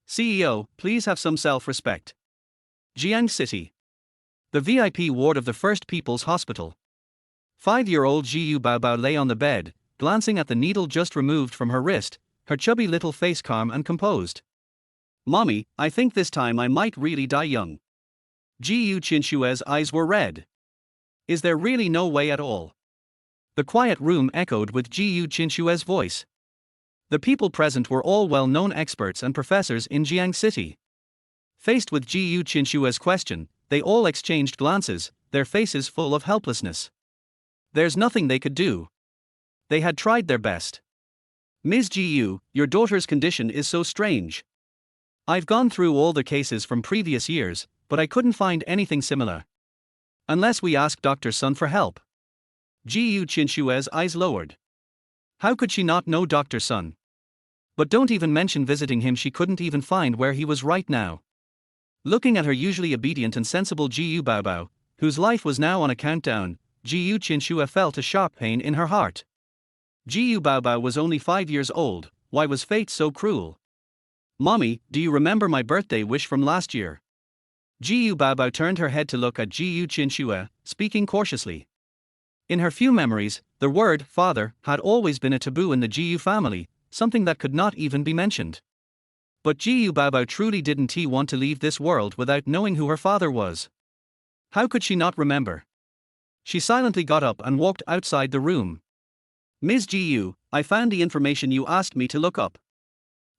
CEO, please have some self-respect. Jiang City. The VIP ward of the First People's Hospital. 5-year-old Gu Baobao lay on the bed, glancing at the needle just removed from her wrist, her chubby little face calm and composed. Mommy, I think this time I might really die young. Gu Qianxue's eyes were red. Is there really no way at all? The quiet room echoed with Gu Qianxue's voice. The people present were all well-known experts and professors in Jiang City. Faced with Gu Qianxue's question, they all exchanged glances, their faces full of helplessness. There's nothing they could do. They had tried their best. Ms. Gu, your daughter's condition is so strange. I've gone through all the cases from previous years, but I couldn't find anything similar. Unless we ask Dr. Sun for help. Gu Qianxue's eyes lowered. How could she not know Dr. Sun? But don't even mention visiting him, she couldn't even find where he was right now. Looking at her usually obedient and sensible Gu Baobao, whose life was now on a countdown, Gu Qianxue felt a sharp pain in her heart. Gu Baobao was only 5 years old, why was fate so cruel? Mommy, do you remember my birthday wish from last year? Gu Baobao turned her head to look at Gu Qianxue, speaking cautiously. In her few memories, the word father had always been a taboo in the Gu family, something that could not even be mentioned. But Gu Baobao truly didn't want to leave this world without knowing who her father was. How could she not remember? She silently got up and walked outside the room. Ms. Gu, I found the information you asked me to look up.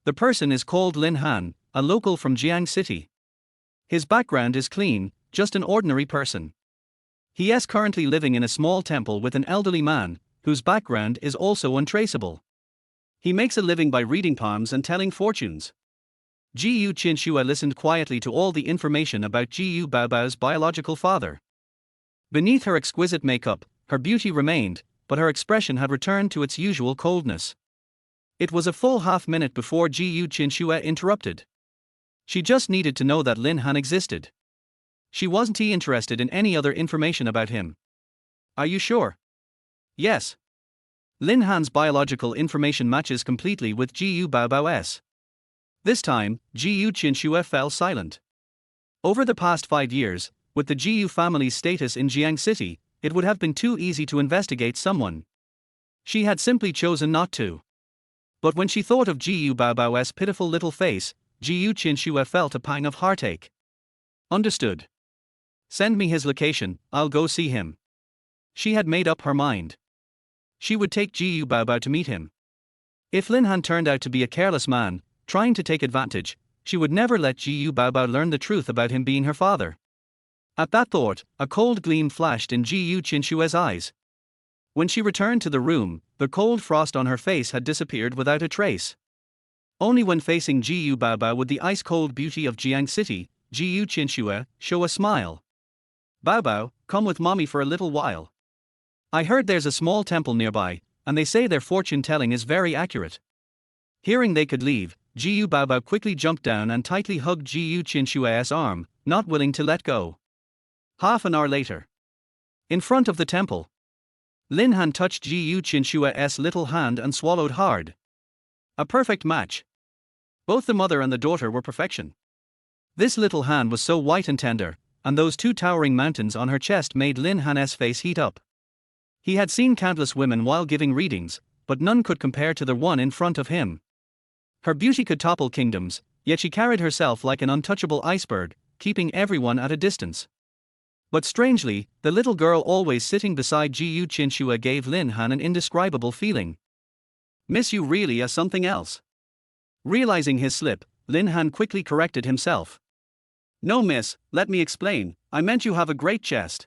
The person is called Lin Han, a local from Jiang City. His background is clean, just an ordinary person. He is currently living in a small temple with an elderly man, whose background is also untraceable. He makes a living by reading palms and telling fortunes. Gu Qianxue listened quietly to all the information about Gu Baobao's biological father. Beneath her exquisite makeup, her beauty remained, but her expression had returned to its usual coldness. It was a full half-minute before Gu Qianxue interrupted. She just needed to know that Lin Han existed. She wasn't interested in any other information about him. Are you sure? Yes. Lin Han's biological information matches completely with Gu Baobao's. This time, Gu Qianxue fell silent. Over the past 5 years, with the Gu family's status in Jiang City, it would have been too easy to investigate someone. She had simply chosen not to. But when she thought of Gu Baobao's pitiful little face, Gu Qianxue felt a pang of heartache. Understood. Send me his location, I'll go see him. She had made up her mind. She would take Gu Baobao to meet him. If Lin Han turned out to be a careless man, trying to take advantage, she would never let Gu Baobao learn the truth about him being her father. At that thought, a cold gleam flashed in Gu Qianxue's eyes. When she returned to the room, the cold frost on her face had disappeared without a trace. Only when facing Gu Baobao would the ice-cold beauty of Jiang City, Gu Qianxue, show a smile. Baobao, come with mommy for a little while. I heard there's a small temple nearby, and they say their fortune-telling is very accurate. Hearing they could leave, Gu Baobao quickly jumped down and tightly hugged Gu Qianxue's arm, not willing to let go. Half an hour later. In front of the temple. Lin Han touched Gu Qianxue's little hand and swallowed hard. A perfect match. Both the mother and the daughter were perfection. This little hand was so white and tender, and those 2 towering mountains on her chest made Lin Han's face heat up. He had seen countless women while giving readings, but none could compare to the one in front of him. Her beauty could topple kingdoms, yet she carried herself like an untouchable iceberg, keeping everyone at a distance. But strangely, the little girl always sitting beside Gu Qianxue gave Lin Han an indescribable feeling. Miss, you really are something else. Realizing his slip, Lin Han quickly corrected himself. No miss, let me explain, I meant you have a great chest.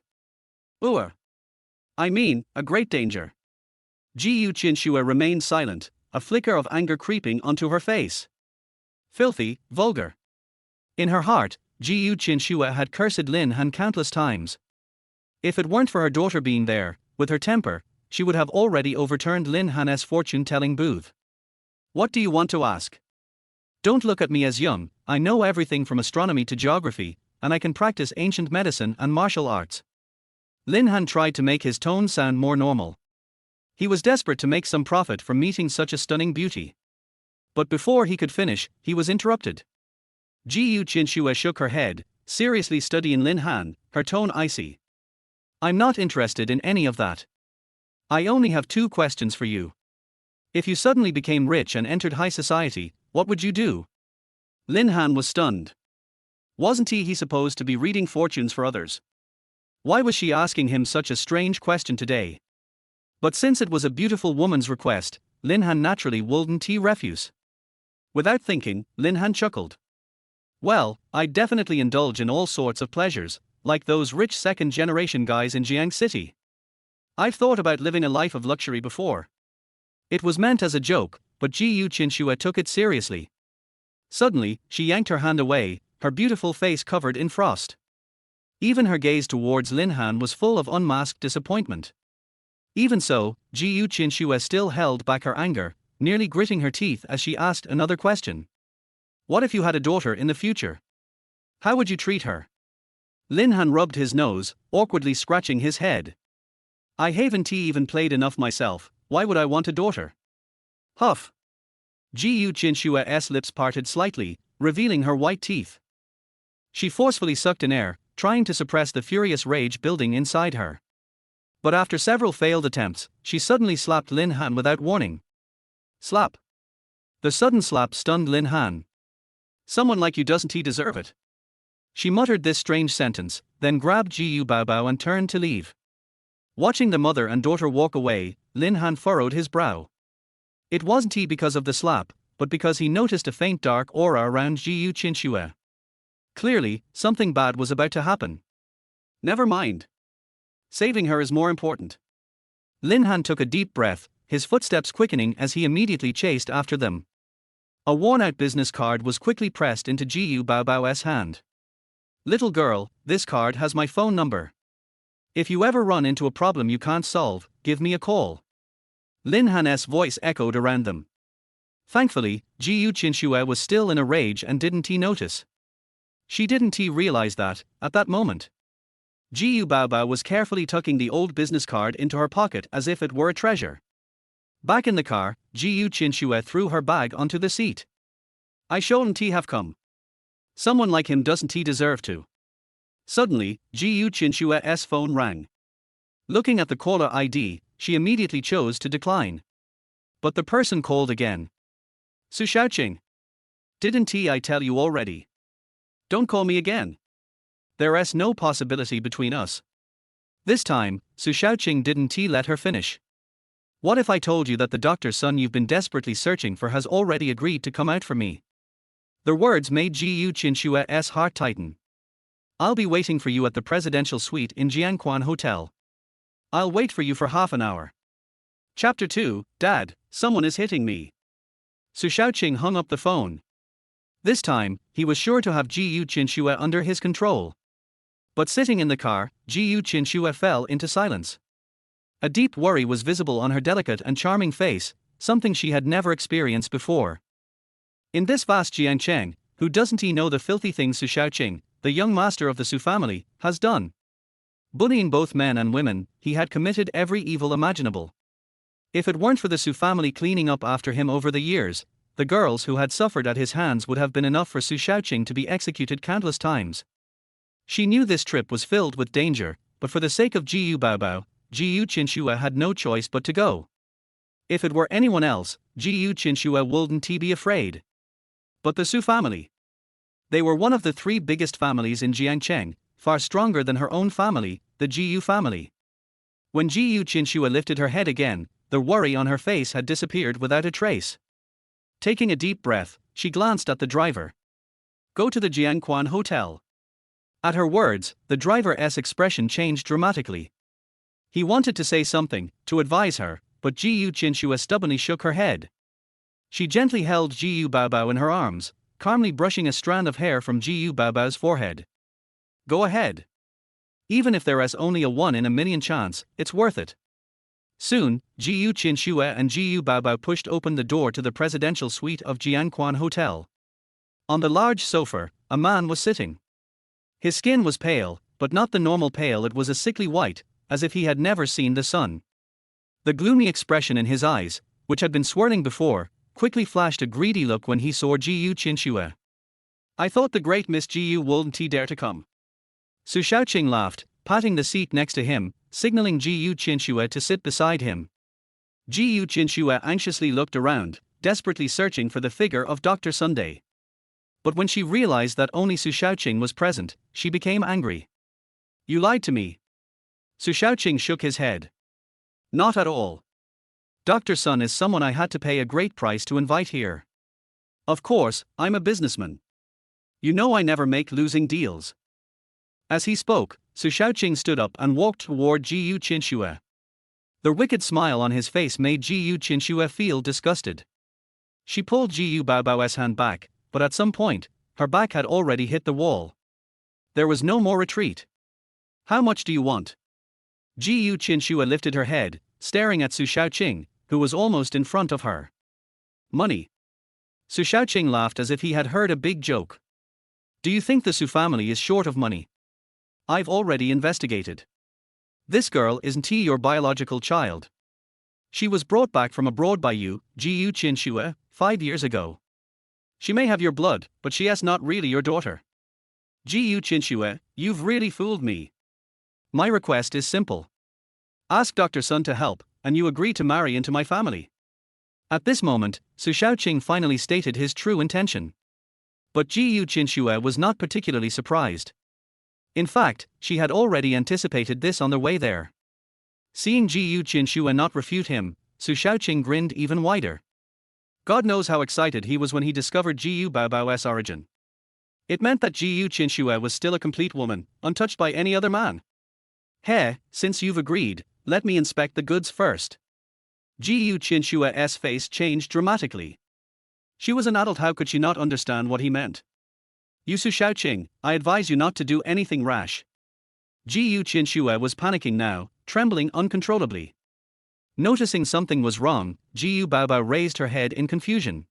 I mean, a great danger. Gu Qianxue remained silent, a flicker of anger creeping onto her face. Filthy, vulgar. In her heart, Gu Qianxue had cursed Lin Han countless times. If it weren't for her daughter being there, with her temper, she would have already overturned Lin Han's fortune-telling booth. What do you want to ask? Don't look at me as young, I know everything from astronomy to geography, and I can practice ancient medicine and martial arts. Lin Han tried to make his tone sound more normal. He was desperate to make some profit from meeting such a stunning beauty. But before he could finish, he was interrupted. Gu Qianxue shook her head, seriously studying Lin Han, her tone icy. I'm not interested in any of that. I only have two questions for you. If you suddenly became rich and entered high society, what would you do? Lin Han was stunned. Wasn't he supposed to be reading fortunes for others? Why was she asking him such a strange question today? But since it was a beautiful woman's request, Lin Han naturally wouldn't refuse. Without thinking, Lin Han chuckled. Well, I'd definitely indulge in all sorts of pleasures, like those rich second-generation guys in Jiang City. I've thought about living a life of luxury before. It was meant as a joke, but Gu Qianxue took it seriously. Suddenly, she yanked her hand away, her beautiful face covered in frost. Even her gaze towards Lin Han was full of unmasked disappointment. Even so, Gu Qianxue still held back her anger, nearly gritting her teeth as she asked another question. What if you had a daughter in the future? How would you treat her? Lin Han rubbed his nose, awkwardly scratching his head. I haven't even played enough myself, why would I want a daughter? Huff. Gu Qianxue's lips parted slightly, revealing her white teeth. She forcefully sucked in air, trying to suppress the furious rage building inside her. But after several failed attempts, she suddenly slapped Lin Han without warning. Slap. The sudden slap stunned Lin Han. Someone like you doesn't deserve it. She muttered this strange sentence, then grabbed Gu Baobao and turned to leave. Watching the mother and daughter walk away, Lin Han furrowed his brow. It wasn't because of the slap, but because he noticed a faint dark aura around Gu Qianxue. Clearly, something bad was about to happen. Never mind. Saving her is more important. Lin Han took a deep breath, his footsteps quickening as he immediately chased after them. A worn-out business card was quickly pressed into Gu Baobao's hand. Little girl, this card has my phone number. If you ever run into a problem you can't solve, give me a call. Lin Han's voice echoed around them. Thankfully, Gu Qianxue was still in a rage and didn't notice. She didn't realize that, at that moment, Gu Baobao was carefully tucking the old business card into her pocket as if it were a treasure. Back in the car, Gu Qianxue threw her bag onto the seat. I shouldn't have come. Someone like him doesn't deserve to. Suddenly, Gu Qianxue's phone rang. Looking at the caller ID, she immediately chose to decline. But the person called again. Su Xiaoqing. Didn't I tell you already? Don't call me again. There's no possibility between us. This time, Su Xiaoqing didn't let her finish. What if I told you that the doctor's son you've been desperately searching for has already agreed to come out for me? The words made Gu Qianxue's heart tighten. I'll be waiting for you at the presidential suite in Jiangquan Hotel. I'll wait for you for half an hour. Chapter 2, Dad, someone is hitting me. Su Xiaoqing hung up the phone. This time, he was sure to have Gu Qianxue under his control. But sitting in the car, Gu Qianxue fell into silence. A deep worry was visible on her delicate and charming face, something she had never experienced before. In this vast Jiangcheng, who doesn't know the filthy things Su Xiaoqing, the young master of the Su family, has done? Bullying both men and women, he had committed every evil imaginable. If it weren't for the Su family cleaning up after him over the years, the girls who had suffered at his hands would have been enough for Su Xiaoqing to be executed countless times. She knew this trip was filled with danger, but for the sake of Gu Baobao, Gu Qianxue had no choice but to go. If it were anyone else, Gu Qianxue wouldn't be afraid. But the Su family. They were one of the three biggest families in Jiangcheng, far stronger than her own family, the Gu family. When Gu Qianxue lifted her head again, the worry on her face had disappeared without a trace. Taking a deep breath, she glanced at the driver. Go to the Jiangquan Hotel. At her words, the driver's expression changed dramatically. He wanted to say something, to advise her, but Gu Qianxue stubbornly shook her head. She gently held Gu Baobao in her arms, calmly brushing a strand of hair from Gu Baobao's forehead. Go ahead. Even if there is only a 1 in a million chance, it's worth it. Soon, Gu Qianxue and Gu Baobao pushed open the door to the presidential suite of Jiangquan Hotel. On the large sofa, a man was sitting. His skin was pale, but not the normal pale, it was a sickly white, as if he had never seen the sun. The gloomy expression in his eyes, which had been swirling before, quickly flashed a greedy look when he saw Gu Qianxue. I thought the great Miss Gu wouldn't dare to come. Su Shaoqing laughed, patting the seat next to him, signaling Gu Qianxue to sit beside him. Gu Qianxue anxiously looked around, desperately searching for the figure of Dr. Sunday. But when she realized that only Su Shaoqing was present, she became angry. You lied to me. Su Shaoqing shook his head. Not at all. Dr. Sun is someone I had to pay a great price to invite here. Of course, I'm a businessman. You know I never make losing deals. As he spoke, Su Shaoqing stood up and walked toward Gu Qianxue. The wicked smile on his face made Gu Qianxue feel disgusted. She pulled Gu Baobao's hand back, but at some point, her back had already hit the wall. There was no more retreat. How much do you want? Gu Qianxue lifted her head, staring at Su Shaoqing, who was almost in front of her. Money. Su Shaoqing laughed as if he had heard a big joke. Do you think the Su family is short of money? I've already investigated. This girl isn't your biological child. She was brought back from abroad by you, Gu Qianxue, 5 years ago. She may have your blood, but she is not really your daughter. Gu Qianxue, you've really fooled me. My request is simple. Ask Dr. Sun to help, and you agree to marry into my family. At this moment, Su Shaoqing finally stated his true intention. But Gu Qianxue was not particularly surprised. In fact, she had already anticipated this on their way there. Seeing Gu Qianxue not refute him, Su Shaoqing grinned even wider. God knows how excited he was when he discovered Gu Baobao's origin. It meant that Gu Qianxue was still a complete woman, untouched by any other man. Hey, since you've agreed, let me inspect the goods first. Gu Qianxue's face changed dramatically. She was an adult, how could she not understand what he meant? You Su Shaoqing, I advise you not to do anything rash. Gu Qianxue was panicking now, trembling uncontrollably. Noticing something was wrong, Gu Baobao raised her head in confusion.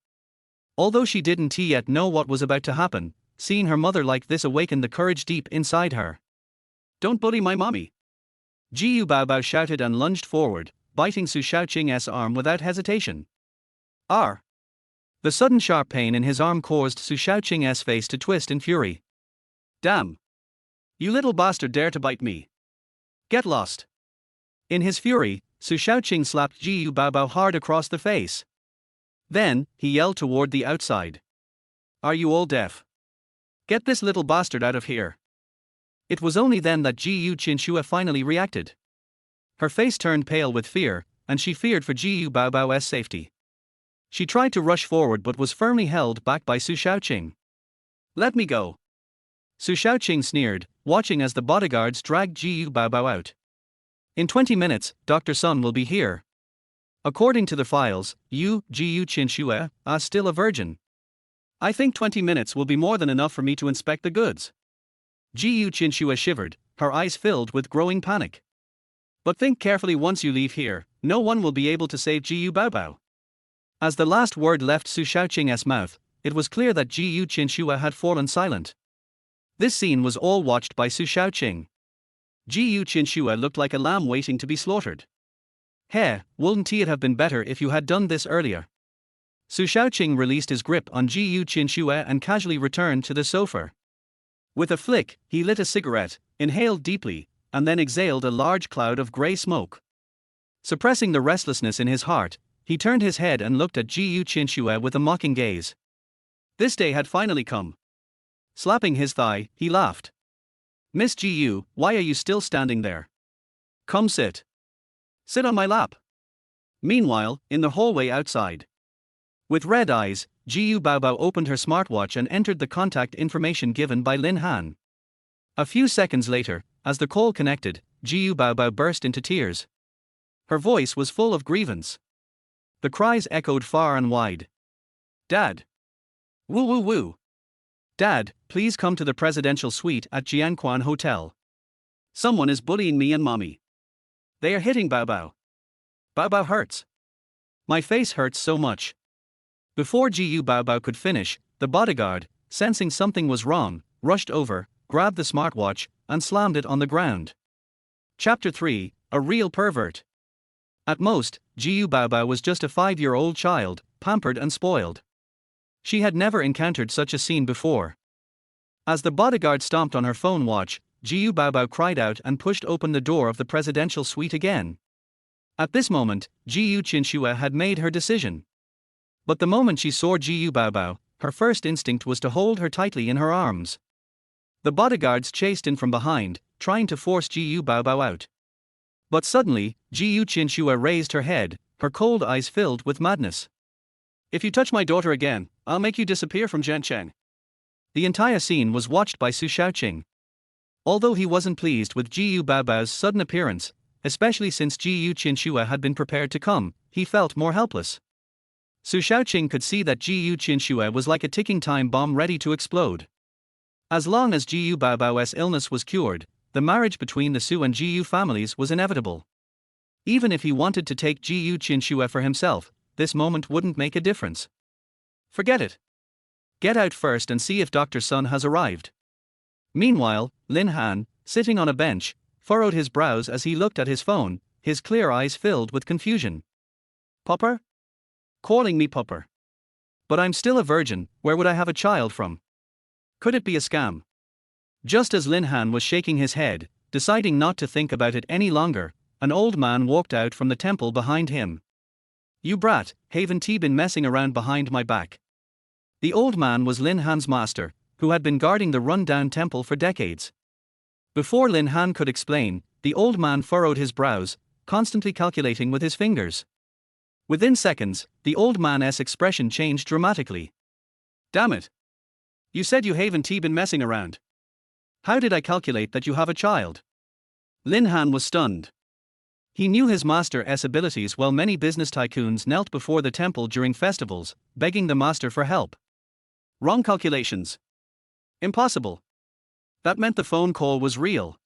Although she didn't yet know what was about to happen, seeing her mother like this awakened the courage deep inside her. Don't bully my mommy. Gu Baobao shouted and lunged forward, biting Su Shaoqing's arm without hesitation. R. The sudden sharp pain in his arm caused Su Shaoqing's face to twist in fury. Damn! You little bastard dare to bite me! Get lost! In his fury, Su Shaoqing slapped Gu Baobao hard across the face. Then, he yelled toward the outside. Are you all deaf? Get this little bastard out of here! It was only then that Gu Qianxue finally reacted. Her face turned pale with fear, and she feared for Gu Baobao's safety. She tried to rush forward but was firmly held back by Su Shaoqing. Let me go! Su Shaoqing sneered, watching as the bodyguards dragged Gu Baobao out. In 20 minutes, Dr. Sun will be here. According to the files, you, Gu Qianxue, are still a virgin. I think 20 minutes will be more than enough for me to inspect the goods. Gu Qianxue shivered, her eyes filled with growing panic. But think carefully, once you leave here, no one will be able to save Gu Baobao. As the last word left Su Shaoqing's mouth, it was clear that Gu Qianxue had fallen silent. This scene was all watched by Su Shaoqing. Gu Qianxue looked like a lamb waiting to be slaughtered. Hey, wouldn't it have been better if you had done this earlier? Su Shaoqing released his grip on Gu Qianxue and casually returned to the sofa. With a flick, he lit a cigarette, inhaled deeply, and then exhaled a large cloud of grey smoke. Suppressing the restlessness in his heart, he turned his head and looked at Gu Qianxue with a mocking gaze. This day had finally come. Slapping his thigh, he laughed. Miss Gu, why are you still standing there? Come sit. Sit on my lap. Meanwhile, in the hallway outside. With red eyes, Gu Baobao opened her smartwatch and entered the contact information given by Lin Han. A few seconds later, as the call connected, Gu Baobao burst into tears. Her voice was full of grievance. The cries echoed far and wide. Dad! Woo woo woo! Dad, please come to the presidential suite at Jiangquan Hotel. Someone is bullying me and mommy. They are hitting Baobao. Baobao hurts. My face hurts so much. Before Gu Baobao could finish, the bodyguard, sensing something was wrong, rushed over, grabbed the smartwatch, and slammed it on the ground. Chapter 3, A Real Pervert. At most, Gu Baobao was just a 5-year-old child, pampered and spoiled. She had never encountered such a scene before. As the bodyguard stomped on her phone watch, Gu Baobao cried out and pushed open the door of the presidential suite again. At this moment, Gu Qianxue had made her decision. But the moment she saw Gu Baobao, her first instinct was to hold her tightly in her arms. The bodyguards chased in from behind, trying to force Gu Baobao out. But suddenly, Gu Qianxue raised her head, her cold eyes filled with madness. "If you touch my daughter again, I'll make you disappear from Zhancheng." The entire scene was watched by Su Shaoqing. Although he wasn't pleased with Gu Baobao's sudden appearance, especially since Gu Qianxue had been prepared to come, he felt more helpless. Su Shaoqing could see that Gu Qianxue was like a ticking time bomb ready to explode. As long as Gu Baobao's illness was cured, the marriage between the Su and Gu families was inevitable. Even if he wanted to take Gu Qianxue for himself, this moment wouldn't make a difference. Forget it. Get out first and see if Dr. Sun has arrived. Meanwhile, Lin Han, sitting on a bench, furrowed his brows as he looked at his phone, his clear eyes filled with confusion. "Pupper? Calling me pupper? But I'm still a virgin, where would I have a child from? Could it be a scam?" Just as Lin Han was shaking his head, deciding not to think about it any longer, an old man walked out from the temple behind him. "You brat, haven't you been messing around behind my back?" The old man was Lin Han's master, who had been guarding the run-down temple for decades. Before Lin Han could explain, the old man furrowed his brows, constantly calculating with his fingers. Within seconds, the old man's expression changed dramatically. "Damn it! You said you haven't been messing around. How did I calculate that you have a child?" Lin Han was stunned. He knew his master's abilities while many business tycoons knelt before the temple during festivals, begging the master for help. Wrong calculations. Impossible. That meant the phone call was real.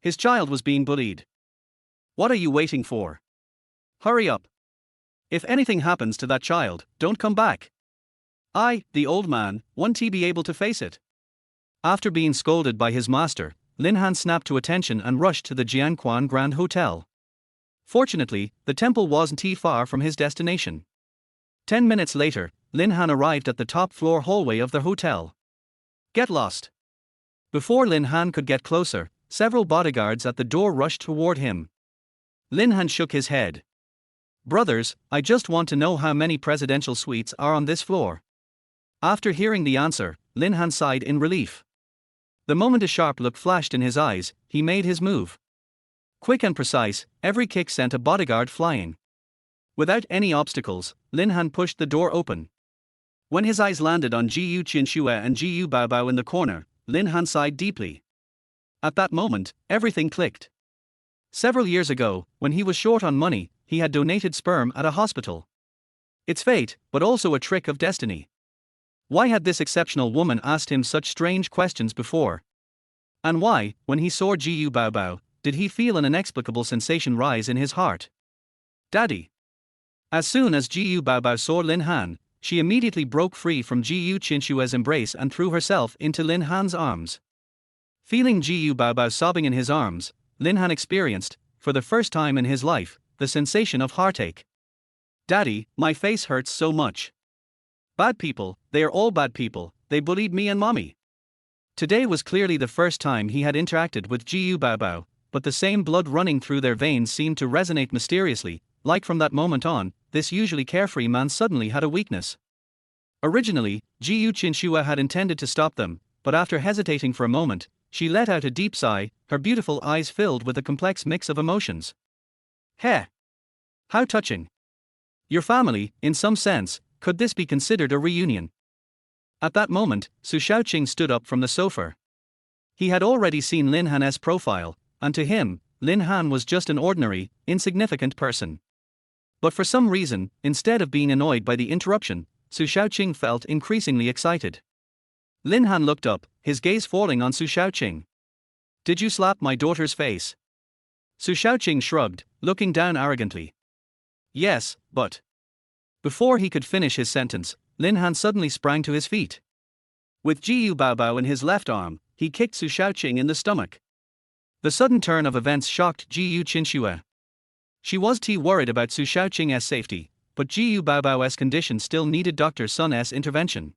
His child was being bullied. What are you waiting for? Hurry up. If anything happens to that child, don't come back. The old man, won't he be able to face it? After being scolded by his master, Lin Han snapped to attention and rushed to the Jiangquan Grand Hotel. Fortunately, the temple wasn't too far from his destination. 10 minutes later, Lin Han arrived at the top-floor hallway of the hotel. "Get lost." Before Lin Han could get closer, several bodyguards at the door rushed toward him. Lin Han shook his head. "Brothers, I just want to know how many presidential suites are on this floor." After hearing the answer, Lin Han sighed in relief. The moment a sharp look flashed in his eyes, he made his move. Quick and precise, every kick sent a bodyguard flying. Without any obstacles, Lin Han pushed the door open. When his eyes landed on Gu Qianxue and Gu Baobao in the corner, Lin Han sighed deeply. At that moment, everything clicked. Several years ago, when he was short on money, he had donated sperm at a hospital. It's fate, but also a trick of destiny. Why had this exceptional woman asked him such strange questions before? And why, when he saw Gu Baobao, did he feel an inexplicable sensation rise in his heart? "Daddy." As soon as Gu Baobao saw Lin Han, she immediately broke free from Gu Qianxue's embrace and threw herself into Lin Han's arms. Feeling Gu Baobao sobbing in his arms, Lin Han experienced, for the first time in his life, the sensation of heartache. "Daddy, my face hurts so much. Bad people, they are all bad people, they bullied me and mommy." Today was clearly the first time he had interacted with Gu Baobao, but the same blood running through their veins seemed to resonate mysteriously, like from that moment on, this usually carefree man suddenly had a weakness. Originally, Gu Qianxue had intended to stop them, but after hesitating for a moment, she let out a deep sigh, her beautiful eyes filled with a complex mix of emotions. "Heh! How touching. Your family, in some sense, could this be considered a reunion?" At that moment, Su Shaoqing stood up from the sofa. He had already seen Lin Han's profile, and to him, Lin Han was just an ordinary, insignificant person. But for some reason, instead of being annoyed by the interruption, Su Shaoqing felt increasingly excited. Lin Han looked up, his gaze falling on Su Shaoqing. "Did you slap my daughter's face?" Su Shaoqing shrugged, looking down arrogantly. "Yes, but..." Before he could finish his sentence, Lin Han suddenly sprang to his feet. With Gu Baobao in his left arm, he kicked Su Shaoqing in the stomach. The sudden turn of events shocked Gu Qianxue. She was too worried about Su Shaoqing's safety, but Gu Baobao's condition still needed Dr. Sun's intervention.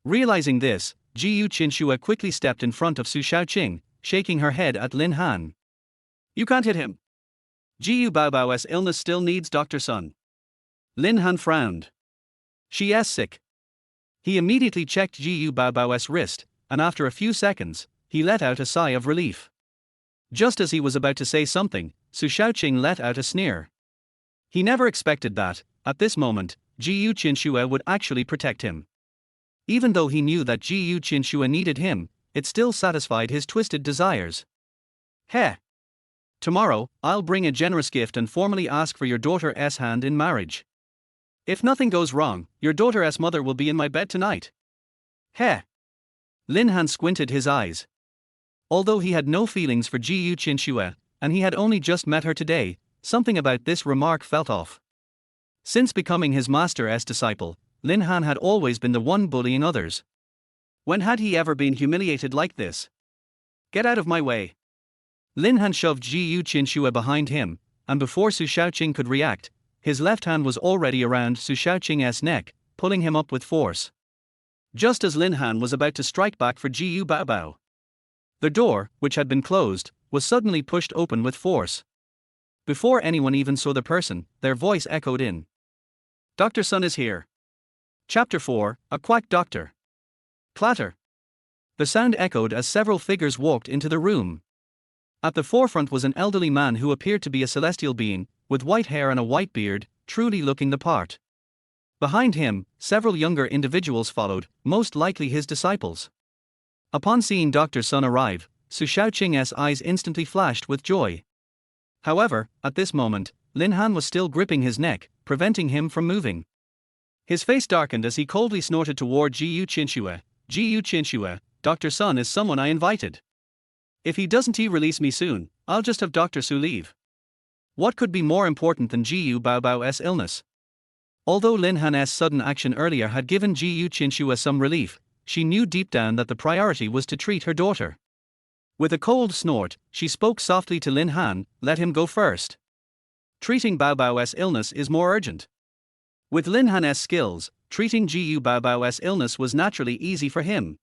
Realizing this, Gu Qianxue quickly stepped in front of Su Shaoqing, shaking her head at Lin Han. You can't hit him. Gu Baobao's illness still needs Dr. Sun. Lin Han frowned. She's sick. He immediately checked Gu Baobao's wrist, and after a few seconds, he let out a sigh of relief. Just as he was about to say something, Su Shaoqing let out a sneer. He never expected that, at this moment, Gu Qianxue would actually protect him. Even though he knew that Gu Qianxue needed him, it still satisfied his twisted desires. Heh! Tomorrow, I'll bring a generous gift and formally ask for your daughter's hand in marriage. If nothing goes wrong, your daughter's mother will be in my bed tonight. Heh! Lin Han squinted his eyes. Although he had no feelings for Gu Qianxue, and he had only just met her today, something about this remark felt off. Since becoming his master's disciple, Lin Han had always been the one bullying others. When had he ever been humiliated like this? Get out of my way. Lin Han shoved Gu Qianxue behind him, and before Su Shaoqing could react, his left hand was already around Su Shaoqing's neck, pulling him up with force. Just as Lin Han was about to strike back for Gu Baobao, the door, which had been closed, was suddenly pushed open with force. Before anyone even saw the person, their voice echoed in. Dr. Sun is here. Chapter 4, A Quack Doctor. Clatter. The sound echoed as several figures walked into the room. At the forefront was an elderly man who appeared to be a celestial being, with white hair and a white beard, truly looking the part. Behind him, several younger individuals followed, most likely his disciples. Upon seeing Dr. Sun arrive, Su Shaoqing's eyes instantly flashed with joy. However, at this moment, Lin Han was still gripping his neck, preventing him from moving. His face darkened as he coldly snorted toward Gu Qianxue. Gu Qianxue, Dr. Sun is someone I invited. If he doesn't release me soon, I'll just have Dr. Su leave. What could be more important than Gu Baobao's illness? Although Lin Han's sudden action earlier had given Gu Qianxue some relief, she knew deep down that the priority was to treat her daughter. With a cold snort, she spoke softly to Lin Han, let him go first. Treating Baobao's illness is more urgent. With Lin Han's skills, treating Gu Baobao's illness was naturally easy for him.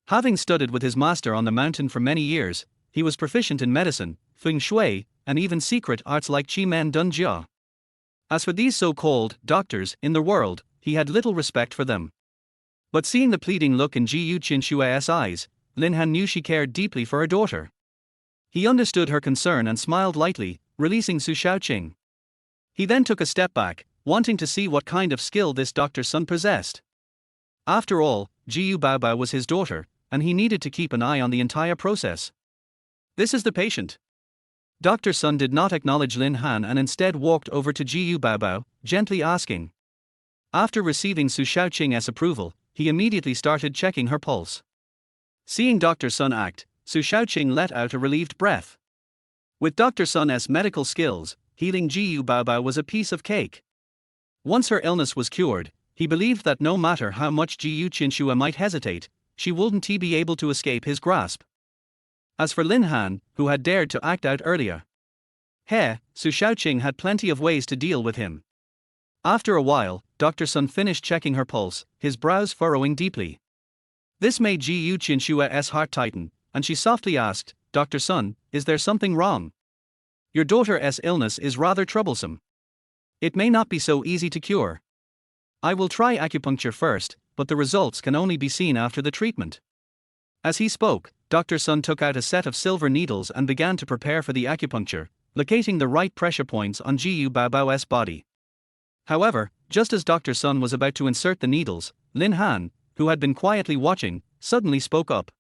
Having studied with his master on the mountain for many years, he was proficient in medicine, feng shui, and even secret arts like qi men dun jia. As for these so-called doctors in the world, he had little respect for them. But seeing the pleading look in Gu Qianxue's eyes, Lin Han knew she cared deeply for her daughter. He understood her concern and smiled lightly, releasing Su Shaoqing. He then took a step back, wanting to see what kind of skill this Dr. Sun possessed. After all, Gu Baobao was his daughter, and he needed to keep an eye on the entire process. This is the patient. Dr. Sun did not acknowledge Lin Han and instead walked over to Gu Baobao, gently asking. After receiving Su Shaoqing's approval, he immediately started checking her pulse. Seeing Dr. Sun act, Su Shaoqing let out a relieved breath. With Dr. Sun's medical skills, healing Gu Baobao was a piece of cake. Once her illness was cured, he believed that no matter how much Gu Qianxue might hesitate, she wouldn't be able to escape his grasp. As for Lin Han, who had dared to act out earlier, Su Shaoqing had plenty of ways to deal with him. After a while, Dr. Sun finished checking her pulse, his brows furrowing deeply. This made Gu Qianxue's heart tighten, and she softly asked, Dr. Sun, is there something wrong? Your daughter's illness is rather troublesome. It may not be so easy to cure. I will try acupuncture first, but the results can only be seen after the treatment. As he spoke, Dr. Sun took out a set of silver needles and began to prepare for the acupuncture, locating the right pressure points on Gu Baobao's body. However, just as Dr. Sun was about to insert the needles, Lin Han, who had been quietly watching, suddenly spoke up.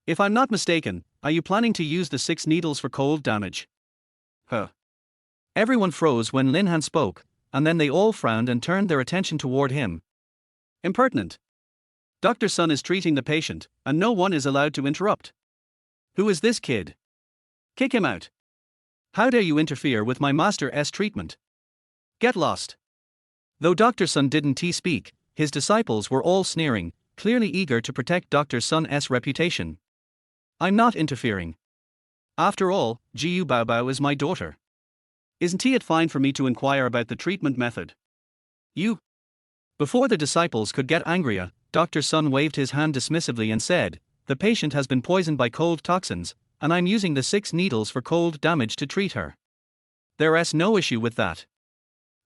If I'm not mistaken, are you planning to use the 6 needles for cold damage? Everyone froze when Lin Han spoke, and then they all frowned and turned their attention toward him. Impertinent. Dr. Sun is treating the patient, and no one is allowed to interrupt. Who is this kid? Kick him out. How dare you interfere with my master's treatment? Get lost. Though Dr. Sun didn't speak, his disciples were all sneering, clearly eager to protect Dr. Sun's reputation. I'm not interfering. After all, Gu Baobao is my daughter. Isn't it fine for me to inquire about the treatment method? You. Before the disciples could get angrier, Dr. Sun waved his hand dismissively and said, "The patient has been poisoned by cold toxins, and I'm using the 6 needles for cold damage to treat her. There's no issue with that.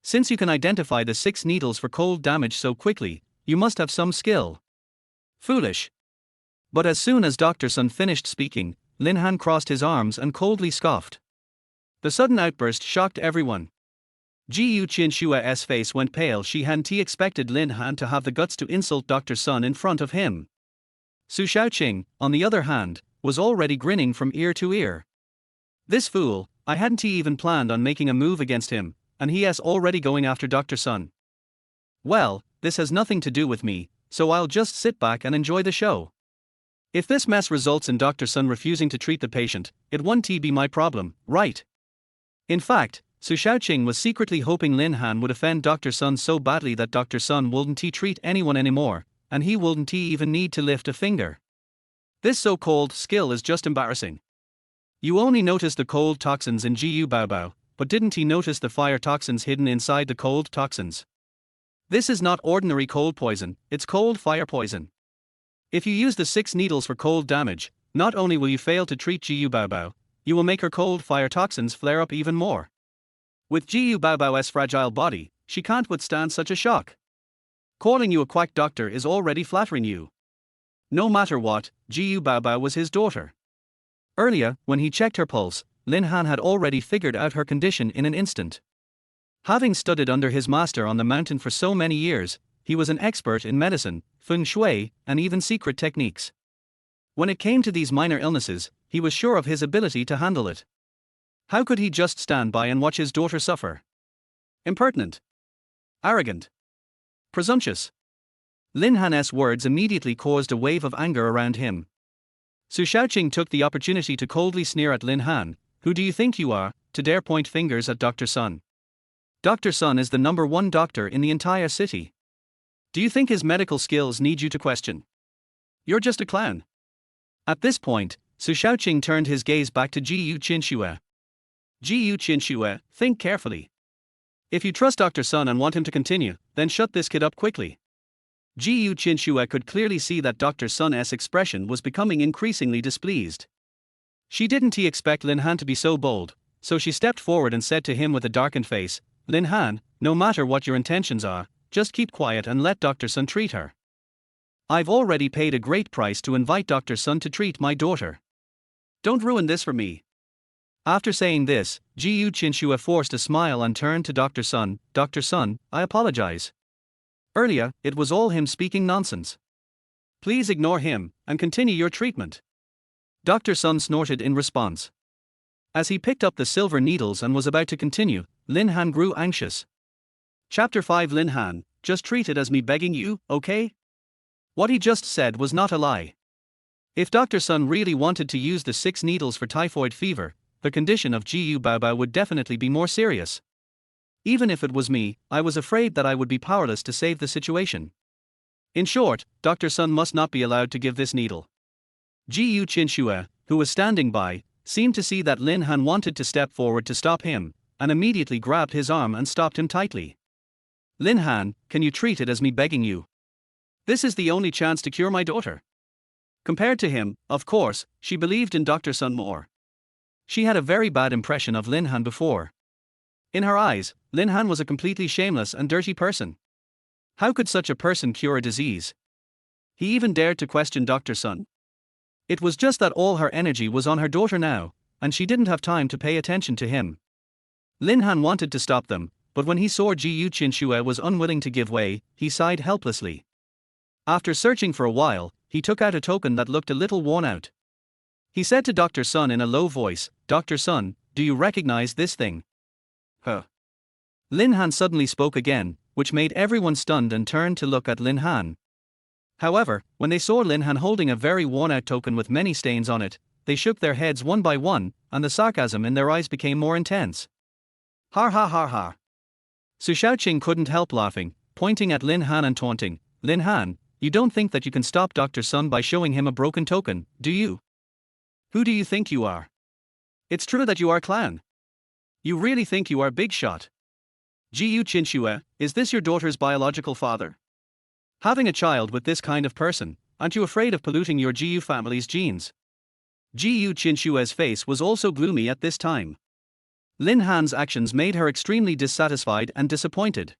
Since you can identify the 6 needles for cold damage so quickly, you must have some skill." Foolish. But as soon as Dr. Sun finished speaking, Lin Han crossed his arms and coldly scoffed. The sudden outburst shocked everyone. Gu Qianxue's face went pale. She hadn't expected Lin Han to have the guts to insult Dr. Sun in front of him. Su Shaoqing, on the other hand, was already grinning from ear to ear. This fool, I hadn't even planned on making a move against him, and he is already going after Dr. Sun. Well, this has nothing to do with me, so I'll just sit back and enjoy the show. If this mess results in Dr. Sun refusing to treat the patient, it won't be my problem, right? In fact, Su Shaoqing was secretly hoping Lin Han would offend Dr. Sun so badly that Dr. Sun wouldn't treat anyone anymore, and he wouldn't even need to lift a finger. This so-called skill is just embarrassing. You only noticed the cold toxins in Gu Baobao, but didn't he notice the fire toxins hidden inside the cold toxins? This is not ordinary cold poison, it's cold fire poison. If you use the 6 needles for cold damage, not only will you fail to treat Gu Baobao, you will make her cold fire toxins flare up even more. With Gu Baobao's fragile body, she can't withstand such a shock. Calling you a quack doctor is already flattering you. No matter what, Gu Baobao was his daughter. Earlier, when he checked her pulse, Lin Han had already figured out her condition in an instant. Having studied under his master on the mountain for so many years, he was an expert in medicine, feng shui, and even secret techniques. When it came to these minor illnesses, he was sure of his ability to handle it. How could he just stand by and watch his daughter suffer? Impertinent. Arrogant. Presumptuous. Lin Han's words immediately caused a wave of anger around him. Su Shaoqing took the opportunity to coldly sneer at Lin Han. Who do you think you are, to dare point fingers at Dr. Sun? Dr. Sun is the #1 doctor in the entire city. Do you think his medical skills need you to question? You're just a clown. At this point, Su Shaoqing turned his gaze back to Gu Qianxue. Gu Qianxue, think carefully. If you trust Dr. Sun and want him to continue, then shut this kid up quickly. Gu Qianxue could clearly see that Dr. Sun's expression was becoming increasingly displeased. She didn't expect Lin Han to be so bold, so she stepped forward and said to him with a darkened face, "Lin Han, no matter what your intentions are, just keep quiet and let Dr. Sun treat her. I've already paid a great price to invite Dr. Sun to treat my daughter. Don't ruin this for me." After saying this, Gu Qianxue forced a smile and turned to Dr. Sun. "Dr. Sun, I apologize. Earlier, it was all him speaking nonsense. Please ignore him, and continue your treatment." Dr. Sun snorted in response. As he picked up the silver needles and was about to continue, Lin Han grew anxious. Chapter 5. Lin Han, just treat it as me begging you, okay? What he just said was not a lie. If Dr. Sun really wanted to use the 6 needles for typhoid fever, the condition of Gu Baobao would definitely be more serious. Even if it was me, I was afraid that I would be powerless to save the situation. In short, Dr. Sun must not be allowed to give this needle. Gu Qianxue, who was standing by, seemed to see that Lin Han wanted to step forward to stop him, and immediately grabbed his arm and stopped him tightly. "Lin Han, can you treat it as me begging you? This is the only chance to cure my daughter." Compared to him, of course, she believed in Dr. Sun more. She had a very bad impression of Lin Han before. In her eyes, Lin Han was a completely shameless and dirty person. How could such a person cure a disease? He even dared to question Dr. Sun. It was just that all her energy was on her daughter now, and she didn't have time to pay attention to him. Lin Han wanted to stop them, but when he saw Gu Qianxue was unwilling to give way, he sighed helplessly. After searching for a while, he took out a token that looked a little worn out. He said to Dr. Sun in a low voice, "Dr. Sun, do you recognize this thing?" "Huh." Lin Han suddenly spoke again, which made everyone stunned and turned to look at Lin Han. However, when they saw Lin Han holding a very worn-out token with many stains on it, they shook their heads one by one, and the sarcasm in their eyes became more intense. "Ha ha ha ha." Su Shaoqing couldn't help laughing, pointing at Lin Han and taunting, "Lin Han, you don't think that you can stop Dr. Sun by showing him a broken token, do you? Who do you think you are? It's true that you are a clown. You really think you are a big shot? Gu Qianxue, is this your daughter's biological father? Having a child with this kind of person, aren't you afraid of polluting your Gu family's genes? Gu Qianxue's face was also gloomy at this time. Lin Han's actions made her extremely dissatisfied and disappointed.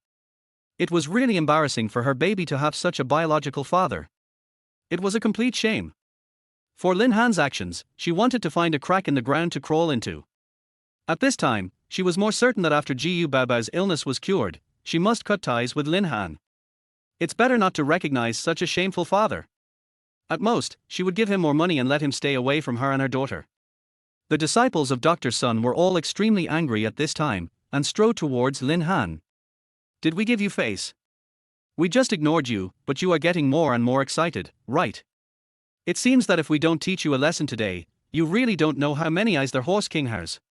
It was really embarrassing for her baby to have such a biological father. It was a complete shame. For Lin Han's actions, she wanted to find a crack in the ground to crawl into. At this time, she was more certain that after Gu Baobao's illness was cured, she must cut ties with Lin Han. It's better not to recognize such a shameful father. At most, she would give him more money and let him stay away from her and her daughter. The disciples of Dr. Sun were all extremely angry at this time, and strode towards Lin Han. Did we give you face? We just ignored you, but you are getting more and more excited, right? It seems that if we don't teach you a lesson today, you really don't know how many eyes their horse king has.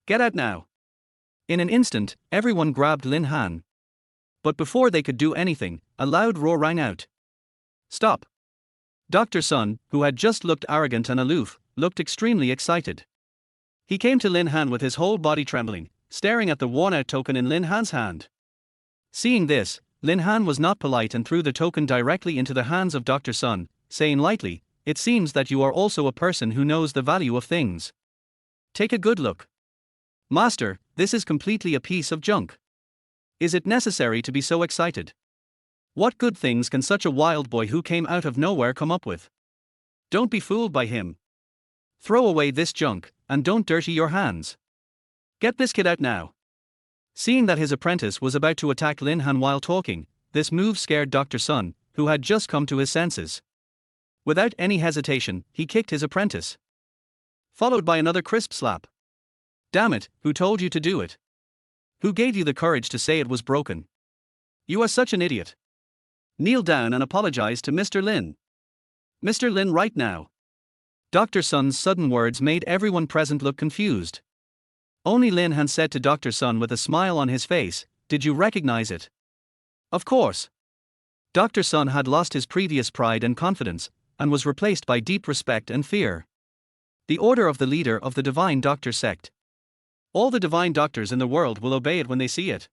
Get out now. In an instant, everyone grabbed Lin Han. But before they could do anything, a loud roar rang out. Stop! Dr. Sun, who had just looked arrogant and aloof, looked extremely excited. He came to Lin Han with his whole body trembling, staring at the worn-out token in Lin Han's hand. Seeing this, Lin Han was not polite and threw the token directly into the hands of Dr. Sun, saying lightly, "It seems that you are also a person who knows the value of things. Take a good look. Master, this is completely a piece of junk. Is it necessary to be so excited? What good things can such a wild boy who came out of nowhere come up with? Don't be fooled by him. Throw away this junk, and don't dirty your hands. Get this kid out now." Seeing that his apprentice was about to attack Lin Han while talking, this move scared Dr. Sun, who had just come to his senses. Without any hesitation, he kicked his apprentice, followed by another crisp slap. Damn it, who told you to do it? Who gave you the courage to say it was broken? You are such an idiot. Kneel down and apologize to Mr. Lin. Mr. Lin right now. Dr. Sun's sudden words made everyone present look confused. Only Lin Han said to Dr. Sun with a smile on his face, "Did you recognize it?" Of course. Dr. Sun had lost his previous pride and confidence, and was replaced by deep respect and fear. The order of the leader of the Divine Doctor sect. All the Divine Doctors in the world will obey it when they see it.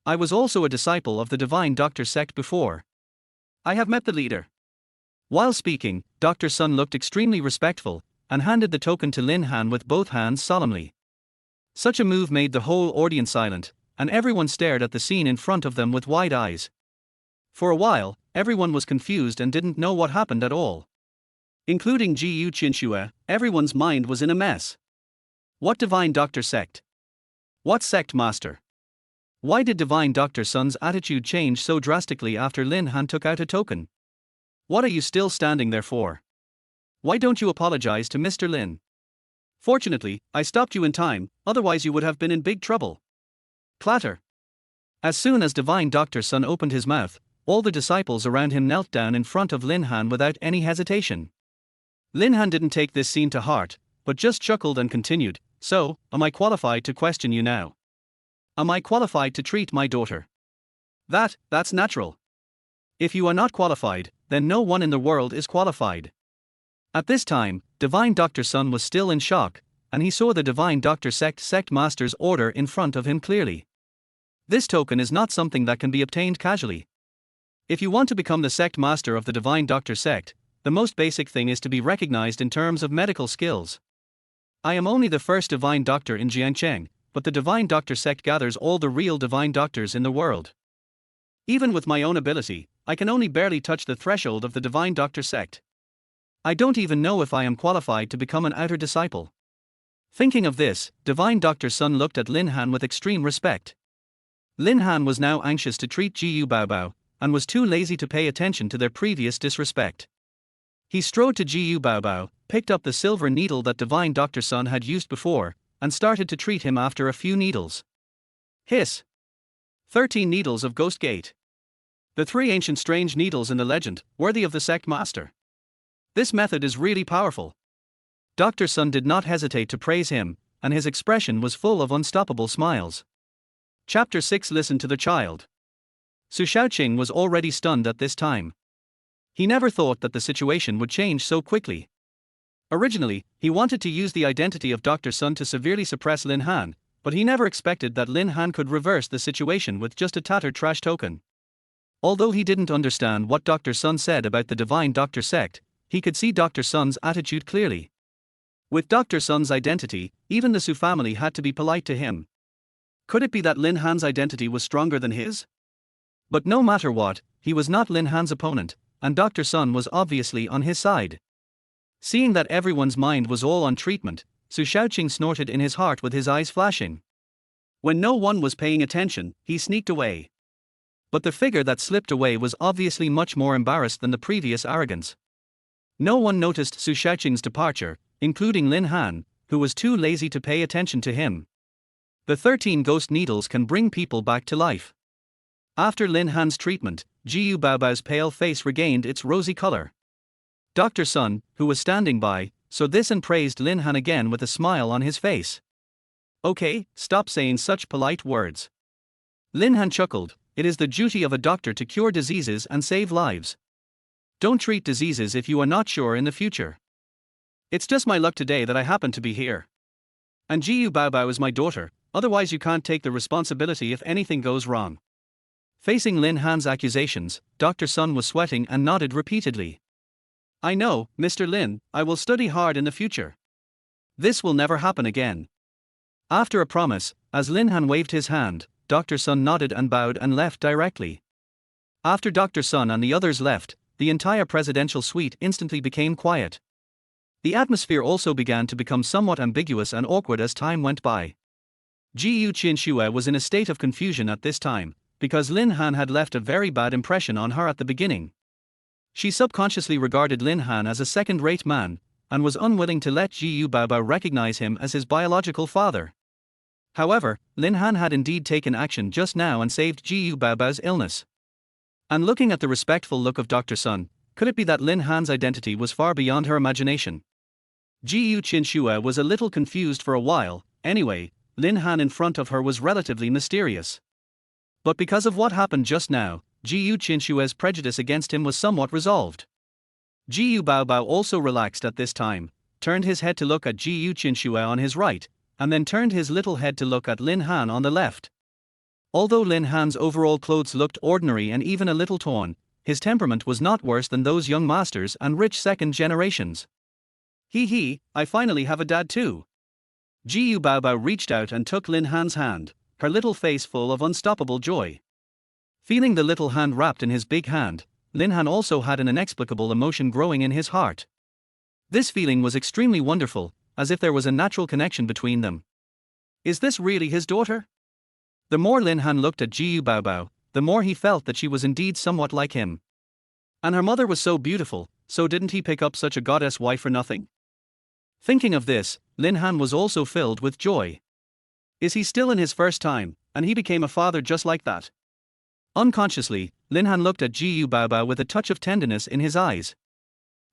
I was also a disciple of the Divine Doctor sect before. I have met the leader. While speaking, Dr. Sun looked extremely respectful, and handed the token to Lin Han with both hands solemnly. Such a move made the whole audience silent, and everyone stared at the scene in front of them with wide eyes. For a while, everyone was confused and didn't know what happened at all. Including Gu Qianxue, everyone's mind was in a mess. What Divine Doctor sect? What sect master? Why did Divine Doctor Sun's attitude change so drastically after Lin Han took out a token? What are you still standing there for? Why don't you apologize to Mr. Lin? Fortunately, I stopped you in time, otherwise you would have been in big trouble. Clatter. As soon as Divine Doctor Sun opened his mouth, all the disciples around him knelt down in front of Lin Han without any hesitation. Lin Han didn't take this scene to heart, but just chuckled and continued, "So, am I qualified to question you now? Am I qualified to treat my daughter? That's natural. If you are not qualified, then no one in the world is qualified." At this time, Divine Doctor Sun was still in shock, and he saw the Divine Doctor sect master's order in front of him clearly. This token is not something that can be obtained casually. If you want to become the sect master of the Divine Doctor sect, the most basic thing is to be recognized in terms of medical skills. I am only the first Divine Doctor in Jiang, but the Divine Doctor sect gathers all the real Divine Doctors in the world. Even with my own ability, I can only barely touch the threshold of the Divine Doctor sect. I don't even know if I am qualified to become an outer disciple. Thinking of this, Divine Doctor Sun looked at Lin Han with extreme respect. Lin Han was now anxious to treat Gu Baobao, and was too lazy to pay attention to their previous disrespect. He strode to Gu Baobao, picked up the silver needle that Divine Doctor Sun had used before, and started to treat him after a few needles. Hiss! 13 needles of Ghost Gate. The 3 ancient strange needles in the legend, worthy of the sect master. This method is really powerful. Dr. Sun did not hesitate to praise him, and his expression was full of unstoppable smiles. Chapter 6. Listen to the child. Su Shaoqing was already stunned at this time. He never thought that the situation would change so quickly. Originally, he wanted to use the identity of Dr. Sun to severely suppress Lin Han, but he never expected that Lin Han could reverse the situation with just a tattered trash token. Although he didn't understand what Dr. Sun said about the divine doctor sect, he could see Dr. Sun's attitude clearly. With Dr. Sun's identity, even the Su family had to be polite to him. Could it be that Lin Han's identity was stronger than his? But no matter what, he was not Lin Han's opponent, and Dr. Sun was obviously on his side. Seeing that everyone's mind was all on treatment, Su Xiaoqing snorted in his heart with his eyes flashing. When no one was paying attention, he sneaked away. But the figure that slipped away was obviously much more embarrassed than the previous arrogance. No one noticed Su Xiaoqing's departure, including Lin Han, who was too lazy to pay attention to him. The 13 ghost needles can bring people back to life. After Lin Han's treatment, Gu Baobao's pale face regained its rosy color. Dr. Sun, who was standing by, saw this and praised Lin Han again with a smile on his face. Okay, stop saying such polite words. Lin Han chuckled. It is the duty of a doctor to cure diseases and save lives. Don't treat diseases if you are not sure in the future. It's just my luck today that I happen to be here. And Gu Baobao is my daughter, otherwise you can't take the responsibility if anything goes wrong. Facing Lin Han's accusations, Dr. Sun was sweating and nodded repeatedly. I know, Mr. Lin, I will study hard in the future. This will never happen again. After a promise, as Lin Han waved his hand, Dr. Sun nodded and bowed and left directly. After Dr. Sun and the others left, the entire presidential suite instantly became quiet. The atmosphere also began to become somewhat ambiguous and awkward as time went by. Gu Qianxue was in a state of confusion at this time, because Lin Han had left a very bad impression on her at the beginning. She subconsciously regarded Lin Han as a second-rate man, and was unwilling to let Gu Baobao recognize him as his biological father. However, Lin Han had indeed taken action just now and saved Gu Baobao's illness. And looking at the respectful look of Dr. Sun, could it be that Lin Han's identity was far beyond her imagination? Gu Qianxue was a little confused for a while. Anyway, Lin Han in front of her was relatively mysterious. But because of what happened just now, Gu Qianxue's prejudice against him was somewhat resolved. Gu Baobao also relaxed at this time, turned his head to look at Gu Qianxue on his right, and then turned his little head to look at Lin Han on the left. Although Lin Han's overall clothes looked ordinary and even a little torn, his temperament was not worse than those young masters and rich second generations. Hee, I finally have a dad too. Gu Baobao reached out and took Lin Han's hand, her little face full of unstoppable joy. Feeling the little hand wrapped in his big hand, Lin Han also had an inexplicable emotion growing in his heart. This feeling was extremely wonderful, as if there was a natural connection between them. Is this really his daughter? The more Lin Han looked at Gu Baobao, the more he felt that she was indeed somewhat like him. And her mother was so beautiful, so didn't he pick up such a goddess wife for nothing? Thinking of this, Lin Han was also filled with joy. Is he still in his first time, and he became a father just like that? Unconsciously, Lin Han looked at Gu Baobao with a touch of tenderness in his eyes.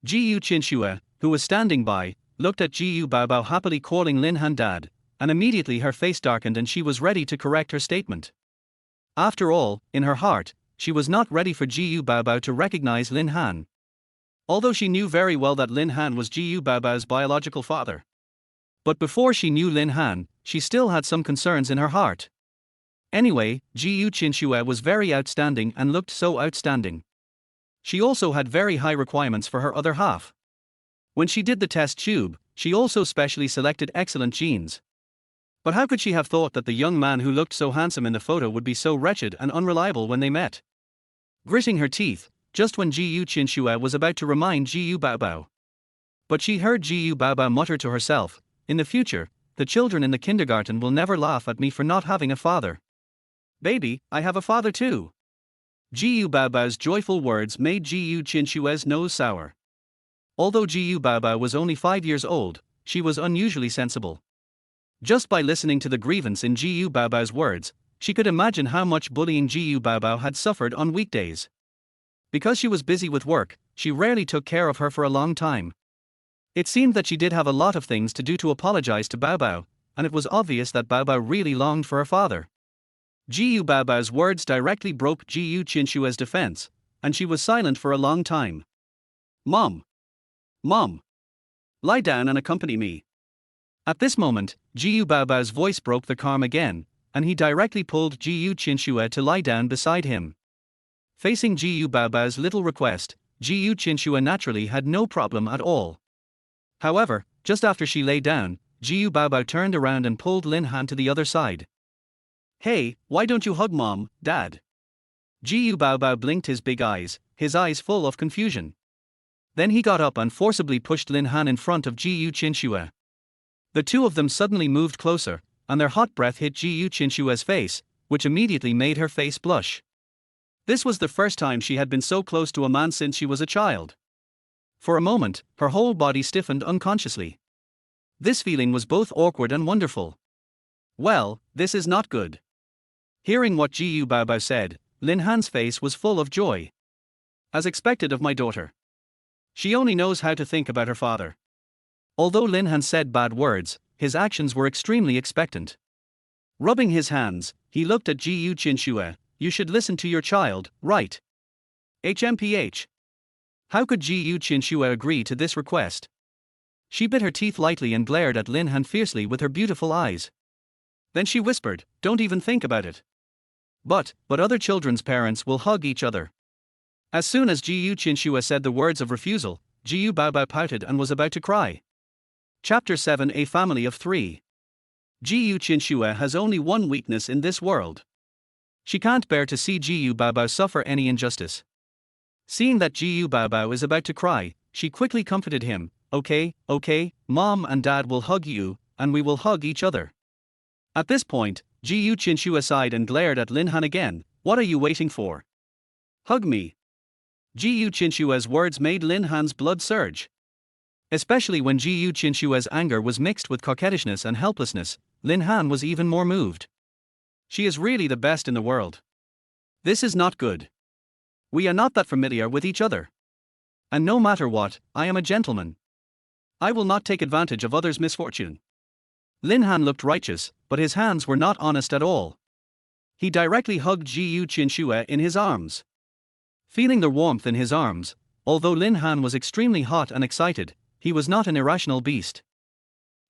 Gu Qianxue, who was standing by, looked at Gu Baobao happily calling Lin Han dad, and immediately her face darkened and she was ready to correct her statement. After all, in her heart, she was not ready for Gu Baobao to recognize Lin Han. Although she knew very well that Lin Han was Gu Baobao's biological father. But before she knew Lin Han, she still had some concerns in her heart. Anyway, Gu Qianxue was very outstanding and looked so outstanding. She also had very high requirements for her other half. When she did the test tube, she also specially selected excellent genes. But how could she have thought that the young man who looked so handsome in the photo would be so wretched and unreliable when they met? Gritting her teeth, just when Gu Qianxue was about to remind Gu Baobao. But she heard Gu Baobao mutter to herself, in the future, the children in the kindergarten will never laugh at me for not having a father. Baby, I have a father too. Gu Baobao's joyful words made Gu Qianxue's nose sour. Although Gu Baobao was only 5 years old, she was unusually sensible. Just by listening to the grievance in Gu Baobao's words, she could imagine how much bullying Gu Baobao had suffered on weekdays. Because she was busy with work, she rarely took care of her for a long time. It seemed that she did have a lot of things to do to apologize to Baobao, and it was obvious that Baobao really longed for her father. Gu Baobao's words directly broke Gu Qianxue's defense, and she was silent for a long time. Mom! Lie down and accompany me. At this moment, Gu Baobao's voice broke the calm again, and he directly pulled Gu Qianxue to lie down beside him. Facing Gu Baobao's little request, Gu Qianxue naturally had no problem at all. However, just after she lay down, Gu Baobao turned around and pulled Lin Han to the other side. "Hey, why don't you hug Mom, Dad?" Gu Baobao blinked his big eyes, his eyes full of confusion. Then he got up and forcibly pushed Lin Han in front of Gu Qianxue. The two of them suddenly moved closer, and their hot breath hit Gu Qianxue's face, which immediately made her face blush. This was the first time she had been so close to a man since she was a child. For a moment, her whole body stiffened unconsciously. This feeling was both awkward and wonderful. Well, this is not good. Hearing what Gu Baobao said, Lin Han's face was full of joy. As expected of my daughter. She only knows how to think about her father. Although Lin Han said bad words, his actions were extremely expectant. Rubbing his hands, he looked at Gu Qianxue. "You should listen to your child, right? HMPH. How could Gu Qianxue agree to this request?" She bit her teeth lightly and glared at Lin Han fiercely with her beautiful eyes. Then she whispered, "Don't even think about it. But other children's parents will hug each other." As soon as Gu Qianxue said the words of refusal, Gu Baobao pouted and was about to cry. Chapter 7: A Family of Three. Gu Qianxue has only one weakness in this world. She can't bear to see Gu Baobao suffer any injustice. Seeing that Gu Baobao is about to cry, she quickly comforted him. Okay, Mom and Dad will hug you, and we will hug each other." At this point, Gu Qianxue sighed and glared at Lin Han again. "What are you waiting for? Hug me." Gu Qianxue's words made Lin Han's blood surge. Especially when Gu Qianxue's anger was mixed with coquettishness and helplessness, Lin Han was even more moved. She is really the best in the world. This is not good. We are not that familiar with each other. And no matter what, I am a gentleman. I will not take advantage of others' misfortune. Lin Han looked righteous, but his hands were not honest at all. He directly hugged Gu Qianxue in his arms. Feeling the warmth in his arms, although Lin Han was extremely hot and excited, he was not an irrational beast.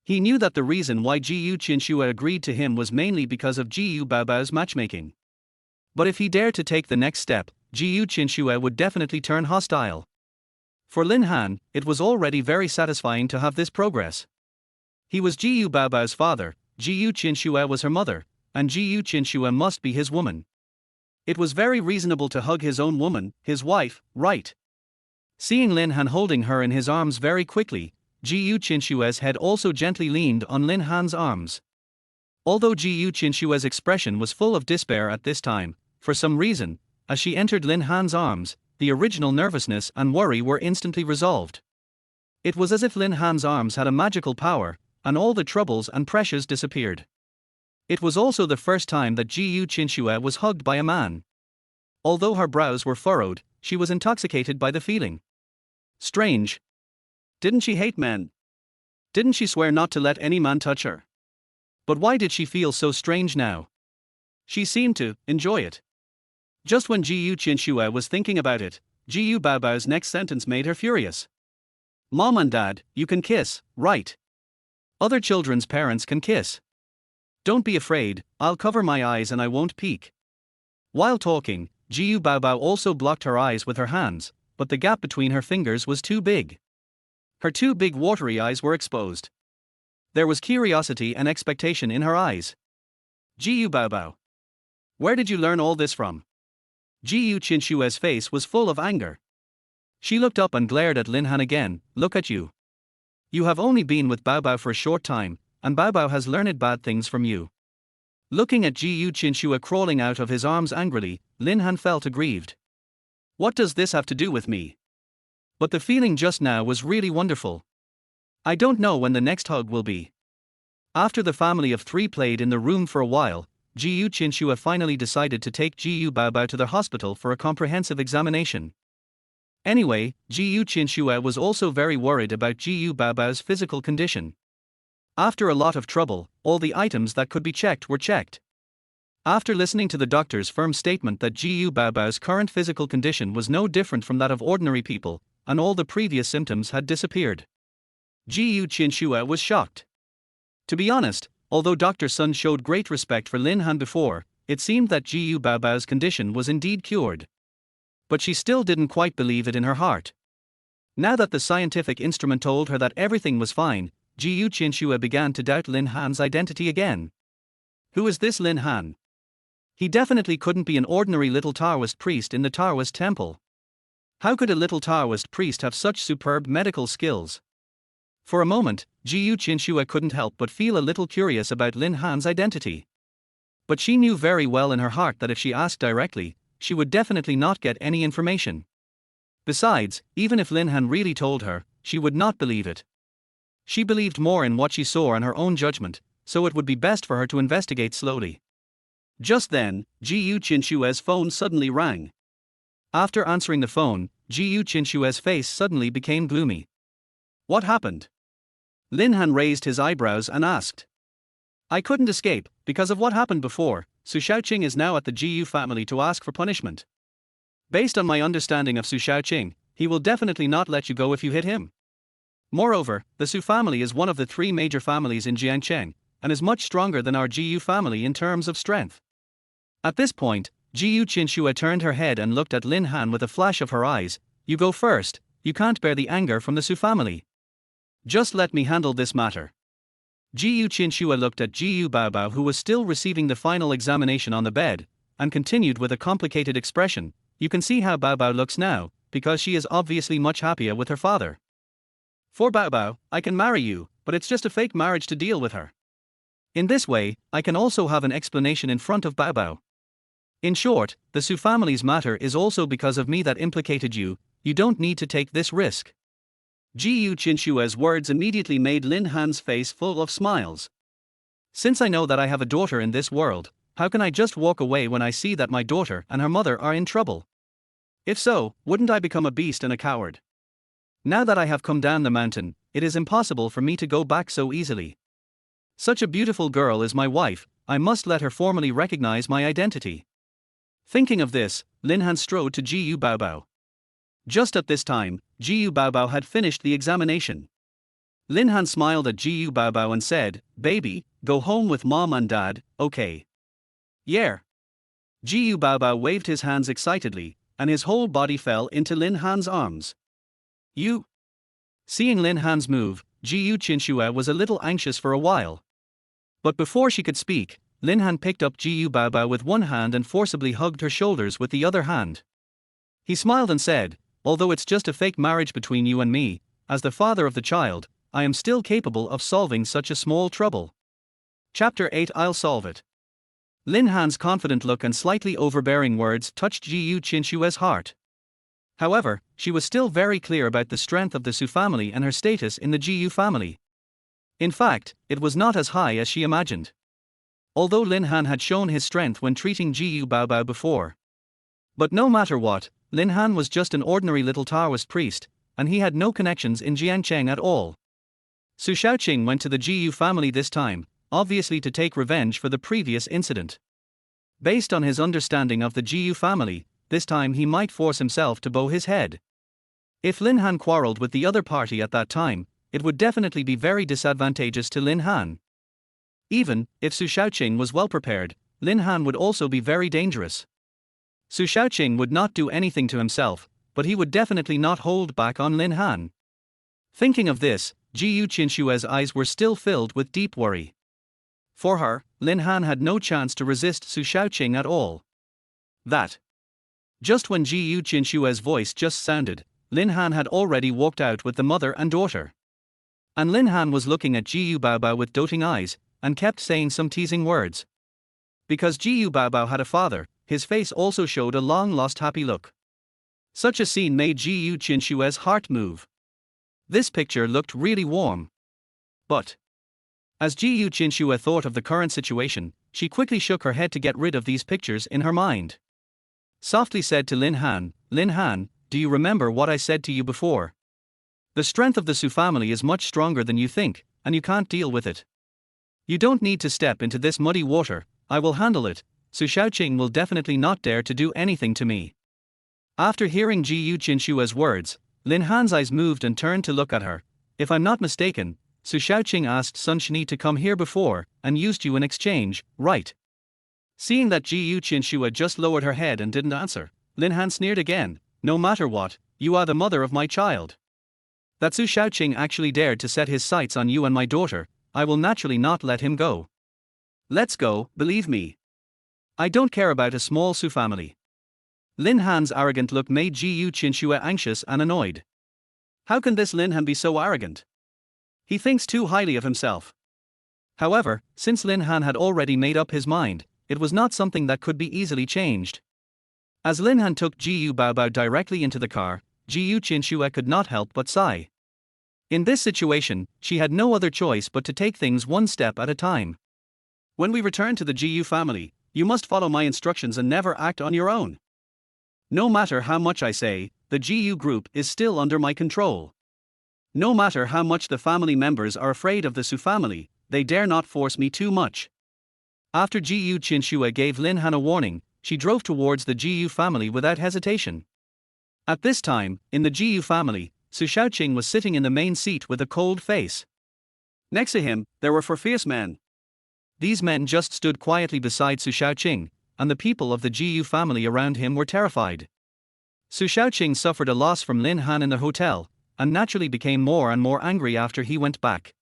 He knew that the reason why Gu Qianxue agreed to him was mainly because of Gu Baobao's matchmaking. But if he dared to take the next step, Gu Qianxue would definitely turn hostile. For Lin Han, it was already very satisfying to have this progress. He was Gu Baobao's father, Gu Qianxue was her mother, and Gu Qianxue must be his woman. It was very reasonable to hug his own woman, his wife, right? Seeing Lin Han holding her in his arms very quickly, Gu Qianxue's head also gently leaned on Lin Han's arms. Although Gu Qianxue's expression was full of despair at this time, for some reason, as she entered Lin Han's arms, the original nervousness and worry were instantly resolved. It was as if Lin Han's arms had a magical power, and all the troubles and pressures disappeared. It was also the first time that Gu Qianxue was hugged by a man. Although her brows were furrowed, she was intoxicated by the feeling. Strange. Didn't she hate men? Didn't she swear not to let any man touch her? But why did she feel so strange now? She seemed to enjoy it. Just when Gu Qianxue was thinking about it, Gu Baobao's next sentence made her furious. "Mom and Dad, you can kiss, right? Other children's parents can kiss. Don't be afraid, I'll cover my eyes and I won't peek." While talking, Gu Baobao also blocked her eyes with her hands, but the gap between her fingers was too big. Her two big watery eyes were exposed. There was curiosity and expectation in her eyes. "Gu Baobao, where did you learn all this from?" Gu Qianxue's face was full of anger. She looked up and glared at Lin Han again. "Look at you. You have only been with Baobao for a short time, and Baobao has learned bad things from you." Looking at Gu Qianxue crawling out of his arms angrily, Lin Han felt aggrieved. What does this have to do with me? But the feeling just now was really wonderful. I don't know when the next hug will be. After the family of three played in the room for a while, Gu Qianxue finally decided to take Gu Baobao to the hospital for a comprehensive examination. Anyway, Gu Qianxue was also very worried about Gu Baobao's physical condition. After a lot of trouble, all the items that could be checked were checked. After listening to the doctor's firm statement that Gu Baobao's current physical condition was no different from that of ordinary people, and all the previous symptoms had disappeared, Gu Qianxue was shocked. To be honest, although Dr. Sun showed great respect for Lin Han before, it seemed that Gu Baobao's condition was indeed cured. But she still didn't quite believe it in her heart. Now that the scientific instrument told her that everything was fine, Gu Qianxue began to doubt Lin Han's identity again. Who is this Lin Han? He definitely couldn't be an ordinary little Taoist priest in the Taoist temple. How could a little Taoist priest have such superb medical skills? For a moment, Gu Qianxue couldn't help but feel a little curious about Lin Han's identity. But she knew very well in her heart that if she asked directly, she would definitely not get any information. Besides, even if Lin Han really told her, she would not believe it. She believed more in what she saw and her own judgment, so it would be best for her to investigate slowly. Just then, Gu Qianxue's phone suddenly rang. After answering the phone, Gu Qianxue's face suddenly became gloomy. What happened? Lin Han raised his eyebrows and asked. I couldn't escape, because of what happened before. Su Shaoqing is now at the Gu family to ask for punishment. Based on my understanding of Su Shaoqing, he will definitely not let you go if you hit him. Moreover, the Su family is one of the 3 major families in Jiangcheng, and is much stronger than our Gu family in terms of strength. At this point, Gu Qianxue turned her head and looked at Lin Han with a flash of her eyes. You go first, you can't bear the anger from the Su family. Just let me handle this matter. Gu Qianxue looked at Gu Baobao, who was still receiving the final examination on the bed, and continued with a complicated expression. You can see how Baobao looks now, because she is obviously much happier with her father. For Baobao, I can marry you, but it's just a fake marriage to deal with her. In this way, I can also have an explanation in front of Baobao. In short, the Su family's matter is also because of me that implicated you. You don't need to take this risk. Gu Qianxue's words immediately made Lin Han's face full of smiles. Since I know that I have a daughter in this world, how can I just walk away when I see that my daughter and her mother are in trouble? If so, wouldn't I become a beast and a coward? Now that I have come down the mountain, it is impossible for me to go back so easily. Such a beautiful girl is my wife, I must let her formally recognize my identity. Thinking of this, Lin Han strode to Gu Baobao. Just at this time, Gu Baobao had finished the examination. Lin Han smiled at Gu Baobao and said, Baby, go home with mom and dad, okay? Yeah. Gu Baobao waved his hands excitedly, and his whole body fell into Lin Han's arms. You? Seeing Lin Han's move, Gu Qianxue was a little anxious for a while. But before she could speak, Lin Han picked up Gu Baobao with one hand and forcibly hugged her shoulders with the other hand. He smiled and said, although it's just a fake marriage between you and me, as the father of the child, I am still capable of solving such a small trouble. Chapter 8 I'll solve it. Lin Han's confident look and slightly overbearing words touched Gu Qianxue's heart. However, she was still very clear about the strength of the Su family and her status in the Gu family. In fact, it was not as high as she imagined. Although Lin Han had shown his strength when treating Gu Baobao before. But no matter what, Lin Han was just an ordinary little Taoist priest, and he had no connections in Jiangcheng at all. Su Shaoqing went to the Gu family this time, obviously to take revenge for the previous incident. Based on his understanding of the Gu family, this time he might force himself to bow his head. If Lin Han quarreled with the other party at that time, it would definitely be very disadvantageous to Lin Han. Even if Su Shaoqing was well prepared, Lin Han would also be very dangerous. Su Shaoqing would not do anything to himself, but he would definitely not hold back on Lin Han. Thinking of this, Gu Qianxue's eyes were still filled with deep worry. For her, Lin Han had no chance to resist Su Shaoqing at all. Just when Gu Qianxue's voice just sounded, Lin Han had already walked out with the mother and daughter. And Lin Han was looking at Gu Baobao with doting eyes, and kept saying some teasing words. Because Gu Baobao had a father, his face also showed a long-lost happy look. Such a scene made Gu Qianxue's heart move. This picture looked really warm. But as Gu Qianxue thought of the current situation, she quickly shook her head to get rid of these pictures in her mind. Softly said to Lin Han, do you remember what I said to you before? The strength of the Su family is much stronger than you think, and you can't deal with it. You don't need to step into this muddy water, I will handle it. Su Shaoqing will definitely not dare to do anything to me. After hearing Gu Qianxue's words, Lin Han's eyes moved and turned to look at her. If I'm not mistaken, Su Shaoqing asked Sun Shini to come here before, and used you in exchange, right? Seeing that Gu Qianxue just lowered her head and didn't answer, Lin Han sneered again. No matter what, you are the mother of my child. That Su Shaoqing actually dared to set his sights on you and my daughter, I will naturally not let him go. Let's go, believe me. I don't care about a small Su family. Lin Han's arrogant look made Gu Qianxue anxious and annoyed. How can this Lin Han be so arrogant? He thinks too highly of himself. However, since Lin Han had already made up his mind, it was not something that could be easily changed. As Lin Han took Gu Baobao directly into the car, Gu Qianxue could not help but sigh. In this situation, she had no other choice but to take things one step at a time. When we return to the Gu family, you must follow my instructions and never act on your own. No matter how much I say, the Gu group is still under my control. No matter how much the family members are afraid of the Su family, they dare not force me too much. After Gu Qianxue gave Lin Han a warning, she drove towards the Gu family without hesitation. At this time, in the Gu family, Su Shaoqing was sitting in the main seat with a cold face. Next to him, there were four fierce men. These men just stood quietly beside Su Shaoqing, and the people of the Gu family around him were terrified. Su Shaoqing suffered a loss from Lin Han in the hotel, and naturally became more and more angry after he went back.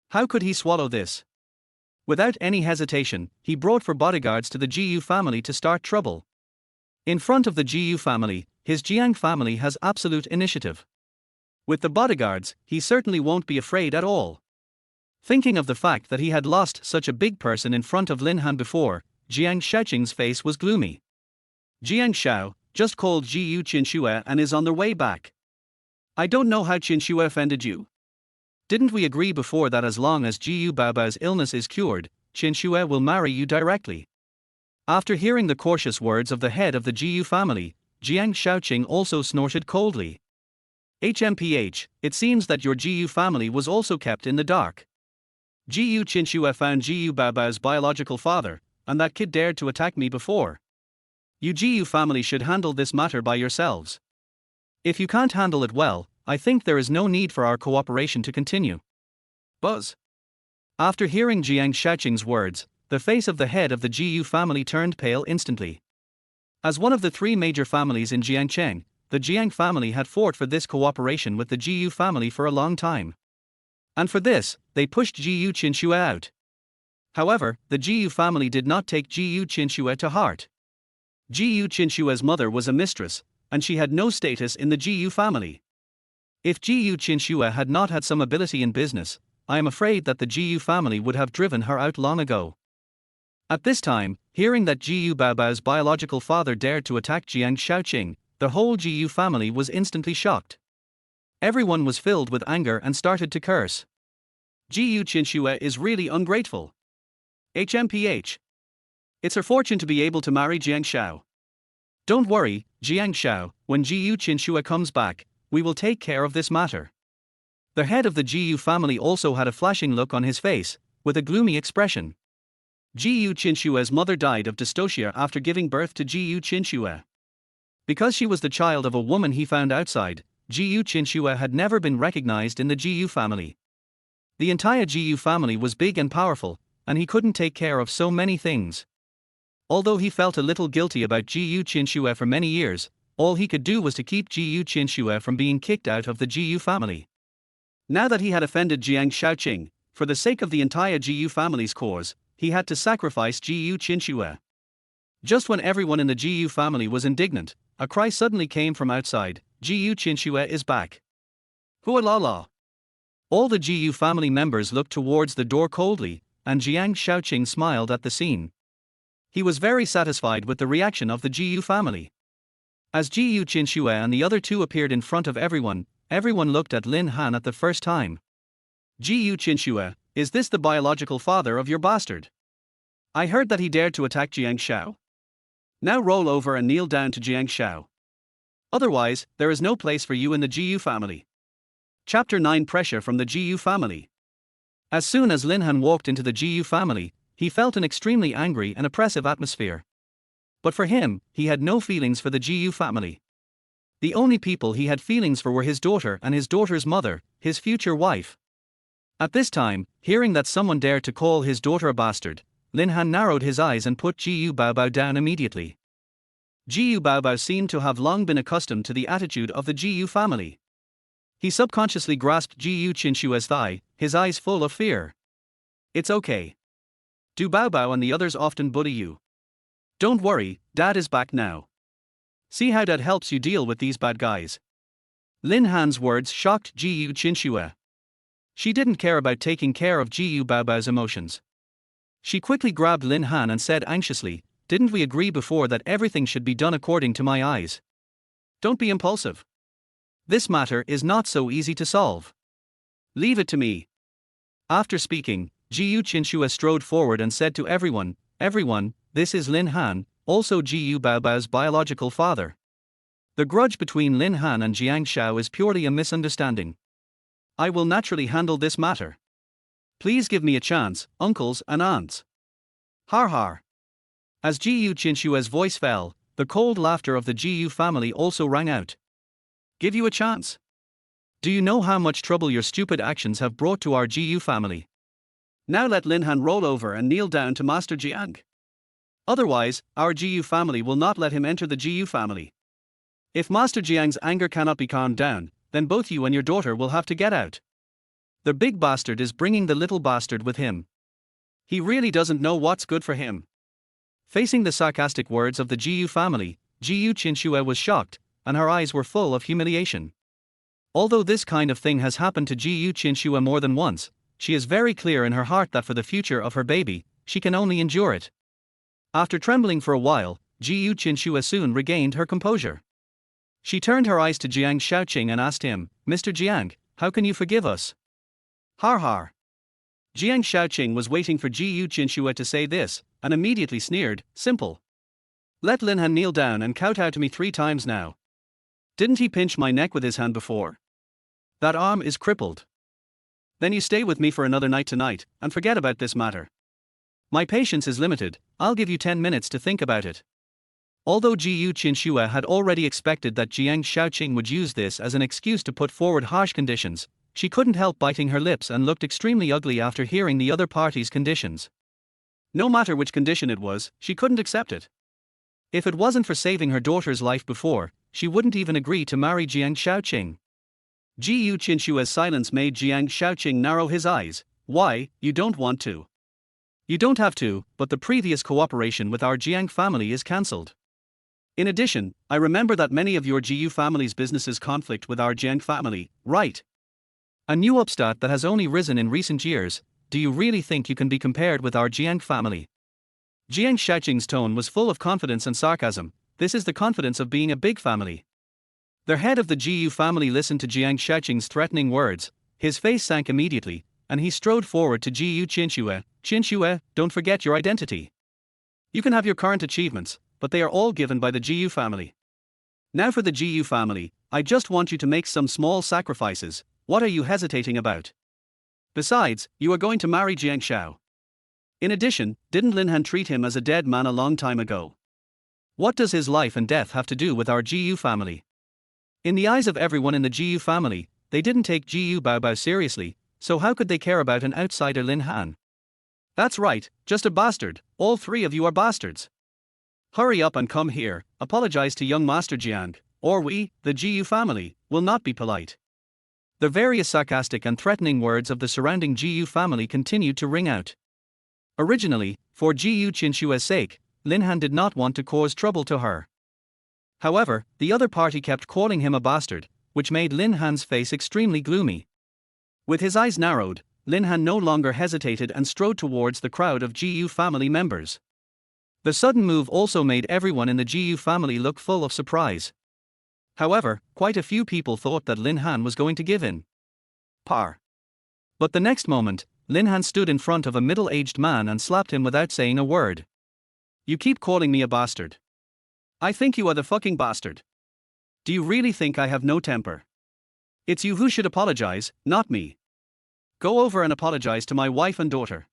How could he swallow this? Without any hesitation, he brought for bodyguards to the Gu family to start trouble. In front of the Gu family, his Jiang family has absolute initiative. With the bodyguards, he certainly won't be afraid at all. Thinking of the fact that he had lost such a big person in front of Lin Han before, Jiang Shaoqing's face was gloomy. Jiang Shao just called Gu Qianxue and is on their way back. I don't know how Qianxue offended you. Didn't we agree before that as long as Gu Baobao's illness is cured, Qianxue will marry you directly? After hearing the cautious words of the head of the Gu family, Jiang Shaoqing also snorted coldly. HMPH, it seems that your Gu family was also kept in the dark. Gu Qianxue found Gu Baobao's biological father, and that kid dared to attack me before. You Gu family should handle this matter by yourselves. If you can't handle it well, I think there is no need for our cooperation to continue. Buzz. After hearing Jiang Shaoqing's words, the face of the head of the Gu family turned pale instantly. As one of the three major families in Jiangcheng, the Jiang family had fought for this cooperation with the Gu family for a long time. And for this, they pushed Gu Qianxue out. However, the Gu family did not take Gu Qianxue to heart. Gu Qianxue's mother was a mistress, and she had no status in the Gu family. If Gu Qianxue had not had some ability in business, I am afraid that the Gu family would have driven her out long ago. At this time, hearing that Gu Baobao's biological father dared to attack Jiang Shaoqing, the whole Gu family was instantly shocked. Everyone was filled with anger and started to curse. Gu Qianxue is really ungrateful. HMPH. It's her fortune to be able to marry Jiang Shao. Don't worry, Jiang Shao, when Gu Qianxue comes back, we will take care of this matter. The head of the Gu family also had a flashing look on his face, with a gloomy expression. Gu Qianxue's mother died of dystocia after giving birth to Gu Qianxue. Because she was the child of a woman he found outside, Gu Qianxue had never been recognized in the Gu family. The entire Gu family was big and powerful, and he couldn't take care of so many things. Although he felt a little guilty about Gu Qianxue for many years, all he could do was to keep Gu Qianxue from being kicked out of the Gu family. Now that he had offended Jiang Shaoqing, for the sake of the entire Gu family's cause, he had to sacrifice Gu Qianxue. Just when everyone in the Gu family was indignant, a cry suddenly came from outside. Gu Qianxue is back. Hua la la. All the Gu family members looked towards the door coldly, and Jiang Shaoqing smiled at the scene. He was very satisfied with the reaction of the Gu family. As Gu Qianxue and the other two appeared in front of everyone, everyone looked at Lin Han at the first time. Gu Qianxue, is this the biological father of your bastard? I heard that he dared to attack Jiang Shao. Now roll over and kneel down to Jiang Shao. Otherwise, there is no place for you in the Gu family. Chapter 9 Pressure from the Gu family. As soon as Lin Han walked into the Gu family, he felt an extremely angry and oppressive atmosphere. But for him, he had no feelings for the Gu family. The only people he had feelings for were his daughter and his daughter's mother, his future wife. At this time, hearing that someone dared to call his daughter a bastard, Lin Han narrowed his eyes and put Gu Baobao down immediately. Gu Baobao seemed to have long been accustomed to the attitude of the Gu family. He subconsciously grasped Gu Qianxue's thigh, his eyes full of fear. It's okay. Gu Baobao and the others often bully you. Don't worry, Dad is back now. See how Dad helps you deal with these bad guys. Lin Han's words shocked Gu Qianxue. She didn't care about taking care of Gu Baobao's emotions. She quickly grabbed Lin Han and said anxiously, "Didn't we agree before that everything should be done according to my eyes? Don't be impulsive. This matter is not so easy to solve. Leave it to me." After speaking, Gu Qianxue strode forward and said to everyone, "Everyone, this is Lin Han, also Gu Baobao's biological father. The grudge between Lin Han and Jiang City is purely a misunderstanding. I will naturally handle this matter. Please give me a chance, uncles and aunts." Har har. As Gu Qianxue's voice fell, the cold laughter of the Gu family also rang out. Give you a chance? Do you know how much trouble your stupid actions have brought to our Gu family? Now let Lin Han roll over and kneel down to Master Jiang. Otherwise, our Gu family will not let him enter the Gu family. If Master Jiang's anger cannot be calmed down, then both you and your daughter will have to get out. The big bastard is bringing the little bastard with him. He really doesn't know what's good for him. Facing the sarcastic words of the Gu family, Gu Qianxue was shocked, and her eyes were full of humiliation. Although this kind of thing has happened to Gu Qianxue more than once, she is very clear in her heart that for the future of her baby, she can only endure it. After trembling for a while, Gu Qianxue soon regained her composure. She turned her eyes to Jiang Shaoqing and asked him, "Mr. Jiang, how can you forgive us?" Har har. Jiang Shaoqing was waiting for Gu Qianxue to say this, and immediately sneered, "Simple. Let Lin Han kneel down and kowtow to me 3 times now. Didn't he pinch my neck with his hand before? That arm is crippled. Then you stay with me for another night tonight, and forget about this matter. My patience is limited, I'll give you 10 minutes to think about it." Although Gu Qianxue had already expected that Jiang Shaoqing would use this as an excuse to put forward harsh conditions, she couldn't help biting her lips and looked extremely ugly after hearing the other party's conditions. No matter which condition it was, she couldn't accept it. If it wasn't for saving her daughter's life before, she wouldn't even agree to marry Jiang Shaoqing. Gu Qianxue's silence made Jiang Shaoqing narrow his eyes. "Why, you don't want to?" "You don't have to, but the previous cooperation with our Jiang family is cancelled. In addition, I remember that many of your Gu family's businesses conflict with our Jiang family, right? A new upstart that has only risen in recent years, do you really think you can be compared with our Jiang family?" Jiang Shaoqing's tone was full of confidence and sarcasm. This is the confidence of being a big family. The head of the Gu family listened to Jiang Shaoqing's threatening words, his face sank immediately, and he strode forward to Gu Qianxue. "Qianxue, don't forget your identity. You can have your current achievements, but they are all given by the Gu family. Now for the Gu family, I just want you to make some small sacrifices. What are you hesitating about? Besides, you are going to marry Jiang Xiao. In addition, didn't Lin Han treat him as a dead man a long time ago? What does his life and death have to do with our Gu family?" In the eyes of everyone in the Gu family, they didn't take Gu Baobao seriously, so how could they care about an outsider Lin Han? "That's right, just a bastard, all 3 of you are bastards. Hurry up and come here, apologize to young Master Jiang, or we, the Gu family, will not be polite." The various sarcastic and threatening words of the surrounding Gu family continued to ring out. Originally, for Gu Qianxue's sake, Lin Han did not want to cause trouble to her. However, the other party kept calling him a bastard, which made Lin Han's face extremely gloomy. With his eyes narrowed, Lin Han no longer hesitated and strode towards the crowd of Gu family members. The sudden move also made everyone in the Gu family look full of surprise. However, quite a few people thought that Lin Han was going to give in. But the next moment, Lin Han stood in front of a middle-aged man and slapped him without saying a word. "You keep calling me a bastard. I think you are the fucking bastard. Do you really think I have no temper? It's you who should apologize, not me. Go over and apologize to my wife and daughter."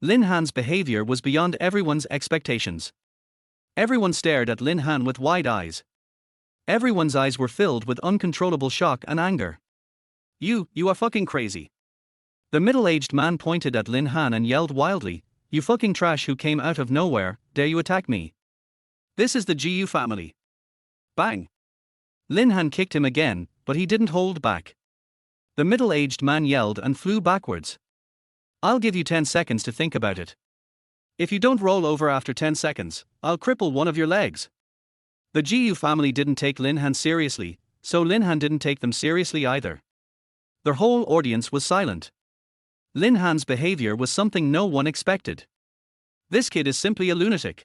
Lin Han's behavior was beyond everyone's expectations. Everyone stared at Lin Han with wide eyes. Everyone's eyes were filled with uncontrollable shock and anger. You are fucking crazy." The middle-aged man pointed at Lin Han and yelled wildly, "You fucking trash who came out of nowhere, dare you attack me? This is the Gu family. Bang! Lin Han kicked him again, but he didn't hold back. The middle-aged man yelled and flew backwards. I'll give you 10 seconds to think about it. If you don't roll over after 10 seconds, I'll cripple one of your legs. The Gu family didn't take Lin Han seriously, so Lin Han didn't take them seriously either. Their whole audience was silent. Lin Han's behavior was something no one expected. This kid is simply a lunatic.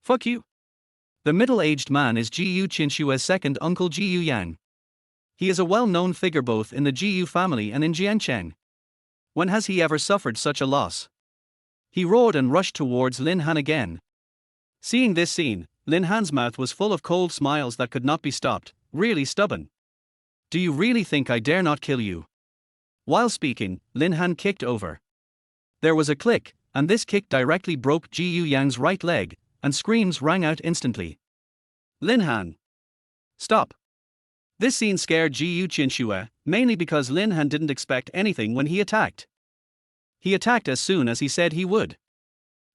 Fuck you. The middle-aged man is Gu Qianxue's second uncle Gu Yang. He is a well-known figure both in the Gu family and in Jiangcheng. When has he ever suffered such a loss? He roared and rushed towards Lin Han again. Seeing this scene, Lin Han's mouth was full of cold smiles that could not be stopped, really stubborn. Do you really think I dare not kill you? While speaking, Lin Han kicked over. There was a click, and this kick directly broke Gu Yang's right leg, and screams rang out instantly. Lin Han! Stop! This scene scared Gu Qianxue, mainly because Lin Han didn't expect anything when he attacked. He attacked as soon as he said he would.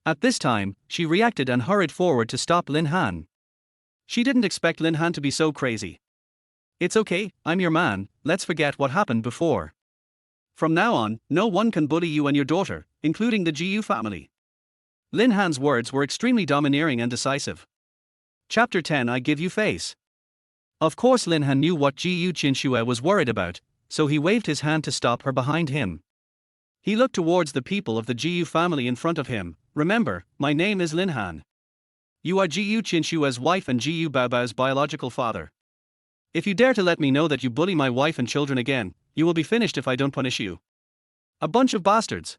At this time, she reacted and hurried forward to stop Lin Han. She didn't expect Lin Han to be so crazy. It's okay, I'm your man, let's forget what happened before. From now on, no one can bully you and your daughter, including the Gu family. Lin Han's words were extremely domineering and decisive. Chapter 10 I Give You Face. Of course Lin Han knew what Gu Qianxue was worried about, so he waved his hand to stop her behind him. He looked towards the people of the Gu family in front of him. Remember, my name is Lin Han. You are Gu Qianxue's wife and Gu Baobao's biological father. If you dare to let me know that you bully my wife and children again, you will be finished if I don't punish you. A bunch of bastards.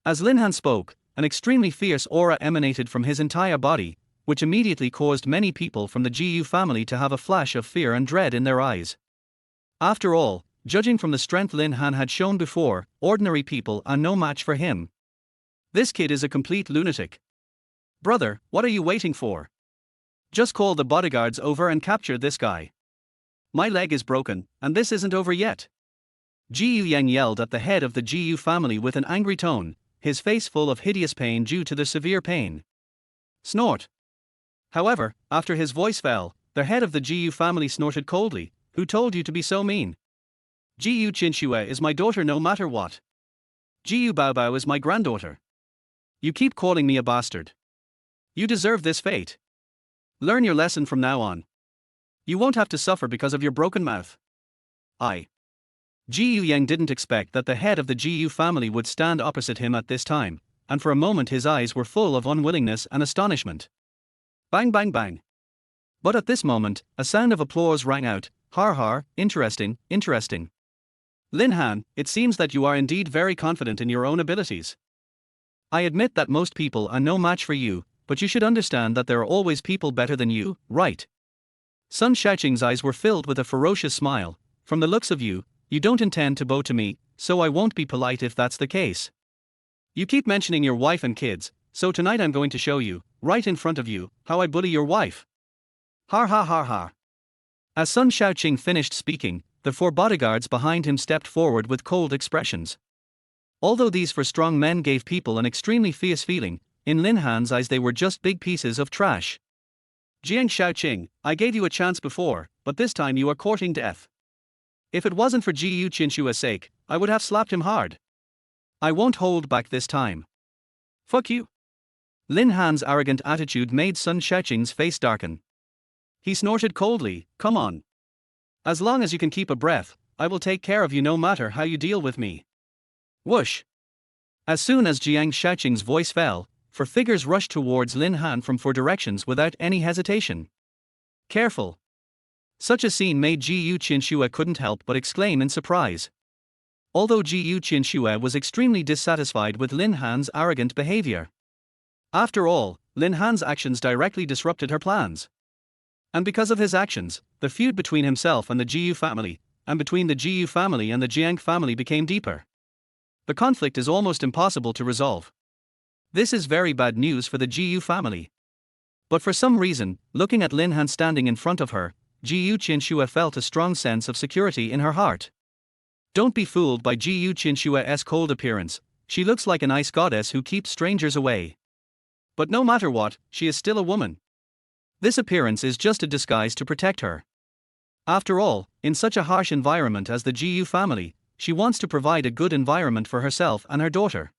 As Lin Han spoke, an extremely fierce aura emanated from his entire body, which immediately caused many people from the Gu family to have a flash of fear and dread in their eyes. After all, judging from the strength Lin Han had shown before, ordinary people are no match for him. This kid is a complete lunatic. Brother, what are you waiting for? Just call the bodyguards over and capture this guy. My leg is broken, and this isn't over yet. Gu Yang yelled at the head of the Gu family with an angry tone, his face full of hideous pain due to the severe pain. Snort. However, after his voice fell, the head of the Gu family snorted coldly. Who told you to be so mean? Gu Qianxue is my daughter no matter what. Gu Baobao is my granddaughter. You keep calling me a bastard. You deserve this fate. Learn your lesson from now on. You won't have to suffer because of your broken mouth. Gu Yang didn't expect that the head of the Gu family would stand opposite him at this time, and for a moment his eyes were full of unwillingness and astonishment. Bang bang bang. But at this moment, a sound of applause rang out. Har har, interesting, interesting. Lin Han, it seems that you are indeed very confident in your own abilities. I admit that most people are no match for you, but you should understand that there are always people better than you, right? Sun Shaoqing's eyes were filled with a ferocious smile. From the looks of you, you don't intend to bow to me, so I won't be polite if that's the case. You keep mentioning your wife and kids, so tonight I'm going to show you, right in front of you, how I bully your wife. Har ha har har. As Sun Shaoqing finished speaking, the 4 bodyguards behind him stepped forward with cold expressions. Although these 4 strong men gave people an extremely fierce feeling, in Lin Han's eyes they were just big pieces of trash. Jiang Shaoqing, I gave you a chance before, but this time you are courting death. If it wasn't for Gu Qianxue's sake, I would have slapped him hard. I won't hold back this time. Fuck you. Lin Han's arrogant attitude made Sun Shaoqing's face darken. He snorted coldly, come on. As long as you can keep a breath, I will take care of you no matter how you deal with me. Whoosh. As soon as Jiang Shaoqing's voice fell, 4 figures rushed towards Lin Han from 4 directions without any hesitation. Careful. Such a scene made Gu Qianxue couldn't help but exclaim in surprise. Although Gu Qianxue was extremely dissatisfied with Lin Han's arrogant behavior. After all, Lin Han's actions directly disrupted her plans. And because of his actions, the feud between himself and the Gu family, and between the Gu family and the Jiang family became deeper. The conflict is almost impossible to resolve. This is very bad news for the Gu family. But for some reason, looking at Lin Han standing in front of her, Gu Qianxue felt a strong sense of security in her heart. Don't be fooled by Gu Qianxue's cold appearance, she looks like an ice goddess who keeps strangers away. But no matter what, she is still a woman. This appearance is just a disguise to protect her. After all, in such a harsh environment as the Gu family, she wants to provide a good environment for herself and her daughter.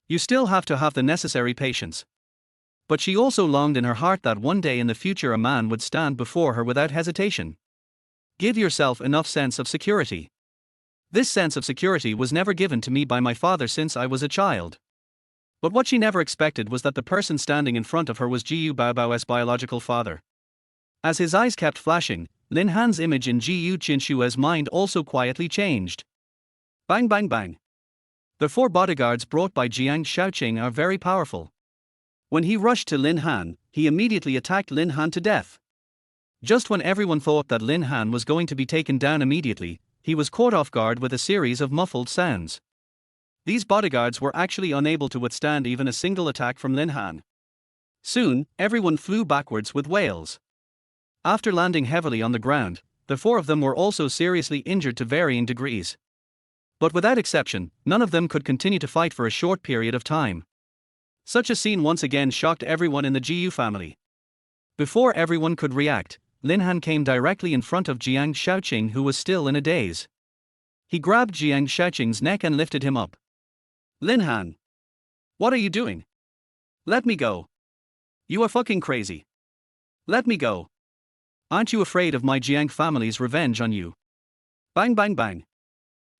You still have to have the necessary patience. But she also longed in her heart that one day in the future a man would stand before her without hesitation. Give yourself enough sense of security. This sense of security was never given to me by my father since I was a child. But what she never expected was that the person standing in front of her was Gu Baobao's biological father. As his eyes kept flashing, Lin Han's image in Gu Qianxue's mind also quietly changed. Bang bang bang. The 4 bodyguards brought by Jiang Xiaoqing are very powerful. When he rushed to Lin Han, he immediately attacked Lin Han to death. Just when everyone thought that Lin Han was going to be taken down immediately, he was caught off guard with a series of muffled sounds. These bodyguards were actually unable to withstand even a single attack from Lin Han. Soon, everyone flew backwards with wails. After landing heavily on the ground, the 4 of them were also seriously injured to varying degrees. But without exception, none of them could continue to fight for a short period of time. Such a scene once again shocked everyone in the Gu family. Before everyone could react, Lin Han came directly in front of Jiang Xiaoqing, who was still in a daze. He grabbed Jiang Xiaoqing's neck and lifted him up. Lin Han! What are you doing? Let me go. You are fucking crazy. Let me go. Aren't you afraid of my Jiang family's revenge on you? Bang bang bang.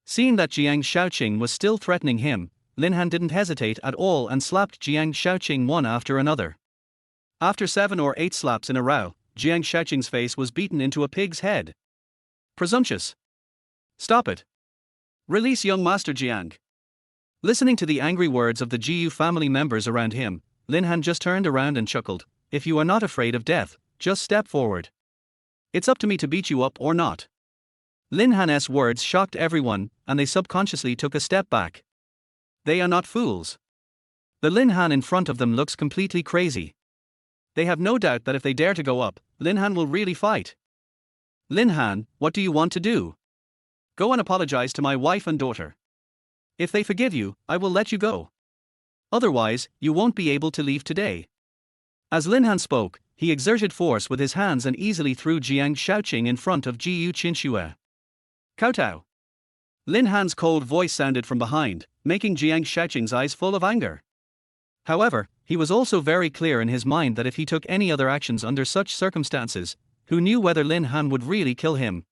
Seeing that Jiang Xiaoqing was still threatening him, Lin Han didn't hesitate at all and slapped Jiang Xiaoqing one after another. After 7 or 8 slaps in a row, Jiang Xiaoqing's face was beaten into a pig's head. Presumptuous. Stop it. Release young Master Jiang. Listening to the angry words of the Gu family members around him, Lin Han just turned around and chuckled. If you are not afraid of death, just step forward. It's up to me to beat you up or not. Lin Han's words shocked everyone, and they subconsciously took a step back. They are not fools. The Lin Han in front of them looks completely crazy. They have no doubt that if they dare to go up, Lin Han will really fight. Lin Han, what do you want to do? Go and apologize to my wife and daughter. If they forgive you, I will let you go. Otherwise, you won't be able to leave today. As Lin Han spoke, he exerted force with his hands and easily threw Jiang Xiaoqing in front of Gu Qianxue. Kowtow! Lin Han's cold voice sounded from behind, making Jiang Xiaoqing's eyes full of anger. However, he was also very clear in his mind that if he took any other actions under such circumstances, who knew whether Lin Han would really kill him?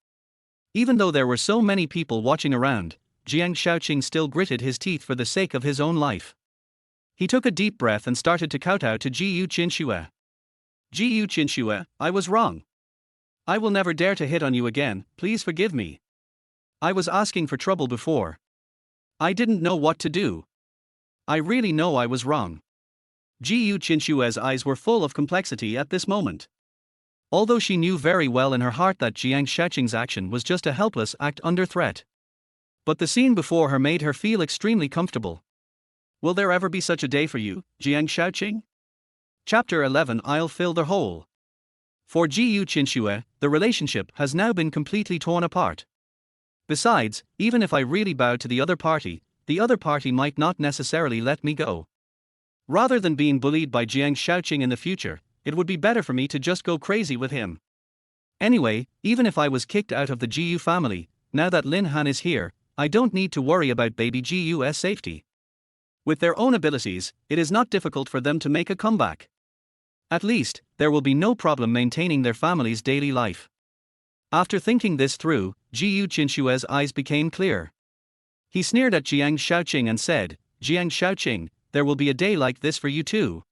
Even though there were so many people watching around, Jiang Xiaoqing still gritted his teeth for the sake of his own life. He took a deep breath and started to kowtow to Gu Qianxue. Gu Qianxue, I was wrong. I will never dare to hit on you again, please forgive me. I was asking for trouble before. I didn't know what to do. I really know I was wrong. Gu Qianxue's eyes were full of complexity at this moment. Although she knew very well in her heart that Jiang Xiaoqing's action was just a helpless act under threat. But the scene before her made her feel extremely comfortable. Will there ever be such a day for you, Jiang Xiaoqing? Chapter 11 I'll fill the hole. For Gu Qianxue, the relationship has now been completely torn apart. Besides, even if I really bowed to the other party might not necessarily let me go. Rather than being bullied by Jiang Xiaoqing in the future, it would be better for me to just go crazy with him. Anyway, even if I was kicked out of the Gu family, now that Lin Han is here, I don't need to worry about baby Gu's safety. With their own abilities, it is not difficult for them to make a comeback. At least, there will be no problem maintaining their family's daily life. After thinking this through, Gu Qianxue's eyes became clear. He sneered at Jiang Xiaoqing and said, Jiang Xiaoqing, there will be a day like this for you too.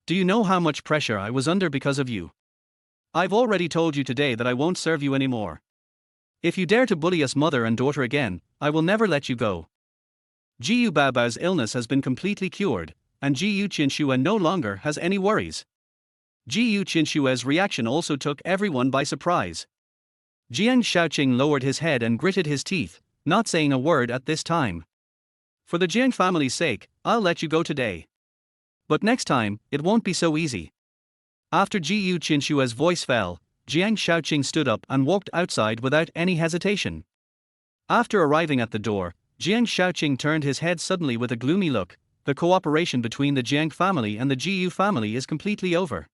Do you know how much pressure I was under because of you? I've already told you today that I won't serve you anymore. If you dare to bully us mother and daughter again, I will never let you go. Gu Baobao's illness has been completely cured, and Gu Qianxue no longer has any worries. Gu Qianxue's reaction also took everyone by surprise. Jiang Xiaoqing lowered his head and gritted his teeth, not saying a word at this time. For the Jiang family's sake, I'll let you go today. But next time, it won't be so easy. After Gu Qianxue's voice fell, Jiang Xiaoqing stood up and walked outside without any hesitation. After arriving at the door, Jiang Xiaoqing turned his head suddenly with a gloomy look. The cooperation between the Jiang family and the Gu family is completely over.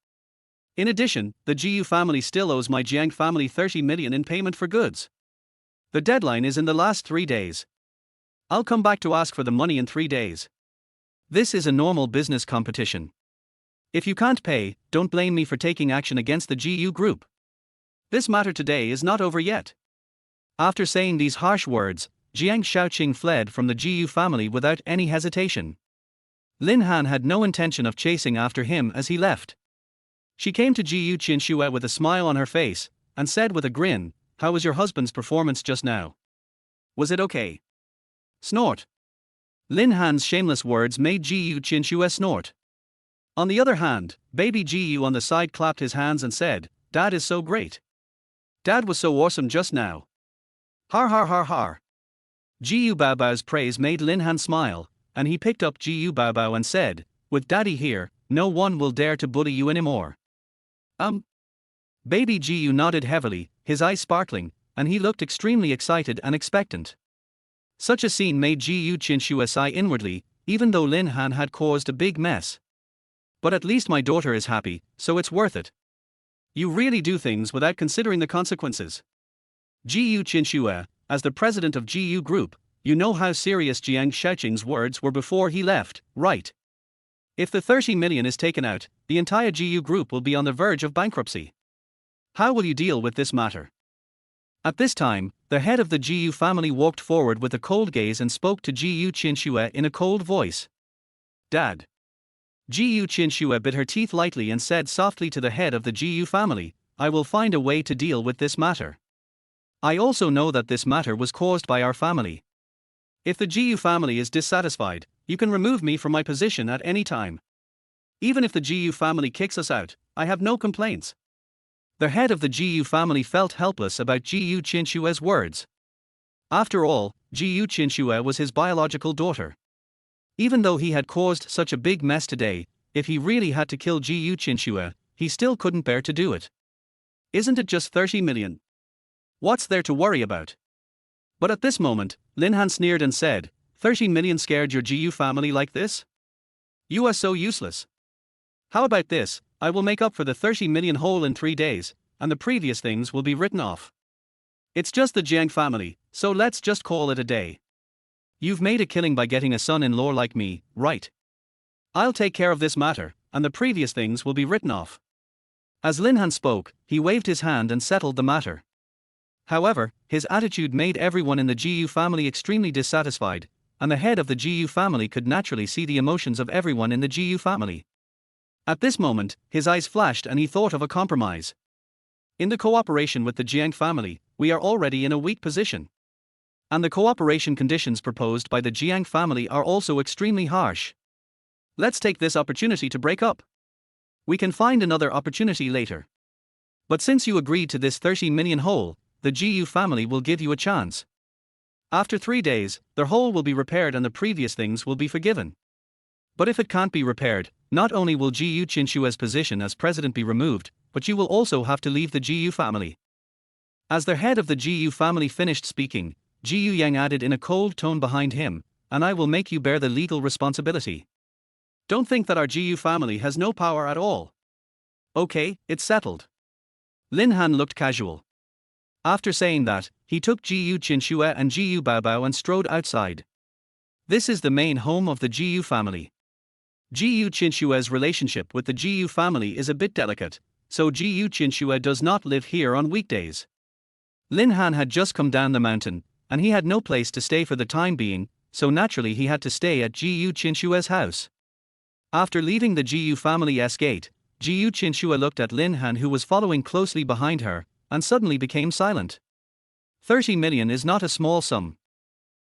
In addition, the Gu family still owes my Jiang family 30 million in payment for goods. The deadline is in the last 3 days. I'll come back to ask for the money in 3 days. This is a normal business competition. If you can't pay, don't blame me for taking action against the Gu group. This matter today is not over yet. After saying these harsh words, Jiang Xiaoqing fled from the Gu family without any hesitation. Lin Han had no intention of chasing after him as he left. She came to Gu Qianxue with a smile on her face, and said with a grin, "How was your husband's performance just now? Was it okay?" Snort. Lin Han's shameless words made Gu Qianxue snort. On the other hand, baby Gu on the side clapped his hands and said, "Dad is so great. Dad was so awesome just now. Har har har har." Gu Baobao's praise made Lin Han smile, and he picked up Gu Baobao and said, "With Daddy here, no one will dare to bully you anymore." Baby Gu nodded heavily, his eyes sparkling, and he looked extremely excited and expectant. Such a scene made Gu Qianxue sigh inwardly, even though Lin Han had caused a big mess. But at least my daughter is happy, so it's worth it. You really do things without considering the consequences. Gu Qianxue, as the president of Gu Group, you know how serious Jiang Xiaoqing's words were before he left, right? If the 30 million is taken out, the entire Gu Group will be on the verge of bankruptcy. How will you deal with this matter? At this time, the head of the Gu family walked forward with a cold gaze and spoke to Gu Qianxue in a cold voice. "Dad." Gu Qianxue bit her teeth lightly and said softly to the head of the Gu family, "I will find a way to deal with this matter. I also know that this matter was caused by our family. If the Gu family is dissatisfied, you can remove me from my position at any time. Even if the Gu family kicks us out, I have no complaints." The head of the Gu family felt helpless about Gu Qianxue's words. After all, Gu Qianxue was his biological daughter. Even though he had caused such a big mess today, if he really had to kill Gu Qianxue, he still couldn't bear to do it. Isn't it just 30 million? What's there to worry about? But at this moment, Lin Han sneered and said, 30 million scared your Gu family like this? You are so useless. How about this, I will make up for the 30 million hole in 3 days, and the previous things will be written off. It's just the Jiang family, so let's just call it a day. You've made a killing by getting a son-in-law like me, right? I'll take care of this matter, and the previous things will be written off. As Lin Han spoke, he waved his hand and settled the matter. However, his attitude made everyone in the Gu family extremely dissatisfied, and the head of the Gu family could naturally see the emotions of everyone in the Gu family. At this moment, his eyes flashed and he thought of a compromise. In the cooperation with the Jiang family, we are already in a weak position. And the cooperation conditions proposed by the Jiang family are also extremely harsh. Let's take this opportunity to break up. We can find another opportunity later. But since you agreed to this 30 million hole, the Gu family will give you a chance. After 3 days, their hole will be repaired and the previous things will be forgiven. But if it can't be repaired, not only will Gu Qianxue's position as president be removed, but you will also have to leave the Gu family. As the head of the Gu family finished speaking, Gu Yang added in a cold tone behind him, "And I will make you bear the legal responsibility. Don't think that our Gu family has no power at all. Okay, it's settled." Lin Han looked casual. After saying that, he took Gu Qianxue and Gu Baobao and strode outside. This is the main home of the Gu family. Gu Qianxue's relationship with the Gu family is a bit delicate, so Gu Qianxue does not live here on weekdays. Lin Han had just come down the mountain, and he had no place to stay for the time being, so naturally he had to stay at Gu Qianxue's house. After leaving the Gu family's gate, Gu Qianxue looked at Lin Han, who was following closely behind her, and suddenly became silent. 30 million is not a small sum.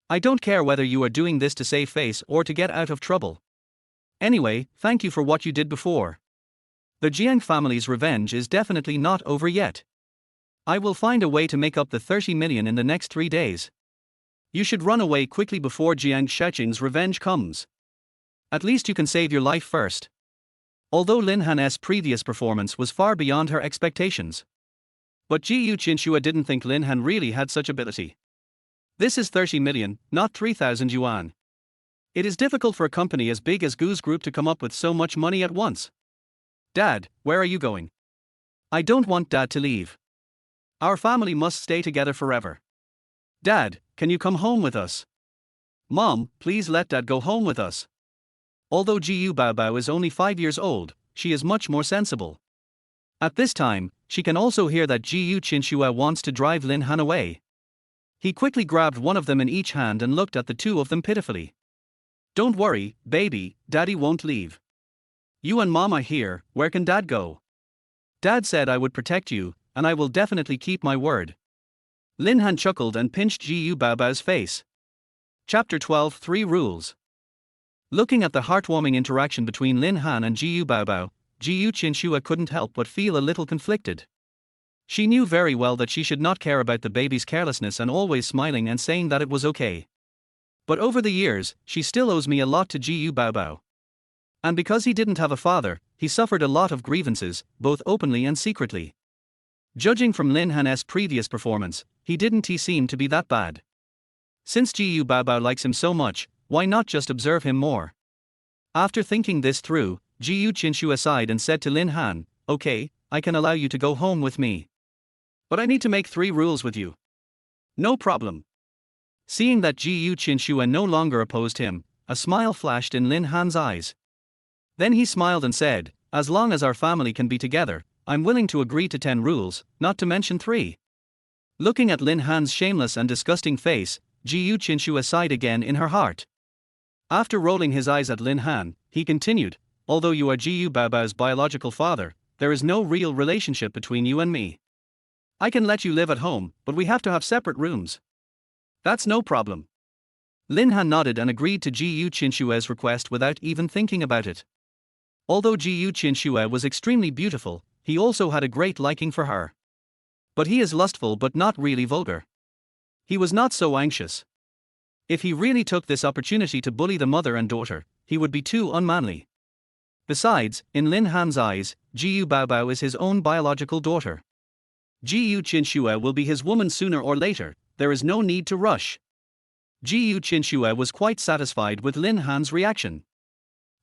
I don't care whether you are doing this to save face or to get out of trouble. Anyway, thank you for what you did before. The Jiang family's revenge is definitely not over yet. I will find a way to make up the 30 million in the next 3 days. You should run away quickly before Jiang Xiaoqing's revenge comes. At least you can save your life first. Although Lin Han's previous performance was far beyond her expectations. But Gu Qianxue didn't think Lin Han really had such ability. This is 30 million, not 3,000 yuan. It is difficult for a company as big as Gu's Group to come up with so much money at once. Dad, where are you going? I don't want Dad to leave. Our family must stay together forever. Dad, can you come home with us? Mom, please let Dad go home with us. Although Gu Baobao is only 5 years old, she is much more sensible. At this time, she can also hear that Gu Qianxue wants to drive Lin Han away. He quickly grabbed one of them in each hand and looked at the two of them pitifully. Don't worry, baby, Daddy won't leave. You and Mom are here, where can Dad go? Dad said I would protect you, and I will definitely keep my word. Lin Han chuckled and pinched Gu Baobao's face. Chapter 12 3 Rules. Looking at the heartwarming interaction between Lin Han and Gu Baobao, Gu Qianxue couldn't help but feel a little conflicted. She knew very well that she should not care about the baby's carelessness and always smiling and saying that it was okay. But over the years, she still owes me a lot to Gu Baobao. And because he didn't have a father, he suffered a lot of grievances, both openly and secretly. Judging from Lin Han's previous performance, he didn't seem to be that bad. Since Gu Baobao likes him so much, why not just observe him more? After thinking this through, Gu Qianxue sighed and said to Lin Han, okay, I can allow you to go home with me. But I need to make 3 rules with you. No problem. Seeing that Gu Qianxue no longer opposed him, a smile flashed in Lin Han's eyes. Then he smiled and said, as long as our family can be together, I'm willing to agree to 10 rules, not to mention 3. Looking at Lin Han's shameless and disgusting face, Gu Qianxue sighed again in her heart. After rolling his eyes at Lin Han, he continued, although you are Gu Baobao's biological father, there is no real relationship between you and me. I can let you live at home, but we have to have separate rooms. That's no problem. Lin Han nodded and agreed to Gu Qianxue's request without even thinking about it. Although Gu Qianxue was extremely beautiful, he also had a great liking for her. But he is lustful but not really vulgar. He was not so anxious. If he really took this opportunity to bully the mother and daughter, he would be too unmanly. Besides, in Lin Han's eyes, Gu Baobao is his own biological daughter. Gu Qianxue will be his woman sooner or later, there is no need to rush. Gu Qianxue was quite satisfied with Lin Han's reaction.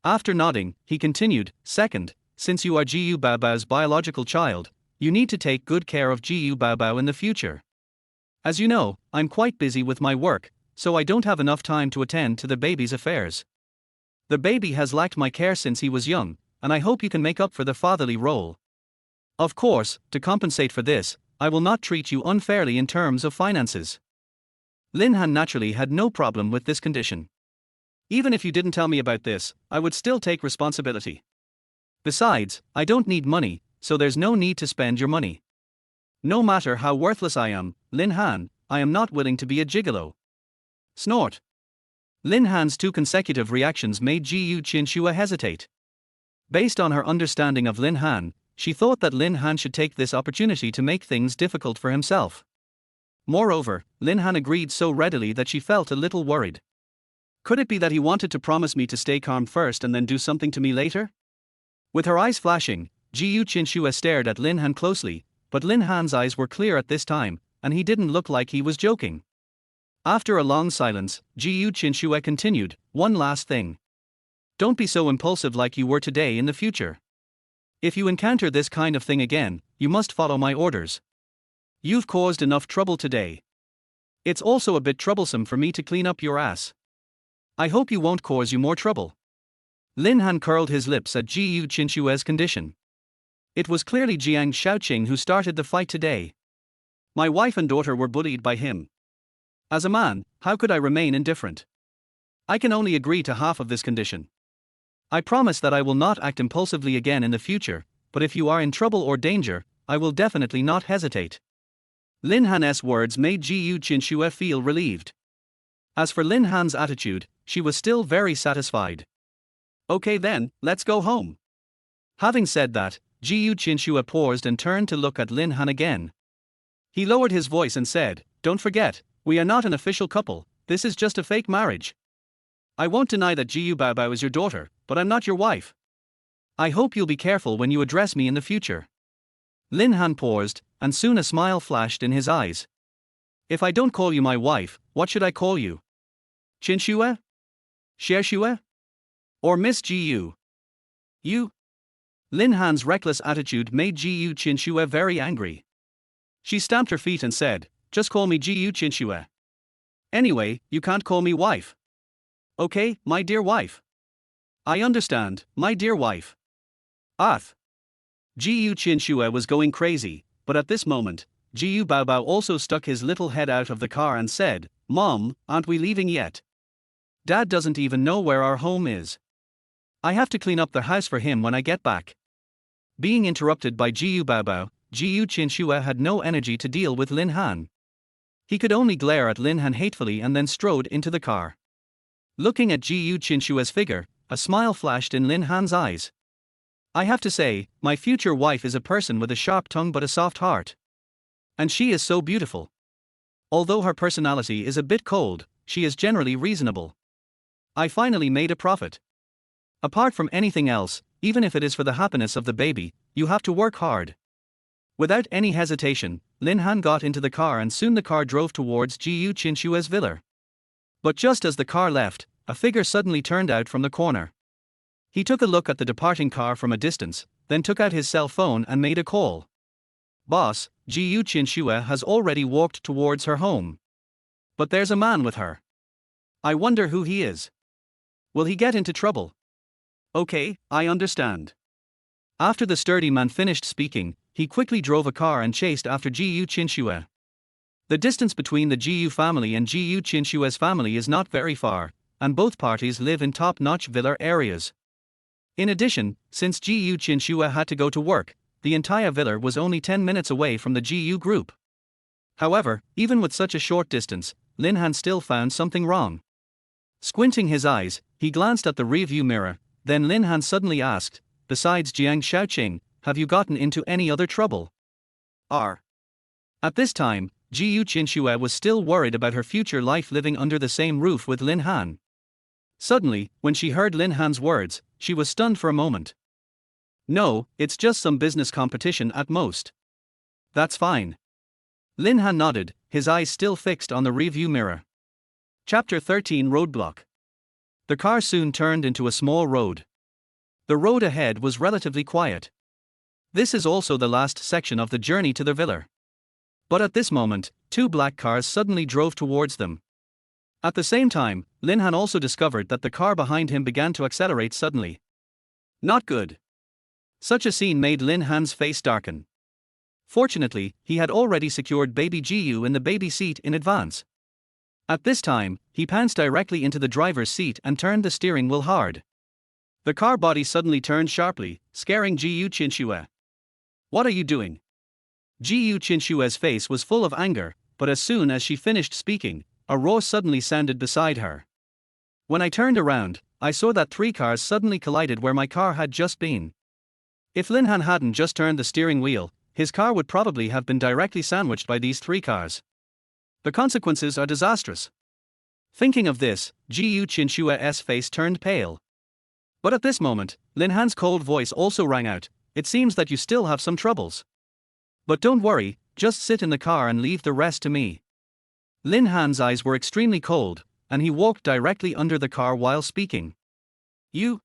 After nodding, he continued, second, since you are Gu Baobao's biological child, you need to take good care of Gu Baobao in the future. As you know, I'm quite busy with my work, so I don't have enough time to attend to the baby's affairs. The baby has lacked my care since he was young, and I hope you can make up for the fatherly role. Of course, to compensate for this, I will not treat you unfairly in terms of finances. Lin Han naturally had no problem with this condition. Even if you didn't tell me about this, I would still take responsibility. Besides, I don't need money, so there's no need to spend your money. No matter how worthless I am, Lin Han, I am not willing to be a gigolo. Snort. Lin Han's 2 consecutive reactions made Gu Qianxue hesitate. Based on her understanding of Lin Han, she thought that Lin Han should take this opportunity to make things difficult for himself. Moreover, Lin Han agreed so readily that she felt a little worried. Could it be that he wanted to promise me to stay calm first and then do something to me later? With her eyes flashing, Gu Qianxue stared at Lin Han closely, but Lin Han's eyes were clear at this time, and he didn't look like he was joking. After a long silence, Gu Qianxue continued, one last thing. Don't be so impulsive like you were today in the future. If you encounter this kind of thing again, you must follow my orders. You've caused enough trouble today. It's also a bit troublesome for me to clean up your ass. I hope you won't cause you more trouble. Lin Han curled his lips at Gu Qianxue's condition. It was clearly Jiang City who started the fight today. My wife and daughter were bullied by him. As a man, how could I remain indifferent? I can only agree to half of this condition. I promise that I will not act impulsively again in the future, but if you are in trouble or danger, I will definitely not hesitate. Lin Han's words made Gu Qianxue feel relieved. As for Lin Han's attitude, she was still very satisfied. Okay then, let's go home. Having said that, Gu Qianxue paused and turned to look at Lin Han again. He lowered his voice and said, don't forget, we are not an official couple, this is just a fake marriage. I won't deny that Gu Baobao is your daughter, but I'm not your wife. I hope you'll be careful when you address me in the future. Lin Han paused, and soon a smile flashed in his eyes. If I don't call you my wife, what should I call you? Qianxue? Xiexue? Or Miss Gu? You? Lin Han's reckless attitude made Gu Qianxue very angry. She stamped her feet and said, "Just call me Gu Qianxue. Anyway, you can't call me wife. Okay, my dear wife." "I understand, my dear wife." Gu Qianxue was going crazy, but at this moment, Gu Baobao also stuck his little head out of the car and said, "Mom, aren't we leaving yet? Dad doesn't even know where our home is. I have to clean up the house for him when I get back." Being interrupted by Gu Baobao, Gu Qianxue had no energy to deal with Lin Han. He could only glare at Lin Han hatefully and then strode into the car. Looking at Gu Qianxue's figure, a smile flashed in Lin Han's eyes. "I have to say, my future wife is a person with a sharp tongue but a soft heart. And she is so beautiful. Although her personality is a bit cold, she is generally reasonable. I finally made a profit. Apart from anything else, even if it is for the happiness of the baby, you have to work hard." Without any hesitation, Lin Han got into the car and soon the car drove towards Gu Qianxue's villa. But just as the car left, a figure suddenly turned out from the corner. He took a look at the departing car from a distance, then took out his cell phone and made a call. "Boss, Gu Qianxue has already walked towards her home. But there's a man with her. I wonder who he is. Will he get into trouble?" "Okay, I understand." After the sturdy man finished speaking, he quickly drove a car and chased after Gu Qianxue. The distance between the Gu family and Gu Qianxue's family is not very far, and both parties live in top-notch villa areas. In addition, since Gu Qianxue had to go to work, the entire villa was only 10 minutes away from the Gu group. However, even with such a short distance, Lin Han still found something wrong. Squinting his eyes, he glanced at the rearview mirror, then Lin Han suddenly asked, "Besides Jiang City, have you gotten into any other trouble?" At this time, Gu Qianxue was still worried about her future life living under the same roof with Lin Han. Suddenly, when she heard Lin Han's words, she was stunned for a moment. "No, it's just some business competition at most." "That's fine." Lin Han nodded, his eyes still fixed on the rearview mirror. Chapter 13 Roadblock. The car soon turned into a small road. The road ahead was relatively quiet. This is also the last section of the journey to the villa. But at this moment, two black cars suddenly drove towards them. At the same time, Lin Han also discovered that the car behind him began to accelerate suddenly. Not good. Such a scene made Lin Han's face darken. Fortunately, he had already secured baby Gu in the baby seat in advance. At this time, he pounced directly into the driver's seat and turned the steering wheel hard. The car body suddenly turned sharply, scaring Gu Qianxue. "What are you doing?" Gu Qianxue's face was full of anger, but as soon as she finished speaking, a roar suddenly sounded beside her. "When I turned around, I saw that three cars suddenly collided where my car had just been. If Lin Han hadn't just turned the steering wheel, his car would probably have been directly sandwiched by these three cars. The consequences are disastrous." Thinking of this, Gu Qianxue's face turned pale. But at this moment, Lin Han's cold voice also rang out, "It seems that you still have some troubles. But don't worry, just sit in the car and leave the rest to me." Lin Han's eyes were extremely cold, and he walked directly under the car while speaking. "You?"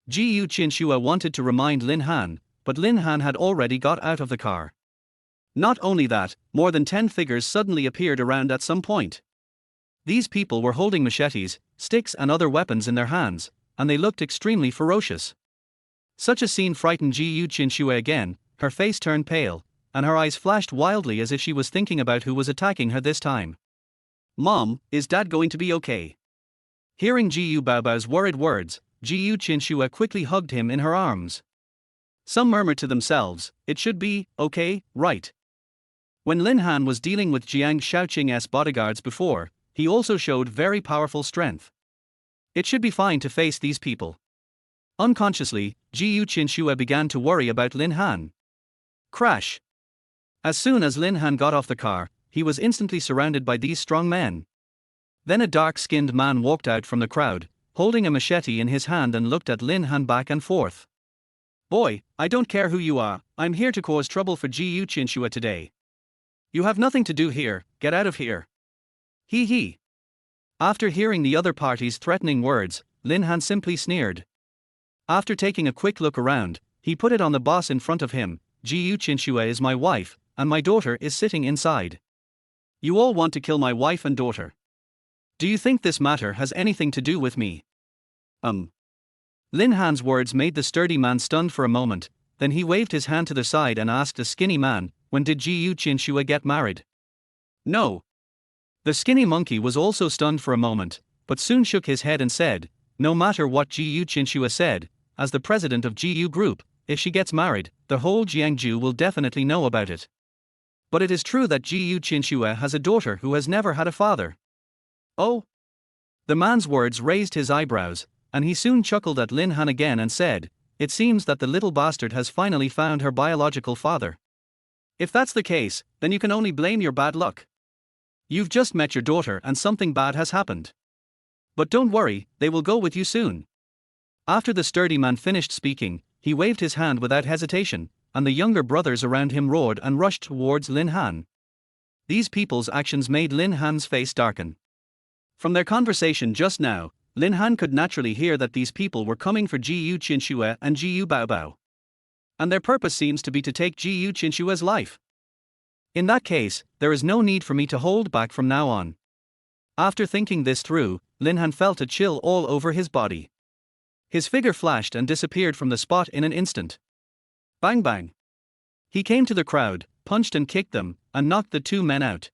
Gu Qianxue wanted to remind Lin Han, but Lin Han had already got out of the car. Not only that, more than 10 figures suddenly appeared around at some point. These people were holding machetes, sticks and other weapons in their hands, and they looked extremely ferocious. Such a scene frightened Gu Qianxue again, her face turned pale, and her eyes flashed wildly as if she was thinking about who was attacking her this time. "Mom, is Dad going to be okay?" Hearing Gu Baobao's worried words, Gu Qianxue quickly hugged him in her arms. Some murmured to themselves, "It should be okay, right?" When Lin Han was dealing with Jiang Citi's bodyguards before, he also showed very powerful strength. It should be fine to face these people. Unconsciously, Gu Qianxue began to worry about Lin Han. Crash! As soon as Lin Han got off the car, he was instantly surrounded by these strong men. Then a dark-skinned man walked out from the crowd, holding a machete in his hand and looked at Lin Han back and forth. "Boy, I don't care who you are, I'm here to cause trouble for Gu Qianxue today. You have nothing to do here, get out of here." Hee hee. After hearing the other party's threatening words, Lin Han simply sneered. After taking a quick look around, he put it on the boss in front of him. Gu Qianxue is my wife, and my daughter is sitting inside. You all want to kill my wife and daughter. Do you think this matter has anything to do with me? Lin Han's words made the sturdy man stunned for a moment, then he waved his hand to the side and asked the skinny man, when did Gu Qianxue get married? No. The skinny monkey was also stunned for a moment, but soon shook his head and said, no matter what Gu Qianxue said, as the president of Gu Group, if she gets married, the whole Jiangju will definitely know about it. But it is true that Gu Qianxue has a daughter who has never had a father. Oh? The man's words raised his eyebrows, and he soon chuckled at Lin Han again and said, it seems that the little bastard has finally found her biological father. If that's the case, then you can only blame your bad luck. You've just met your daughter and something bad has happened. But don't worry, they will go with you soon. After the sturdy man finished speaking, he waved his hand without hesitation, and the younger brothers around him roared and rushed towards Lin Han. These people's actions made Lin Han's face darken. From their conversation just now, Lin Han could naturally hear that these people were coming for Gu Qianxue and Gu Baobao. And their purpose seems to be to take Gu Qianxue's life. In that case, there is no need for me to hold back from now on. After thinking this through, Lin Han felt a chill all over his body. His figure flashed and disappeared from the spot in an instant. Bang bang. He came to the crowd, punched and kicked them, and knocked the two men out.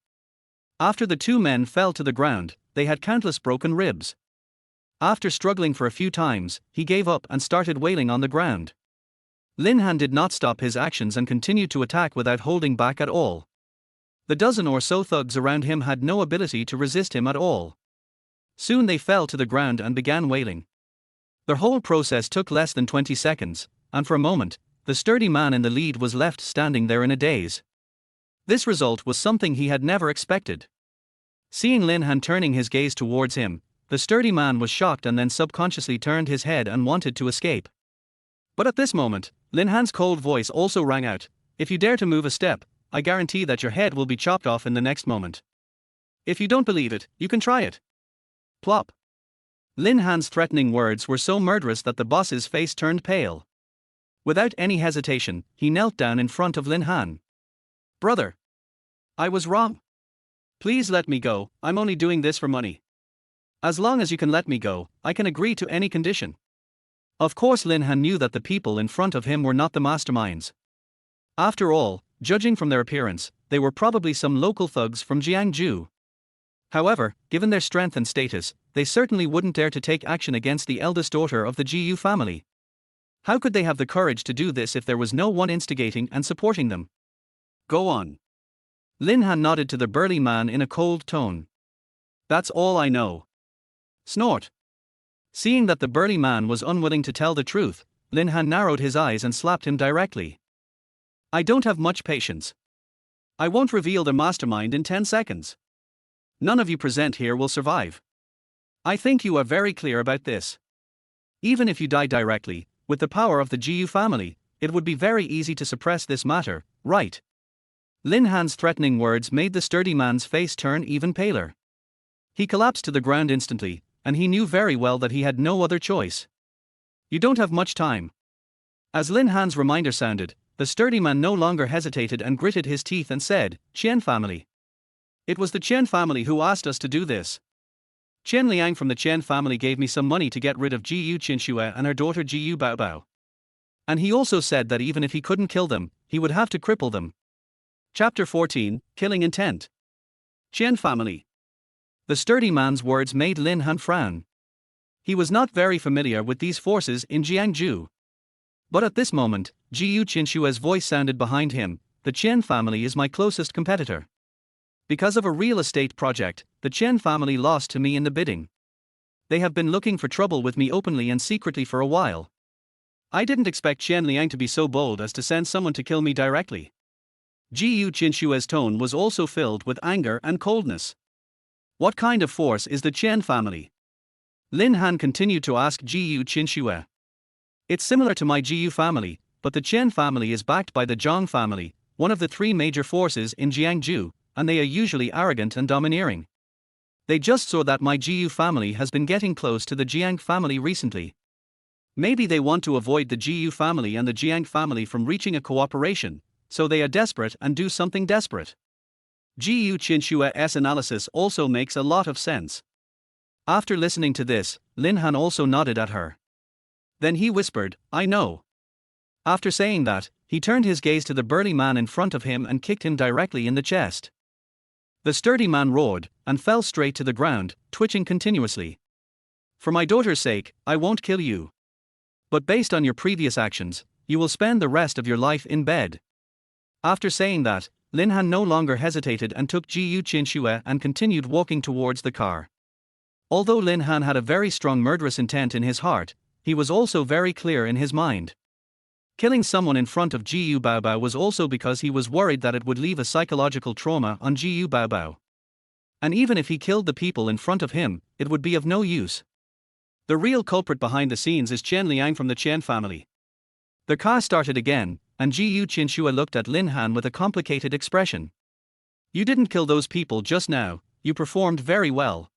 After the two men fell to the ground, they had countless broken ribs. After struggling for a few times, he gave up and started wailing on the ground. Lin Han did not stop his actions and continued to attack without holding back at all. The dozen or so thugs around him had no ability to resist him at all. Soon they fell to the ground and began wailing. The whole process took less than 20 seconds, and for a moment, the sturdy man in the lead was left standing there in a daze. This result was something he had never expected. Seeing Lin Han turning his gaze towards him, the sturdy man was shocked and then subconsciously turned his head and wanted to escape. But at this moment, Lin Han's cold voice also rang out, if you dare to move a step, I guarantee that your head will be chopped off in the next moment. If you don't believe it, you can try it. Plop. Lin Han's threatening words were so murderous that the boss's face turned pale. Without any hesitation, he knelt down in front of Lin Han. Brother. I was wrong. Please let me go, I'm only doing this for money. As long as you can let me go, I can agree to any condition. Of course Lin Han knew that the people in front of him were not the masterminds. After all, judging from their appearance, they were probably some local thugs from Jiangju. However, given their strength and status, they certainly wouldn't dare to take action against the eldest daughter of the Gu family. How could they have the courage to do this if there was no one instigating and supporting them? Go on. Lin Han nodded to the burly man in a cold tone. That's all I know. Snort. Seeing that the burly man was unwilling to tell the truth, Lin Han narrowed his eyes and slapped him directly. I don't have much patience. I won't reveal the mastermind in 10 seconds. None of you present here will survive. I think you are very clear about this. Even if you die directly, with the power of the Gu family, it would be very easy to suppress this matter, right? Lin Han's threatening words made the sturdy man's face turn even paler. He collapsed to the ground instantly, and he knew very well that he had no other choice. You don't have much time. As Lin Han's reminder sounded, the sturdy man no longer hesitated and gritted his teeth and said, Qian family. It was the Qian family who asked us to do this. Qian Liang from the Qian family gave me some money to get rid of Gu Qianxue and her daughter Gu Baobao. And he also said that even if he couldn't kill them, he would have to cripple them. Chapter 14, Killing Intent. Qian family. The sturdy man's words made Lin Han frown. He was not very familiar with these forces in Jiangju. But at this moment, Gu Qianxue's voice sounded behind him, the Qian family is my closest competitor. Because of a real estate project, the Qian family lost to me in the bidding. They have been looking for trouble with me openly and secretly for a while. I didn't expect Qian Liang to be so bold as to send someone to kill me directly. Gu Qianxue's tone was also filled with anger and coldness. What kind of force is the Qian family? Lin Han continued to ask Gu Qianxue. It's similar to my Gu family, but the Qian family is backed by the Jiang family, one of the three major forces in Jiangju, and they are usually arrogant and domineering. They just saw that my Gu family has been getting close to the Jiang family recently. Maybe they want to avoid the Gu family and the Jiang family from reaching a cooperation, so they are desperate and do something desperate. Gu Qianxue's analysis also makes a lot of sense. After listening to this, Lin Han also nodded at her. Then he whispered, "I know." After saying that, he turned his gaze to the burly man in front of him and kicked him directly in the chest. The sturdy man roared, and fell straight to the ground, twitching continuously. "For my daughter's sake, I won't kill you. But based on your previous actions, you will spend the rest of your life in bed." After saying that, Lin Han no longer hesitated and took Gu Qianxue and continued walking towards the car. Although Lin Han had a very strong murderous intent in his heart, he was also very clear in his mind. Killing someone in front of Gu Baobao was also because he was worried that it would leave a psychological trauma on Gu Baobao. And even if he killed the people in front of him, it would be of no use. The real culprit behind the scenes is Chen Liang from the Chen family. The car started again, and Gu Qianxue looked at Lin Han with a complicated expression. "You didn't kill those people just now, you performed very well.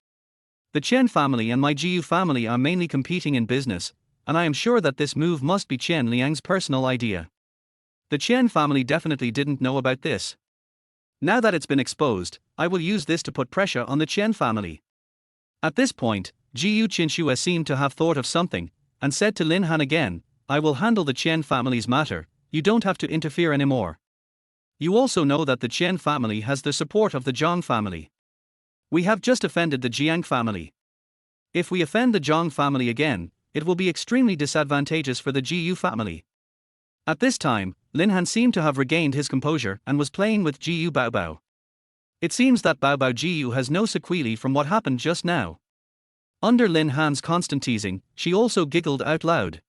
The Chen family and my Gu family are mainly competing in business, and I am sure that this move must be Chen Liang's personal idea. The Chen family definitely didn't know about this. Now that it's been exposed, I will use this to put pressure on the Chen family." At this point, Gu Qianxue seemed to have thought of something, and said to Lin Han again, "I will handle the Chen family's matter, you don't have to interfere anymore. You also know that the Chen family has the support of the Zhang family. We have just offended the Jiang family. If we offend the Zhang family again, it will be extremely disadvantageous for the Gu family." At this time, Lin Han seemed to have regained his composure and was playing with Gu Baobao. It seems that Baobao Gu has no sequelae from what happened just now. Under Lin Han's constant teasing, she also giggled out loud.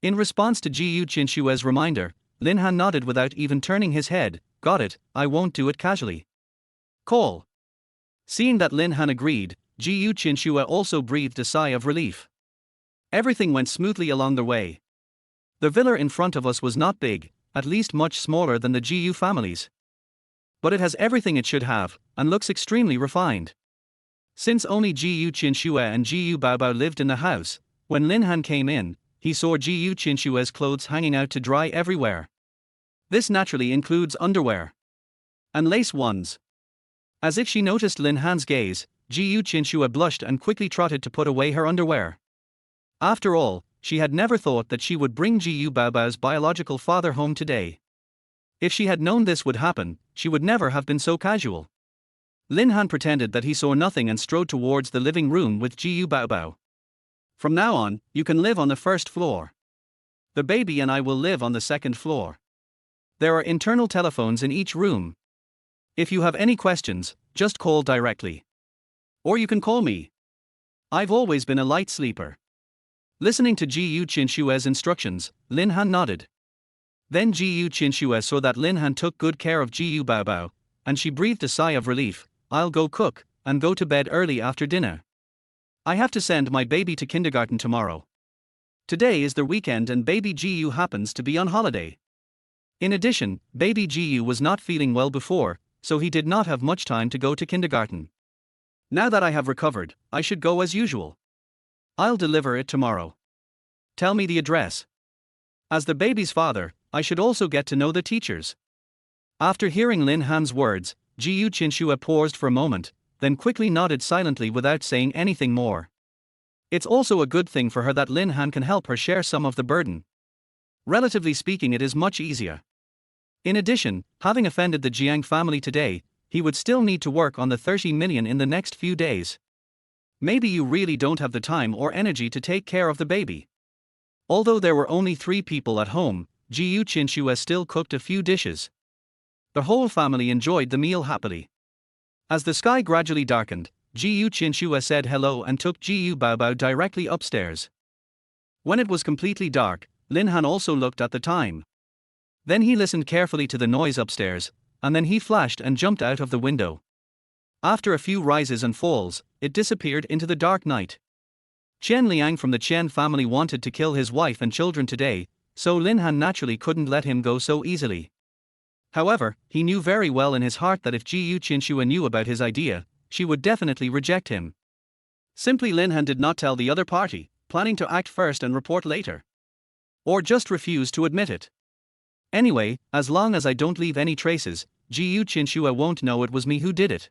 In response to Gu Qianxue's reminder, Lin Han nodded without even turning his head. "Got it, I won't do it casually. Call." Seeing that Lin Han agreed, Gu Qianxue also breathed a sigh of relief. Everything went smoothly along the way. The villa in front of us was not big, at least much smaller than the Gu families. But it has everything it should have, and looks extremely refined. Since only Gu Qianxue and Gu Baobao lived in the house, when Lin Han came in, he saw Gu Qianxue's clothes hanging out to dry everywhere. This naturally includes underwear. And lace ones. As if she noticed Lin Han's gaze, Gu Qianxue blushed and quickly trotted to put away her underwear. After all, she had never thought that she would bring Gu Baobao's biological father home today. If she had known this would happen, she would never have been so casual. Lin Han pretended that he saw nothing and strode towards the living room with Gu Baobao. "From now on, you can live on the first floor. The baby and I will live on the second floor. There are internal telephones in each room. If you have any questions, just call directly. Or you can call me. I've always been a light sleeper." Listening to Gu Qianxue's instructions, Lin Han nodded. Then Gu Qianxue saw that Lin Han took good care of Gu Baobao, and she breathed a sigh of relief. "I'll go cook, and go to bed early after dinner. I have to send my baby to kindergarten tomorrow. Today is the weekend and baby Gu happens to be on holiday." In addition, baby Gu was not feeling well before, so he did not have much time to go to kindergarten. "Now that I have recovered, I should go as usual. I'll deliver it tomorrow. Tell me the address. As the baby's father, I should also get to know the teachers." After hearing Lin Han's words, Gu Qianxue paused for a moment, then quickly nodded silently without saying anything more. It's also a good thing for her that Lin Han can help her share some of the burden. Relatively speaking, it is much easier. In addition, having offended the Jiang family today, he would still need to work on the 30 million in the next few days. Maybe you really don't have the time or energy to take care of the baby. Although there were only 3 people at home, Gu Qianxue still cooked a few dishes. The whole family enjoyed the meal happily. As the sky gradually darkened, Gu Qianxue said hello and took Gu Baobao directly upstairs. When it was completely dark, Lin Han also looked at the time. Then he listened carefully to the noise upstairs, and then he flashed and jumped out of the window. After a few rises and falls, it disappeared into the dark night. Chen Liang from the Chen family wanted to kill his wife and children today, so Lin Han naturally couldn't let him go so easily. However, he knew very well in his heart that if Gu Qianxue knew about his idea, she would definitely reject him. Simply Lin Han did not tell the other party, planning to act first and report later. Or just refuse to admit it. Anyway, as long as I don't leave any traces, Gu Qianxue won't know it was me who did it.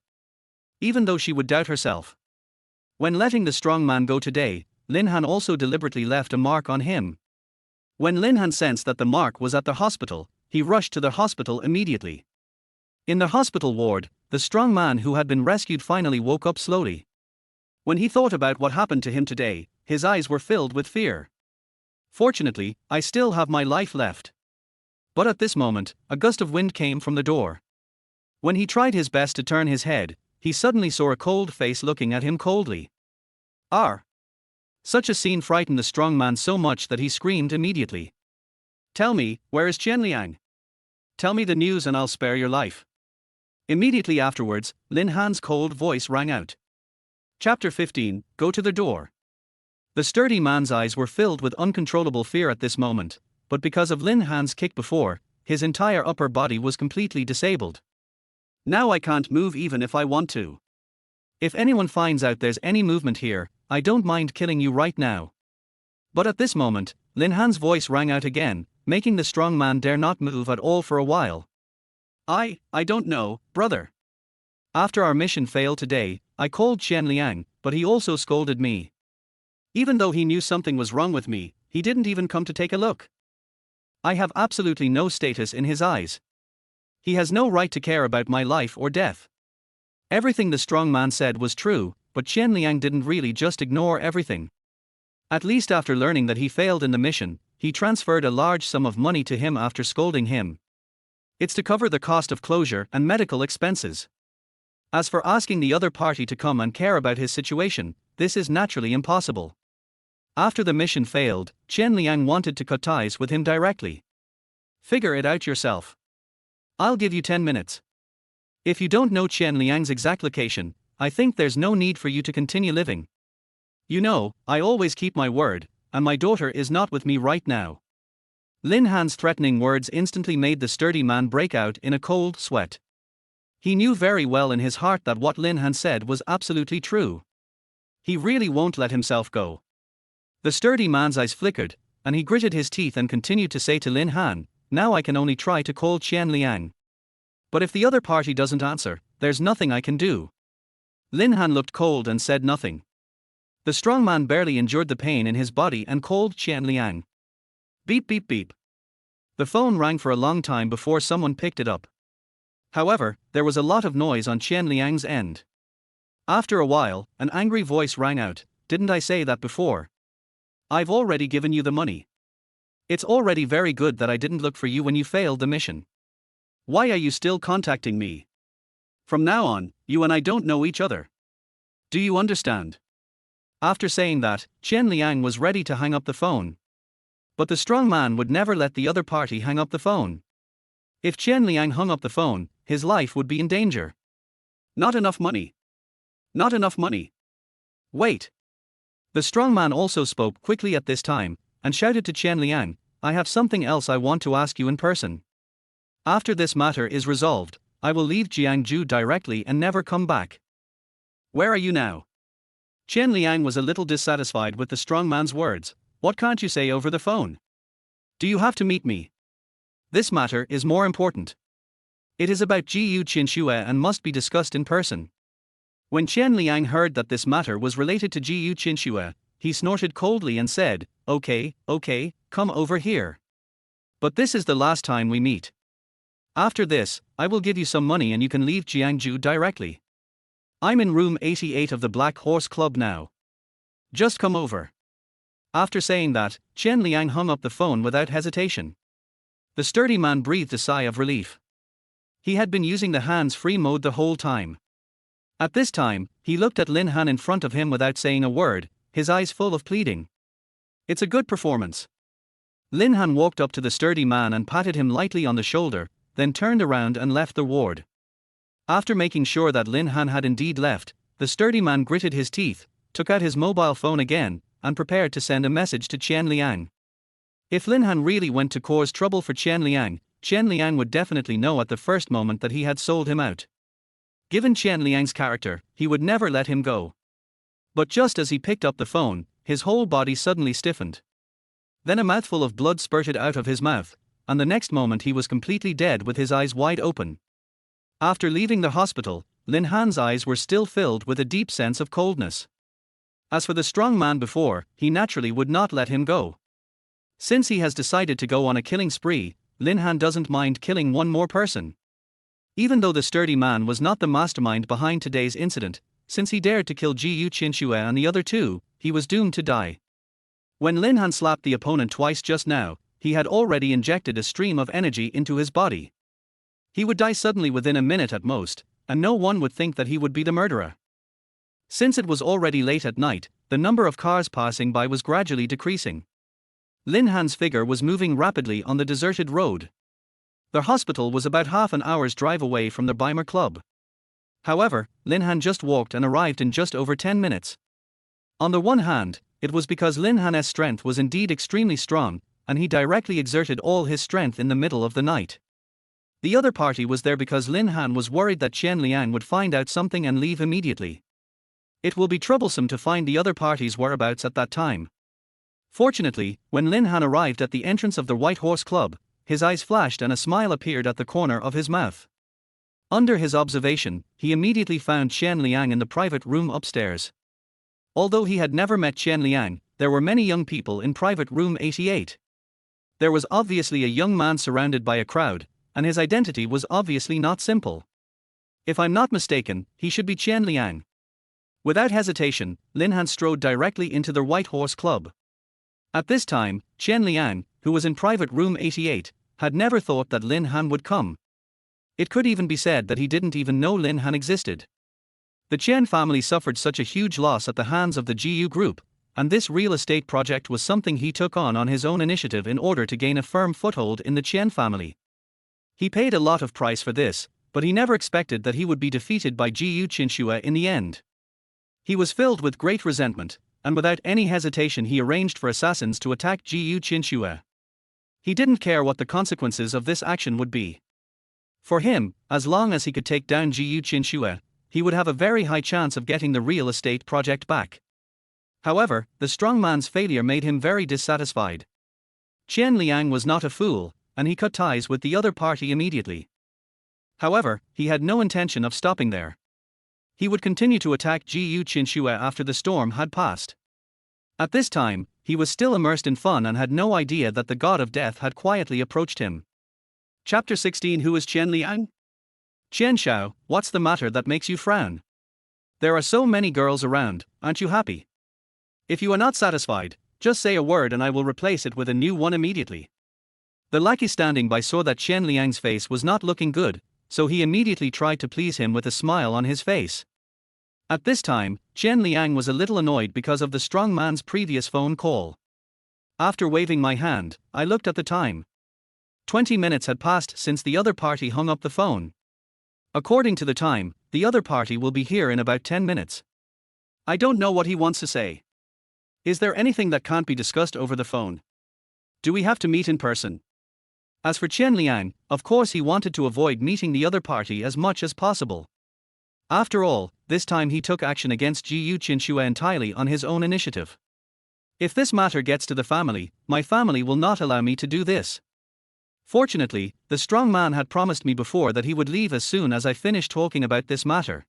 Even though she would doubt herself. When letting the strong man go today, Lin Han also deliberately left a mark on him. When Lin Han sensed that the mark was at the hospital, he rushed to the hospital immediately. In the hospital ward, the strong man who had been rescued finally woke up slowly. When he thought about what happened to him today, his eyes were filled with fear. Fortunately, I still have my life left. But at this moment, a gust of wind came from the door. When he tried his best to turn his head, he suddenly saw a cold face looking at him coldly. "Arr!" Such a scene frightened the strong man so much that he screamed immediately. "Tell me, where is Qianliang? Tell me the news and I'll spare your life." Immediately afterwards, Lin Han's cold voice rang out. Chapter 15, Go to the door. The sturdy man's eyes were filled with uncontrollable fear at this moment, but because of Lin Han's kick before, his entire upper body was completely disabled. "Now I can't move even if I want to. If anyone finds out there's any movement here, I don't mind killing you right now." But at this moment, Lin Han's voice rang out again, making the strong man dare not move at all for a while. I don't know, brother. After our mission failed today, I called Qianliang, but he also scolded me. Even though he knew something was wrong with me, he didn't even come to take a look. I have absolutely no status in his eyes. He has no right to care about my life or death." Everything the strong man said was true, but Qianliang didn't really just ignore everything. At least after learning that he failed in the mission, he transferred a large sum of money to him after scolding him. It's to cover the cost of closure and medical expenses. As for asking the other party to come and care about his situation, this is naturally impossible. After the mission failed, Qianliang wanted to cut ties with him directly. "Figure it out yourself. I'll give you 10 minutes. If you don't know Qianliang's exact location, I think there's no need for you to continue living. You know, I always keep my word, and my daughter is not with me right now." Lin Han's threatening words instantly made the sturdy man break out in a cold sweat. He knew very well in his heart that what Lin Han said was absolutely true. He really won't let himself go. The sturdy man's eyes flickered, and he gritted his teeth and continued to say to Lin Han, "Now I can only try to call Qianliang. But if the other party doesn't answer, there's nothing I can do." Lin Han looked cold and said nothing. The strong man barely endured the pain in his body and called Qianliang. Beep beep beep. The phone rang for a long time before someone picked it up. However, there was a lot of noise on Qianliang's end. After a while, an angry voice rang out, "Didn't I say that before? I've already given you the money. It's already very good that I didn't look for you when you failed the mission. Why are you still contacting me? From now on, you and I don't know each other. Do you understand?" After saying that, Qianliang was ready to hang up the phone. But the strong man would never let the other party hang up the phone. If Qianliang hung up the phone, his life would be in danger. "Not enough money. Not enough money. Wait." The strong man also spoke quickly at this time, and shouted to Qianliang, "I have something else I want to ask you in person. After this matter is resolved, I will leave Jiangju directly and never come back." "Where are you now?" Qianliang was a little dissatisfied with the strong man's words. "What can't you say over the phone? Do you have to meet me? This matter is more important. It is about Gu Qianxue and must be discussed in person." When Qianliang heard that this matter was related to Gu Qianxue, he snorted coldly and said, Okay, come over here. But this is the last time we meet. After this, I will give you some money and you can leave Jiangju directly. I'm in room 88 of the Black Horse Club now. Just come over." After saying that, Qianliang hung up the phone without hesitation. The sturdy man breathed a sigh of relief. He had been using the hands-free mode the whole time. At this time, he looked at Lin Han in front of him without saying a word, his eyes full of pleading. "It's a good performance." Lin Han walked up to the sturdy man and patted him lightly on the shoulder, then turned around and left the ward. After making sure that Lin Han had indeed left, the sturdy man gritted his teeth, took out his mobile phone again, and prepared to send a message to Qianliang. If Lin Han really went to cause trouble for Qianliang would definitely know at the first moment that he had sold him out. Given Qianliang's character, he would never let him go. But just as he picked up the phone, his whole body suddenly stiffened. Then a mouthful of blood spurted out of his mouth, and the next moment he was completely dead with his eyes wide open. After leaving the hospital, Lin Han's eyes were still filled with a deep sense of coldness. As for the strong man before, he naturally would not let him go. Since he has decided to go on a killing spree, Lin Han doesn't mind killing one more person. Even though the sturdy man was not the mastermind behind today's incident, since he dared to kill Gu Qianxue and the other two, he was doomed to die. When Lin Han slapped the opponent twice just now, he had already injected a stream of energy into his body. He would die suddenly within a minute at most, and no one would think that he would be the murderer. Since it was already late at night, the number of cars passing by was gradually decreasing. Lin Han's figure was moving rapidly on the deserted road. The hospital was about half an hour's drive away from the Bimer Club. However, Lin Han just walked and arrived in just over 10 minutes. On the one hand, it was because Lin Han's strength was indeed extremely strong, and he directly exerted all his strength in the middle of the night. The other party was there because Lin Han was worried that Qian Liang would find out something and leave immediately. It will be troublesome to find the other party's whereabouts at that time. Fortunately, when Lin Han arrived at the entrance of the White Horse Club, his eyes flashed and a smile appeared at the corner of his mouth. Under his observation, he immediately found Qian Liang in the private room upstairs. Although he had never met Qian Liang, there were many young people in private room 88. There was obviously a young man surrounded by a crowd, and his identity was obviously not simple. If I'm not mistaken, he should be Qian Liang. Without hesitation, Lin Han strode directly into the White Horse Club. At this time, Qian Liang, who was in private room 88, had never thought that Lin Han would come. It could even be said that he didn't even know Lin Han existed. The Qian family suffered such a huge loss at the hands of the Gu group, and this real estate project was something he took on his own initiative in order to gain a firm foothold in the Qian family. He paid a lot of price for this, but he never expected that he would be defeated by Gu Qianxue in the end. He was filled with great resentment, and without any hesitation he arranged for assassins to attack Gu Qianxue. He didn't care what the consequences of this action would be. For him, as long as he could take down Gu Qianxue, he would have a very high chance of getting the real estate project back. However, the strong man's failure made him very dissatisfied. Qian Liang was not a fool, and he cut ties with the other party immediately. However, he had no intention of stopping there. He would continue to attack Gu Qianxue after the storm had passed. At this time, he was still immersed in fun and had no idea that the god of death had quietly approached him. Chapter 16. Who is Qian Liang? Qian Shao, what's the matter that makes you frown? There are so many girls around, aren't you happy? If you are not satisfied, just say a word and I will replace it with a new one immediately. The lackey standing by saw that Qian Liang's face was not looking good, so he immediately tried to please him with a smile on his face. At this time, Qian Liang was a little annoyed because of the strong man's previous phone call. After waving my hand, I looked at the time. 20 minutes had passed since the other party hung up the phone. According to the time, the other party will be here in about 10 minutes. I don't know what he wants to say. Is there anything that can't be discussed over the phone? Do we have to meet in person? As for Qian Liang, of course he wanted to avoid meeting the other party as much as possible. After all, this time he took action against Gu Qianxue entirely on his own initiative. If this matter gets to the family, my family will not allow me to do this. Fortunately, the strong man had promised me before that he would leave as soon as I finished talking about this matter.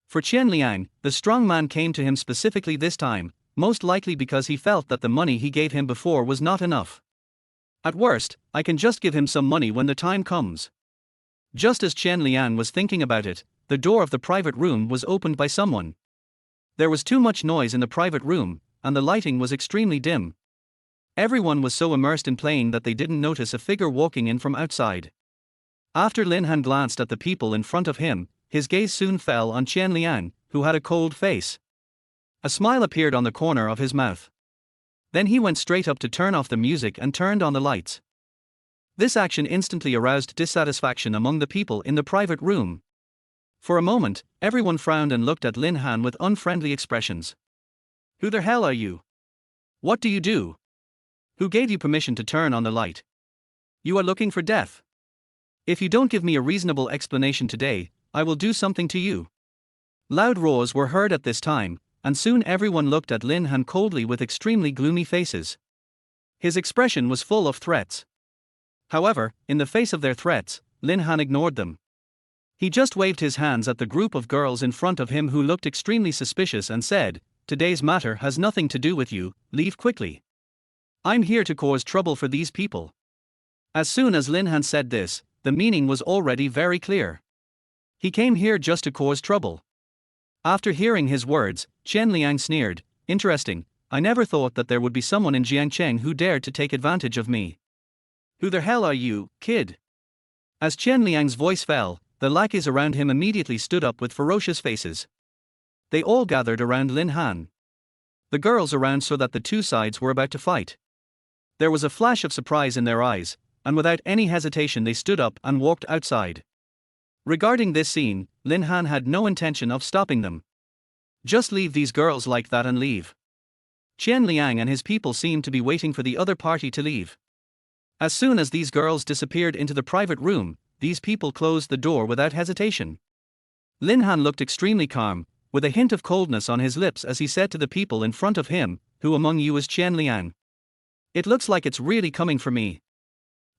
For Qian Liang, the strong man came to him specifically this time, most likely because he felt that the money he gave him before was not enough. At worst, I can just give him some money when the time comes. Just as Qian Liang was thinking about it, the door of the private room was opened by someone. There was too much noise in the private room, and the lighting was extremely dim. Everyone was so immersed in playing that they didn't notice a figure walking in from outside. After Lin Han glanced at the people in front of him, his gaze soon fell on Qian Liang, who had a cold face. A smile appeared on the corner of his mouth. Then he went straight up to turn off the music and turned on the lights. This action instantly aroused dissatisfaction among the people in the private room. For a moment, everyone frowned and looked at Lin Han with unfriendly expressions. Who the hell are you? What do you do? Who gave you permission to turn on the light? You are looking for death. If you don't give me a reasonable explanation today, I will do something to you. Loud roars were heard at this time, and soon everyone looked at Lin Han coldly with extremely gloomy faces. His expression was full of threats. However, in the face of their threats, Lin Han ignored them. He just waved his hands at the group of girls in front of him who looked extremely suspicious and said, "Today's matter has nothing to do with you, leave quickly. I'm here to cause trouble for these people." As soon as Lin Han said this, the meaning was already very clear. He came here just to cause trouble. After hearing his words, Chen Liang sneered, "Interesting, I never thought that there would be someone in Jiangcheng who dared to take advantage of me. Who the hell are you, kid?" As Chen Liang's voice fell, the lackeys around him immediately stood up with ferocious faces. They all gathered around Lin Han. The girls around saw that the two sides were about to fight. There was a flash of surprise in their eyes, and without any hesitation they stood up and walked outside. Regarding this scene, Lin Han had no intention of stopping them. Just leave these girls like that and leave. Chen Liang and his people seemed to be waiting for the other party to leave. As soon as these girls disappeared into the private room, these people closed the door without hesitation. Lin Han looked extremely calm, with a hint of coldness on his lips as he said to the people in front of him, "Who among you is Chen Liang? It looks like it's really coming for me."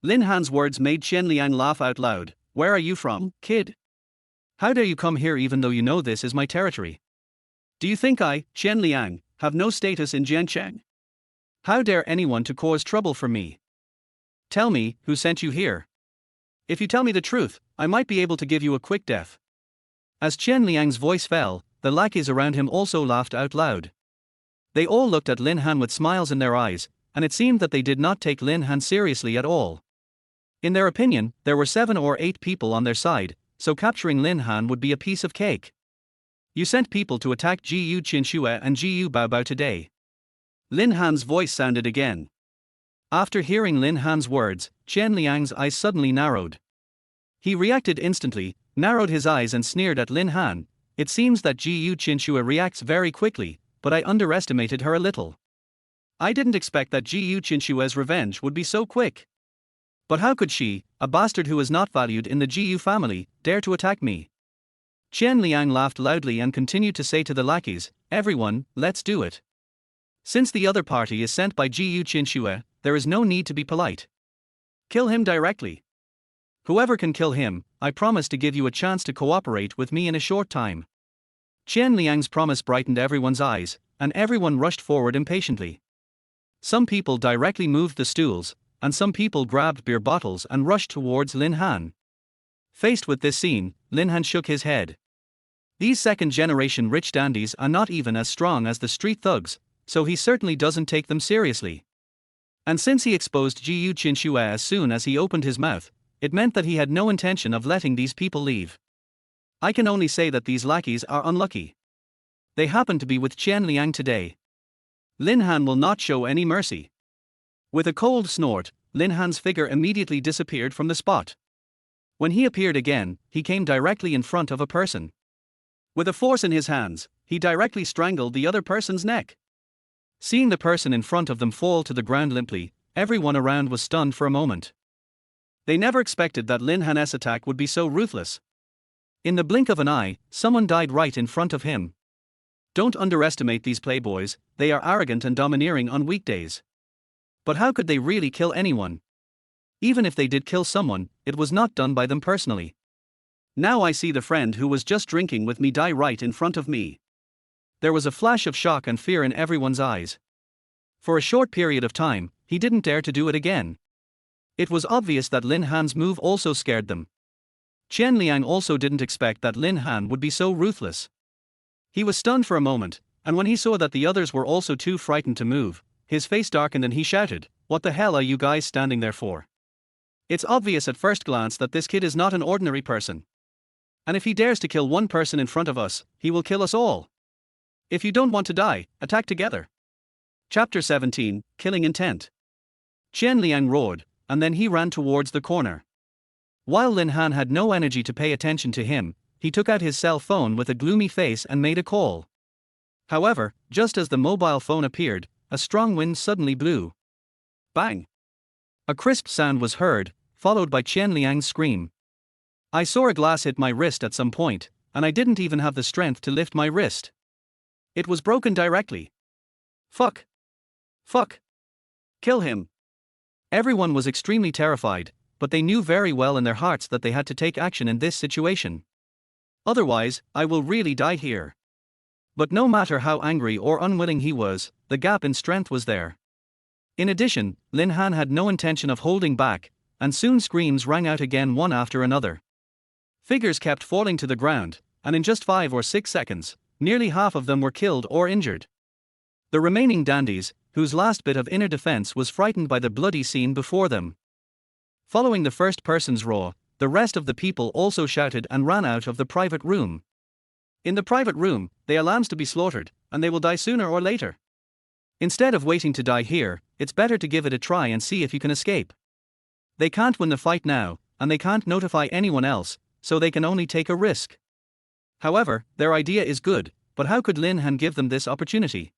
Lin Han's words made Chen Liang laugh out loud. "Where are you from, kid? How dare you come here even though you know this is my territory? Do you think I, Chen Liang, have no status in Jiangcheng? How dare anyone to cause trouble for me? Tell me, who sent you here? If you tell me the truth, I might be able to give you a quick death." As Chen Liang's voice fell, the lackeys around him also laughed out loud. They all looked at Lin Han with smiles in their eyes, and it seemed that they did not take Lin Han seriously at all. In their opinion, there were 7 or 8 people on their side, so capturing Lin Han would be a piece of cake. "You sent people to attack Gu Qianxue and Gu Baobao today." Lin Han's voice sounded again. After hearing Lin Han's words, Chen Liang's eyes suddenly narrowed. He reacted instantly, narrowed his eyes and sneered at Lin Han. "It seems that Gu Qianxue reacts very quickly, but I underestimated her a little. I didn't expect that Gu Qianxue's revenge would be so quick. But how could she, a bastard who is not valued in the Gu family, dare to attack me?" Chen Liang laughed loudly and continued to say to the lackeys, "Everyone, let's do it. Since the other party is sent by Gu Qianxue, there is no need to be polite. Kill him directly. Whoever can kill him, I promise to give you a chance to cooperate with me in a short time." Chen Liang's promise brightened everyone's eyes, and everyone rushed forward impatiently. Some people directly moved the stools, and some people grabbed beer bottles and rushed towards Lin Han. Faced with this scene, Lin Han shook his head. These second-generation rich dandies are not even as strong as the street thugs, so he certainly doesn't take them seriously. And since he exposed Gu Qianxue as soon as he opened his mouth, it meant that he had no intention of letting these people leave. I can only say that these lackeys are unlucky. They happen to be with Chen Liang today. Lin Han will not show any mercy. With a cold snort, Lin Han's figure immediately disappeared from the spot. When he appeared again, he came directly in front of a person. With a force in his hands, he directly strangled the other person's neck. Seeing the person in front of them fall to the ground limply, everyone around was stunned for a moment. They never expected that Lin Han's attack would be so ruthless. In the blink of an eye, someone died right in front of him. Don't underestimate these playboys, they are arrogant and domineering on weekdays. But how could they really kill anyone? Even if they did kill someone, it was not done by them personally. Now I see the friend who was just drinking with me die right in front of me. There was a flash of shock and fear in everyone's eyes. For a short period of time, he didn't dare to do it again. It was obvious that Lin Han's move also scared them. Chen Liang also didn't expect that Lin Han would be so ruthless. He was stunned for a moment, and when he saw that the others were also too frightened to move, his face darkened and he shouted, "What the hell are you guys standing there for? It's obvious at first glance that this kid is not an ordinary person. And if he dares to kill one person in front of us, he will kill us all. If you don't want to die, attack together." Chapter 17, Killing Intent. Chen Liang roared, and then he ran towards the corner. While Lin Han had no energy to pay attention to him, he took out his cell phone with a gloomy face and made a call. However, just as the mobile phone appeared, a strong wind suddenly blew. Bang! A crisp sound was heard, followed by Chen Liang's scream. "I saw a glass hit my wrist at some point, and I didn't even have the strength to lift my wrist. It was broken directly. Fuck. Fuck. Kill him. Everyone was extremely terrified, but they knew very well in their hearts that they had to take action in this situation. Otherwise, I will really die here. But no matter how angry or unwilling he was, the gap in strength was there. In addition, Lin Han had no intention of holding back, and soon screams rang out again one after another. Figures kept falling to the ground, and in just 5 or 6 seconds, nearly half of them were killed or injured. The remaining dandies, whose last bit of inner defense was frightened by the bloody scene before them. Following the first person's roar, the rest of the people also shouted and ran out of the private room. In the private room, they are lambs to be slaughtered, and they will die sooner or later. Instead of waiting to die here, it's better to give it a try and see if you can escape. They can't win the fight now, and they can't notify anyone else, so they can only take a risk. However, their idea is good, but how could Lin Han give them this opportunity?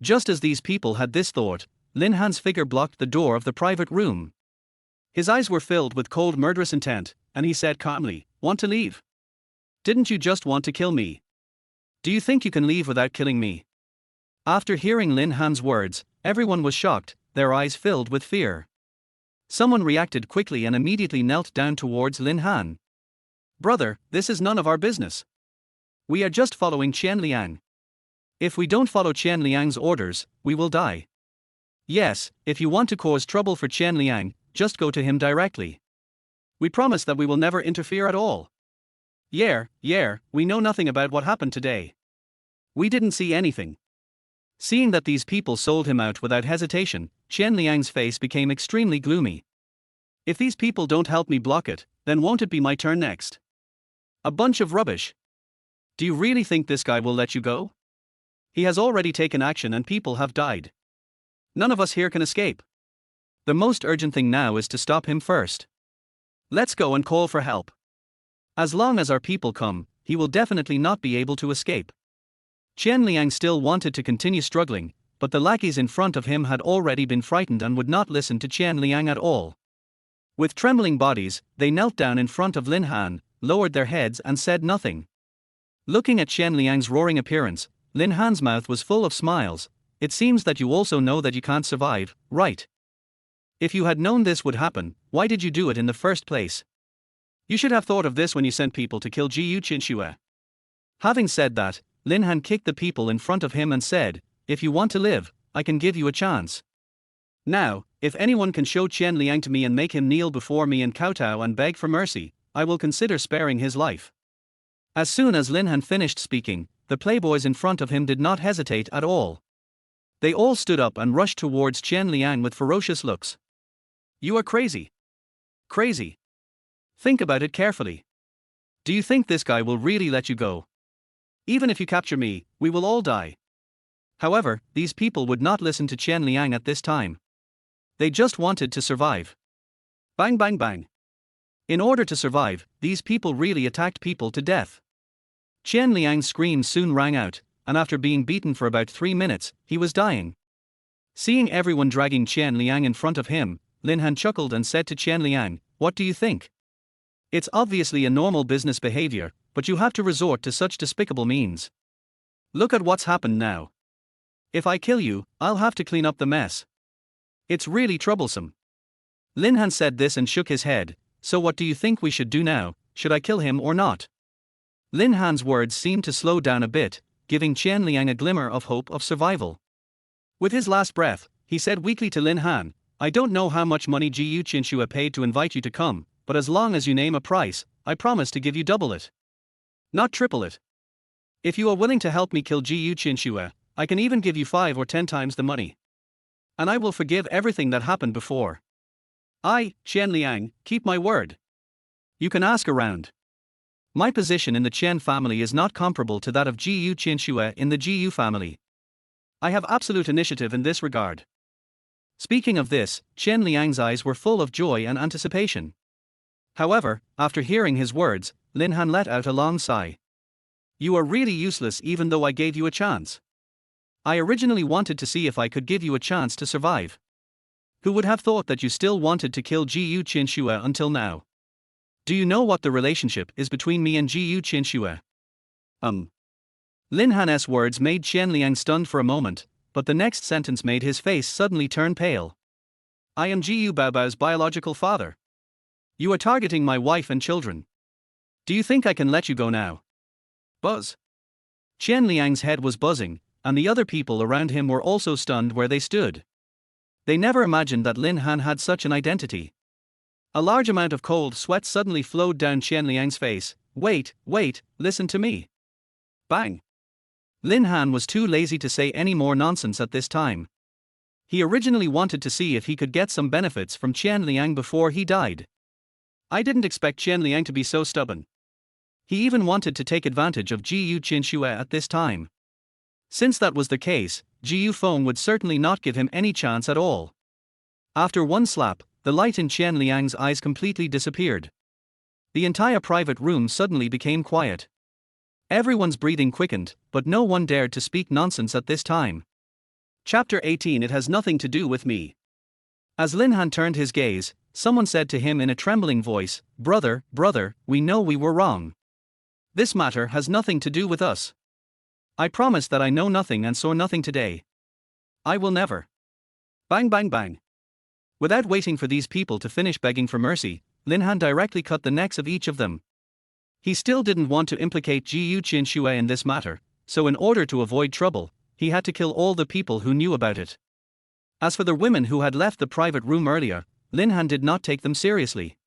Just as these people had this thought, Lin Han's figure blocked the door of the private room. His eyes were filled with cold murderous intent, and he said calmly, "Want to leave? Didn't you just want to kill me? Do you think you can leave without killing me?" After hearing Lin Han's words, everyone was shocked, their eyes filled with fear. Someone reacted quickly and immediately knelt down towards Lin Han. "Brother, this is none of our business. We are just following Qian Liang. If we don't follow Qian Liang's orders, we will die. Yes, if you want to cause trouble for Qian Liang, just go to him directly. We promise that we will never interfere at all. Yeah, we know nothing about what happened today. We didn't see anything." Seeing that these people sold him out without hesitation, Qian Liang's face became extremely gloomy. "If these people don't help me block it, then won't it be my turn next? A bunch of rubbish. Do you really think this guy will let you go? He has already taken action and people have died. None of us here can escape. The most urgent thing now is to stop him first. Let's go and call for help. As long as our people come, he will definitely not be able to escape." Qian Liang still wanted to continue struggling, but the lackeys in front of him had already been frightened and would not listen to Qian Liang at all. With trembling bodies, they knelt down in front of Lin Han, lowered their heads and said nothing. Looking at Qian Liang's roaring appearance, Lin Han's mouth was full of smiles. "It seems that you also know that you can't survive, right? If you had known this would happen, why did you do it in the first place? You should have thought of this when you sent people to kill Gu Qianxue." Having said that, Lin Han kicked the people in front of him and said, "If you want to live, I can give you a chance. Now, if anyone can show Qian Liang to me and make him kneel before me and kowtow and beg for mercy, I will consider sparing his life." As soon as Lin Han finished speaking, the playboys in front of him did not hesitate at all. They all stood up and rushed towards Qian Liang with ferocious looks. "You are crazy. Crazy. Think about it carefully. Do you think this guy will really let you go? Even if you capture me, we will all die." However, these people would not listen to Qian Liang at this time. They just wanted to survive. Bang bang bang. In order to survive, these people really attacked people to death. Qian Liang's screams soon rang out, and after being beaten for about 3 minutes, he was dying. Seeing everyone dragging Qian Liang in front of him, Lin Han chuckled and said to Qian Liang, "What do you think? It's obviously a normal business behavior, but you have to resort to such despicable means. Look at what's happened now. If I kill you, I'll have to clean up the mess. It's really troublesome." Lin Han said this and shook his head. "So what do you think we should do now? Should I kill him or not?" Lin Han's words seemed to slow down a bit, giving Qian Liang a glimmer of hope of survival. With his last breath, he said weakly to Lin Han, "I don't know how much money Gu Qianxue paid to invite you to come, but as long as you name a price, I promise to give you double it. Not triple it. If you are willing to help me kill Gu Qianxue, I can even give you 5 or 10 times the money. And I will forgive everything that happened before. I, Qian Liang, keep my word. You can ask around. My position in the Qian family is not comparable to that of Gu Qianxue in the Gu family. I have absolute initiative in this regard." Speaking of this, Qian Liang's eyes were full of joy and anticipation. However, after hearing his words, Lin Han let out a long sigh. "You are really useless even though I gave you a chance. I originally wanted to see if I could give you a chance to survive. Who would have thought that you still wanted to kill Gu Qianxue until now? Do you know what the relationship is between me and Gu Qianxue? Lin Han's words made Qian Liang stunned for a moment, but the next sentence made his face suddenly turn pale. I am Gu Baobao's biological father. You are targeting my wife and children. Do you think I can let you go now? Buzz. Qian Liang's head was buzzing, and the other people around him were also stunned where they stood. They never imagined that Lin Han had such an identity. A large amount of cold sweat suddenly flowed down Qian Liang's face. Wait, listen to me. Bang. Lin Han was too lazy to say any more nonsense at this time. He originally wanted to see if he could get some benefits from Qian Liang before he died. I didn't expect Qian Liang to be so stubborn. He even wanted to take advantage of Gu Qianxue at this time. Since that was the case, Gu Feng would certainly not give him any chance at all. After one slap, the light in Qian Liang's eyes completely disappeared. The entire private room suddenly became quiet. Everyone's breathing quickened, but no one dared to speak nonsense at this time. Chapter 18. It has nothing to do with me. As Lin Han turned his gaze, someone said to him in a trembling voice, Brother, we know we were wrong. This matter has nothing to do with us. I promise that I know nothing and saw nothing today. I will never. Bang bang bang. Without waiting for these people to finish begging for mercy, Lin Han directly cut the necks of each of them. He still didn't want to implicate Gu Qianxue in this matter, so in order to avoid trouble, he had to kill all the people who knew about it. As for the women who had left the private room earlier, Lin Han did not take them seriously.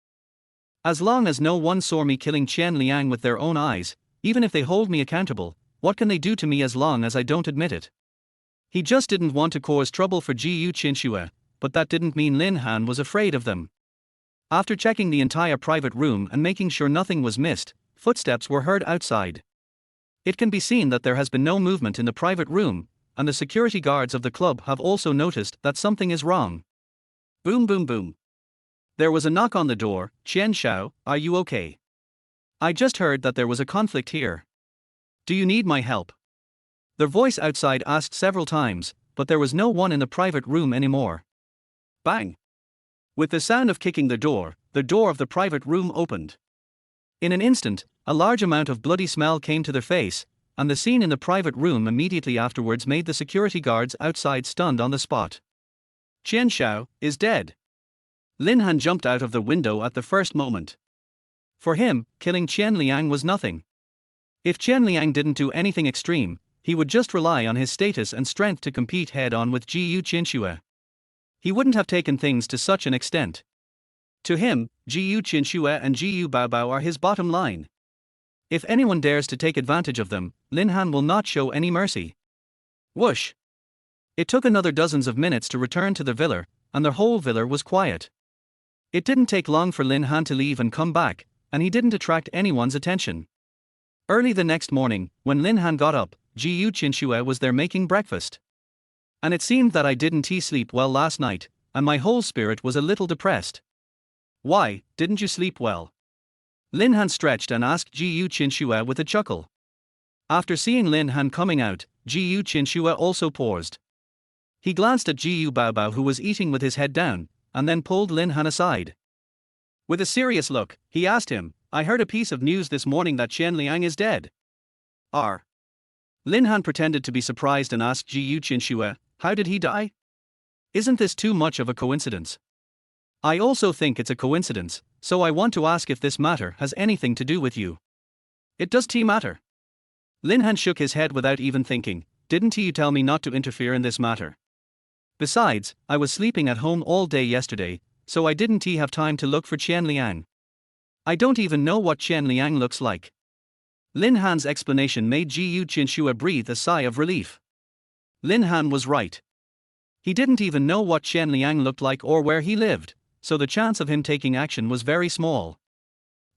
As long as no one saw me killing Qian Liang with their own eyes, even if they hold me accountable, what can they do to me as long as I don't admit it? He just didn't want to cause trouble for Gu Qianxue, but that didn't mean Lin Han was afraid of them. After checking the entire private room and making sure nothing was missed, footsteps were heard outside. It can be seen that there has been no movement in the private room, and the security guards of the club have also noticed that something is wrong. Boom boom boom. There was a knock on the door. Qian Shao, are you okay? I just heard that there was a conflict here. Do you need my help? The voice outside asked several times, but there was no one in the private room anymore. Bang! With the sound of kicking the door of the private room opened. In an instant, a large amount of bloody smell came to their face, and the scene in the private room immediately afterwards made the security guards outside stunned on the spot. Qian Shao is dead. Lin Han jumped out of the window at the first moment. For him, killing Qian Liang was nothing. If Qian Liang didn't do anything extreme, he would just rely on his status and strength to compete head-on with Gu Qianxue. He wouldn't have taken things to such an extent. To him, Gu Qianxue and Gu Baobao are his bottom line. If anyone dares to take advantage of them, Lin Han will not show any mercy. Whoosh! It took another dozens of minutes to return to the villa, and the whole villa was quiet. It didn't take long for Lin Han to leave and come back, and he didn't attract anyone's attention. Early the next morning, when Lin Han got up, Gu Qianxue was there making breakfast. And it seemed that I didn't sleep well last night, and my whole spirit was a little depressed. Why, didn't you sleep well? Lin Han stretched and asked Gu Qianxue with a chuckle. After seeing Lin Han coming out, Gu Qianxue also paused. He glanced at Gu Baobao who was eating with his head down, and then pulled Lin Han aside. With a serious look, he asked him, I heard a piece of news this morning that Qian Liang is dead. Lin Han pretended to be surprised and asked Gu Qianxue, how did he die? Isn't this too much of a coincidence? I also think it's a coincidence, so I want to ask if this matter has anything to do with you. It does matter. Lin Han shook his head without even thinking, didn't you tell me not to interfere in this matter? Besides, I was sleeping at home all day yesterday, so I didn't have time to look for Qian Liang. I don't even know what Qian Liang looks like. Lin Han's explanation made Gu Qianxue breathe a sigh of relief. Lin Han was right. He didn't even know what Qian Liang looked like or where he lived, so the chance of him taking action was very small.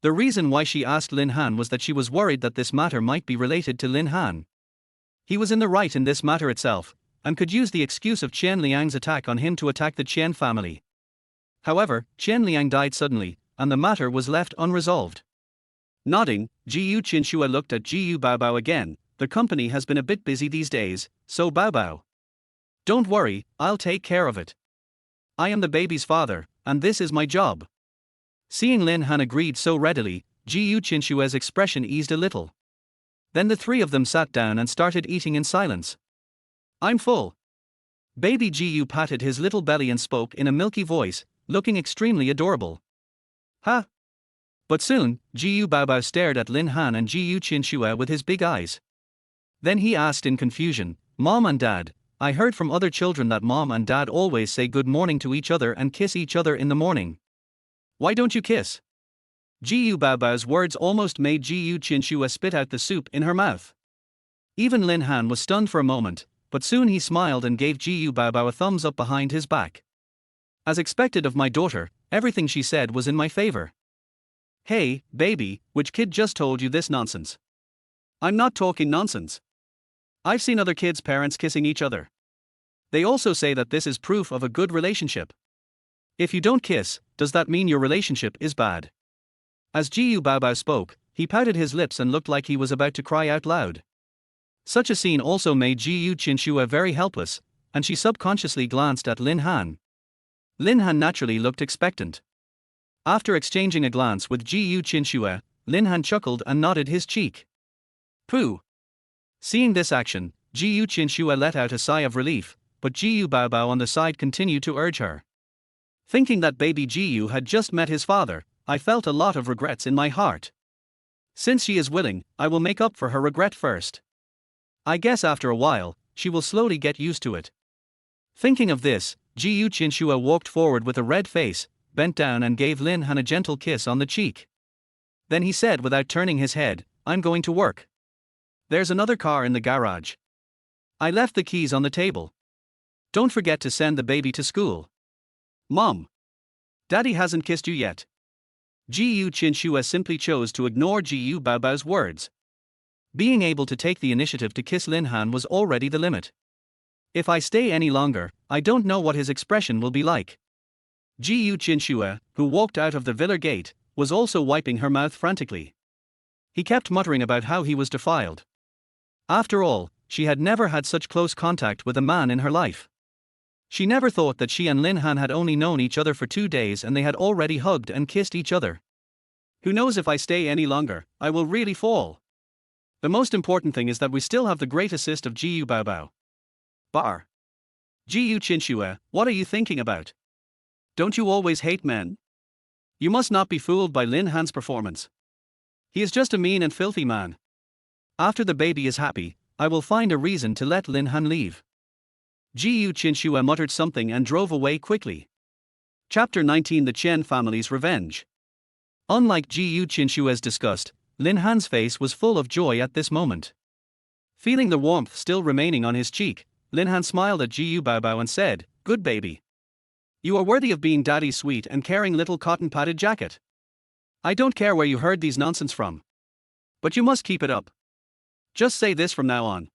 The reason why she asked Lin Han was that she was worried that this matter might be related to Lin Han. He was in the right in this matter itself, and could use the excuse of Qian Liang's attack on him to attack the Qian family. However, Qian Liang died suddenly, and the matter was left unresolved. Nodding, Gu Qianxue looked at Gu Baobao again. The company has been a bit busy these days, so Baobao. Don't worry, I'll take care of it. I am the baby's father, and this is my job. Seeing Lin Han agreed so readily, Gu Qianxue's expression eased a little. Then the three of them sat down and started eating in silence. I'm full. Baby Gu patted his little belly and spoke in a milky voice, looking extremely adorable. Huh? But soon, Gu Baobao stared at Lin Han and Gu Qianxue with his big eyes. Then he asked in confusion, Mom and Dad, I heard from other children that Mom and Dad always say good morning to each other and kiss each other in the morning. Why don't you kiss? Gu Baobao's words almost made Gu Qianxue spit out the soup in her mouth. Even Lin Han was stunned for a moment, but soon he smiled and gave Gu Baobao a thumbs up behind his back. As expected of my daughter, everything she said was in my favor. Hey, baby, which kid just told you this nonsense? I'm not talking nonsense. I've seen other kids' parents kissing each other. They also say that this is proof of a good relationship. If you don't kiss, does that mean your relationship is bad? As Gu Baobao spoke, he pouted his lips and looked like he was about to cry out loud. Such a scene also made Gu Qianxue very helpless, and she subconsciously glanced at Lin Han. Lin Han naturally looked expectant. After exchanging a glance with Gu Qianxue, Lin Han chuckled and nodded his cheek. Pooh! Seeing this action, Gu Qianxue let out a sigh of relief, but Gu Baobao on the side continued to urge her. Thinking that baby Gu had just met his father, I felt a lot of regrets in my heart. Since she is willing, I will make up for her regret first. I guess after a while, she will slowly get used to it. Thinking of this, Gu Qianxue walked forward with a red face, bent down and gave Lin Han a gentle kiss on the cheek. Then he said without turning his head, I'm going to work. There's another car in the garage. I left the keys on the table. Don't forget to send the baby to school. Mom. Daddy hasn't kissed you yet. Gu Qianxue simply chose to ignore Gu Baobao's words. Being able to take the initiative to kiss Lin Han was already the limit. If I stay any longer, I don't know what his expression will be like. Gu Qianxue, who walked out of the villa gate, was also wiping her mouth frantically. He kept muttering about how he was defiled. After all, she had never had such close contact with a man in her life. She never thought that she and Lin Han had only known each other for 2 days and they had already hugged and kissed each other. Who knows, if I stay any longer, I will really fall. The most important thing is that we still have the great assist of Gu Baobao. Bar. Gu Qianxue, what are you thinking about? Don't you always hate men? You must not be fooled by Lin Han's performance. He is just a mean and filthy man. After the baby is happy, I will find a reason to let Lin Han leave. Gu Qianxue muttered something and drove away quickly. Chapter 19: The Chen family's revenge. Unlike Gu Qianxue's disgust, Lin Han's face was full of joy at this moment. Feeling the warmth still remaining on his cheek, Lin Han smiled at Gu Baobao and said, Good baby. You are worthy of being daddy's sweet and caring little cotton-padded jacket. I don't care where you heard these nonsense from. But you must keep it up. Just say this from now on.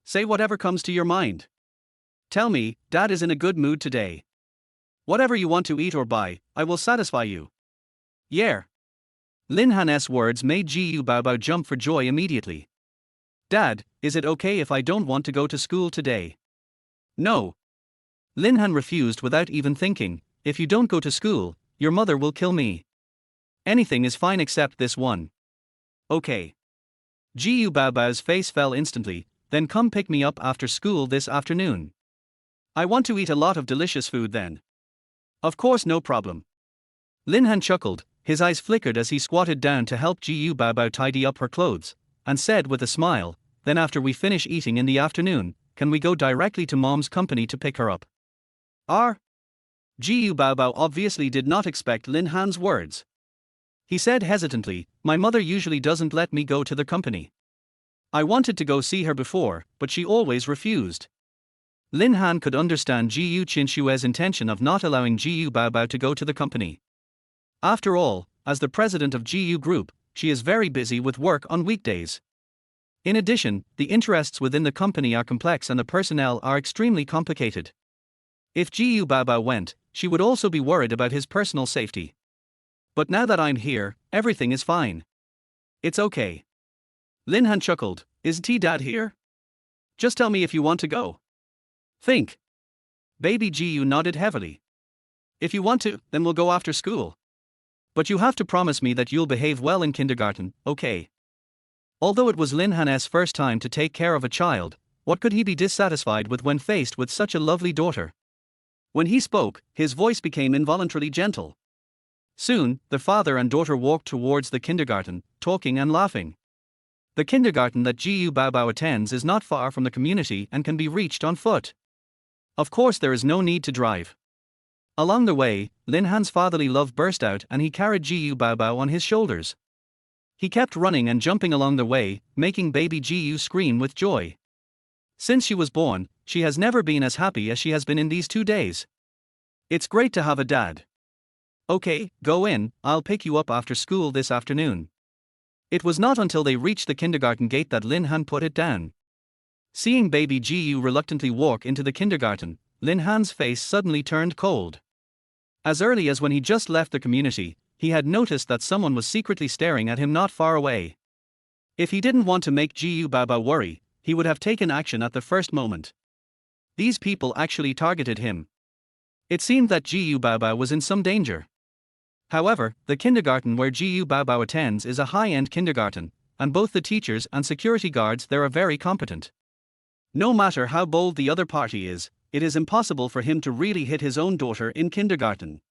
Say whatever comes to your mind. Tell me, Dad is in a good mood today. Whatever you want to eat or buy, I will satisfy you. Yeah. Lin Han's words made Gu Baobao jump for joy immediately. Dad, is it okay if I don't want to go to school today? No. Lin Han refused without even thinking. If you don't go to school, your mother will kill me. Anything is fine except this one. Okay. Gu Baobao's face fell instantly. Then come pick me up after school this afternoon. I want to eat a lot of delicious food then. Of course, no problem. Lin Han chuckled, his eyes flickered as he squatted down to help Gu Baobao tidy up her clothes, and said with a smile, then after we finish eating in the afternoon, can we go directly to Mom's company to pick her up? Gu Baobao obviously did not expect Lin Han's words. He said hesitantly, my mother usually doesn't let me go to the company. I wanted to go see her before, but she always refused. Lin Han could understand Gu Qianxue's intention of not allowing Gu Baobao to go to the company. After all, as the president of Gu Group, she is very busy with work on weekdays. In addition, the interests within the company are complex and the personnel are extremely complicated. If Gu Baobao went, she would also be worried about his personal safety. But now that I'm here, everything is fine. It's okay. Lin Han chuckled, isn't he Dad here? Just tell me if you want to go. Think. Baby Gu nodded heavily. If you want to, then we'll go after school. But you have to promise me that you'll behave well in kindergarten, okay? Although it was Lin Han's first time to take care of a child, what could he be dissatisfied with when faced with such a lovely daughter? When he spoke, his voice became involuntarily gentle. Soon, the father and daughter walked towards the kindergarten, talking and laughing. The kindergarten that Gu Baobao attends is not far from the community and can be reached on foot. Of course, there is no need to drive. Along the way, Lin Han's fatherly love burst out and he carried Gu Baobao on his shoulders. He kept running and jumping along the way, making baby Gu scream with joy. Since she was born, she has never been as happy as she has been in these 2 days. It's great to have a dad. Okay, go in, I'll pick you up after school this afternoon. It was not until they reached the kindergarten gate that Lin Han put it down. Seeing baby Gu reluctantly walk into the kindergarten, Lin Han's face suddenly turned cold. As early as when he just left the community, he had noticed that someone was secretly staring at him not far away. If he didn't want to make Gu Baobao worry, he would have taken action at the first moment. These people actually targeted him. It seemed that Gu Baobao was in some danger. However, the kindergarten where Gu Baobao attends is a high-end kindergarten, and both the teachers and security guards there are very competent. No matter how bold the other party is, it is impossible for him to really hit his own daughter in kindergarten.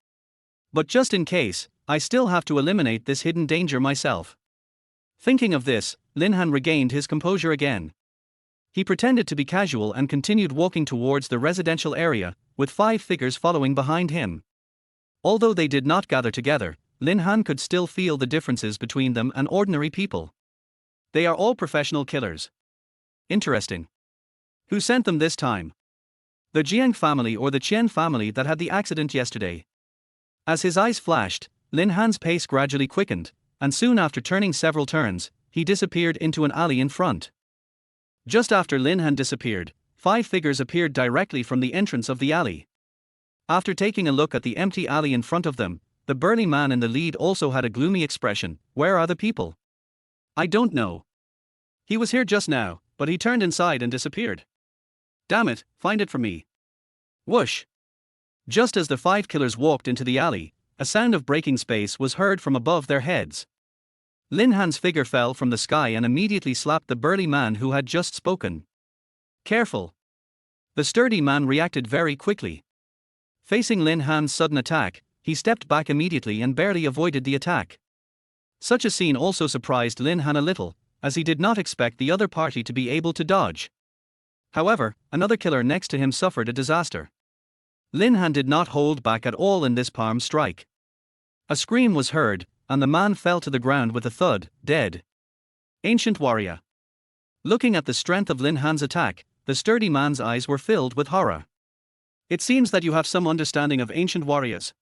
But just in case, I still have to eliminate this hidden danger myself. Thinking of this, Lin Han regained his composure again. He pretended to be casual and continued walking towards the residential area, with 5 figures following behind him. Although they did not gather together, Lin Han could still feel the differences between them and ordinary people. They are all professional killers. Interesting. Who sent them this time? The Jiang family or the Qian family that had the accident yesterday? As his eyes flashed, Lin Han's pace gradually quickened, and soon after turning several turns, he disappeared into an alley in front. Just after Lin Han disappeared, 5 figures appeared directly from the entrance of the alley. After taking a look at the empty alley in front of them, the burly man in the lead also had a gloomy expression. Where are the people? I don't know. He was here just now, but he turned inside and disappeared. Damn it, find it for me. Whoosh! Just as the 5 killers walked into the alley, a sound of breaking space was heard from above their heads. Lin Han's figure fell from the sky and immediately slapped the burly man who had just spoken. Careful! The sturdy man reacted very quickly. Facing Lin Han's sudden attack, he stepped back immediately and barely avoided the attack. Such a scene also surprised Lin Han a little, as he did not expect the other party to be able to dodge. However, another killer next to him suffered a disaster. Lin Han did not hold back at all in this palm strike. A scream was heard, and the man fell to the ground with a thud, dead. Ancient warrior. Looking at the strength of Lin Han's attack, the sturdy man's eyes were filled with horror. It seems that you have some understanding of ancient warriors.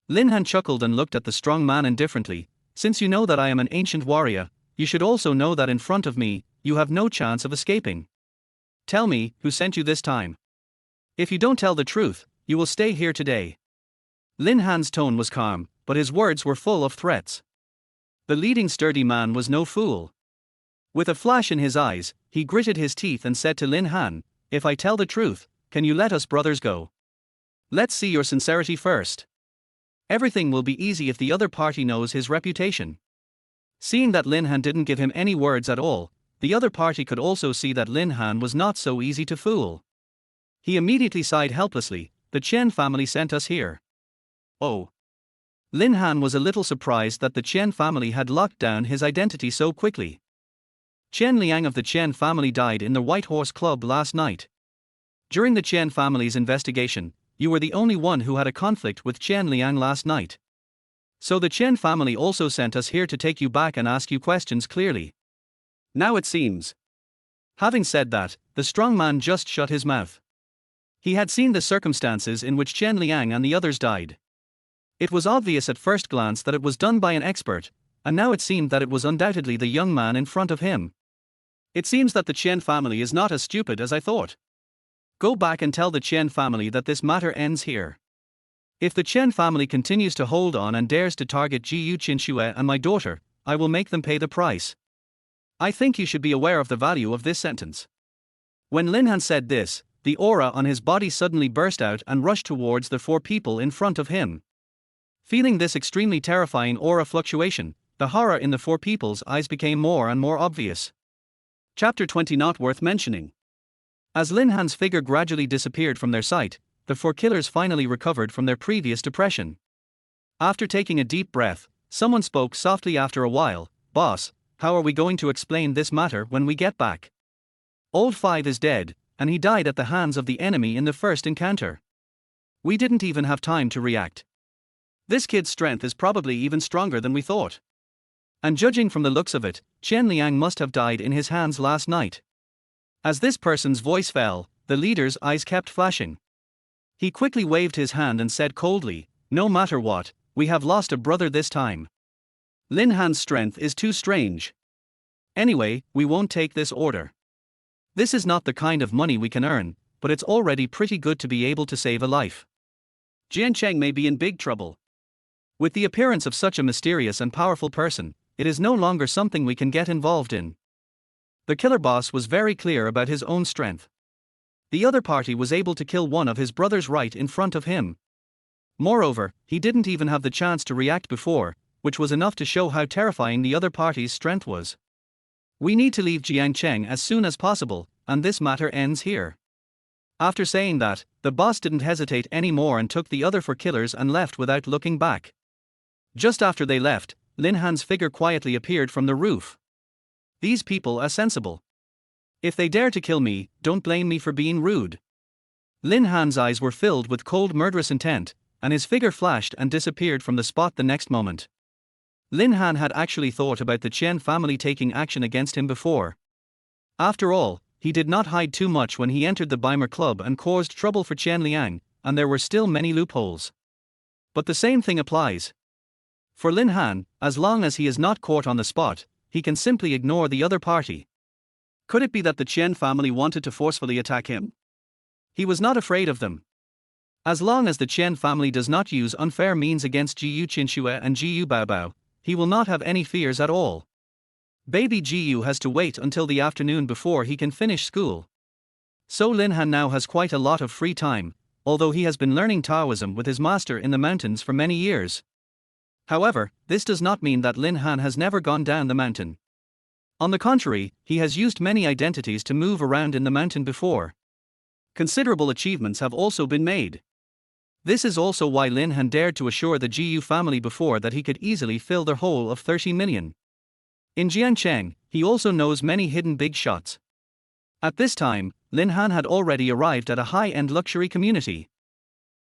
Lin Han chuckled and looked at the strong man indifferently. Since you know that I am an ancient warrior, you should also know that in front of me, you have no chance of escaping. Tell me, who sent you this time? If you don't tell the truth, you will stay here today. Lin Han's tone was calm, but his words were full of threats. The leading sturdy man was no fool. With a flash in his eyes, he gritted his teeth and said to Lin Han, if I tell the truth, can you let us brothers go? Let's see your sincerity first. Everything will be easy if the other party knows his reputation. Seeing that Lin Han didn't give him any words at all, the other party could also see that Lin Han was not so easy to fool. He immediately sighed helplessly. The Chen family sent us here. Oh. Lin Han was a little surprised that the Chen family had locked down his identity so quickly. Chen Liang of the Chen family died in the White Horse Club last night. During the Chen family's investigation, you were the only one who had a conflict with Chen Liang last night. So the Chen family also sent us here to take you back and ask you questions clearly. Now it seems. Having said that, the strong man just shut his mouth. He had seen the circumstances in which Chen Liang and the others died. It was obvious at first glance that it was done by an expert, and now it seemed that it was undoubtedly the young man in front of him. It seems that the Chen family is not as stupid as I thought. Go back and tell the Chen family that this matter ends here. If the Chen family continues to hold on and dares to target Gu Qianxue and my daughter, I will make them pay the price. I think you should be aware of the value of this sentence. When Lin Han said this, the aura on his body suddenly burst out and rushed towards the 4 people in front of him. Feeling this extremely terrifying aura fluctuation, the horror in the four people's eyes became more and more obvious. Chapter 20 Not worth mentioning. As Lin Han's figure gradually disappeared from their sight, the four killers finally recovered from their previous depression. After taking a deep breath, someone spoke softly after a while, "Boss, how are we going to explain this matter when we get back? Old Five is dead, and he died at the hands of the enemy in the first encounter. We didn't even have time to react. This kid's strength is probably even stronger than we thought. And judging from the looks of it, Chen Liang must have died in his hands last night." As this person's voice fell, the leader's eyes kept flashing. He quickly waved his hand and said coldly, "No matter what, we have lost a brother this time. Lin Han's strength is too strange. Anyway, we won't take this order. This is not the kind of money we can earn, but it's already pretty good to be able to save a life. Jian Cheng may be in big trouble. With the appearance of such a mysterious and powerful person, it is no longer something we can get involved in." The killer boss was very clear about his own strength. The other party was able to kill one of his brothers right in front of him. Moreover, he didn't even have the chance to react before, which was enough to show how terrifying the other party's strength was. "We need to leave Jiang Cheng as soon as possible, and this matter ends here." After saying that, the boss didn't hesitate anymore and took the other four killers and left without looking back. Just after they left, Lin Han's figure quietly appeared from the roof. "These people are sensible. If they dare to kill me, don't blame me for being rude." Lin Han's eyes were filled with cold murderous intent, and his figure flashed and disappeared from the spot the next moment. Lin Han had actually thought about the Chen family taking action against him before. After all, he did not hide too much when he entered the Beimer Club and caused trouble for Chen Liang, and there were still many loopholes. But the same thing applies. For Lin Han, as long as he is not caught on the spot, he can simply ignore the other party. Could it be that the Chen family wanted to forcefully attack him? He was not afraid of them. As long as the Chen family does not use unfair means against Gu Qianxue and Gu Baobao, he will not have any fears at all. Baby Gu has to wait until the afternoon before he can finish school. So Lin Han now has quite a lot of free time, although he has been learning Taoism with his master in the mountains for many years. However, this does not mean that Lin Han has never gone down the mountain. On the contrary, he has used many identities to move around in the mountain before. Considerable achievements have also been made. This is also why Lin Han dared to assure the Gu family before that he could easily fill their hole of 30 million. In Jiangcheng, he also knows many hidden big shots. At this time, Lin Han had already arrived at a high-end luxury community.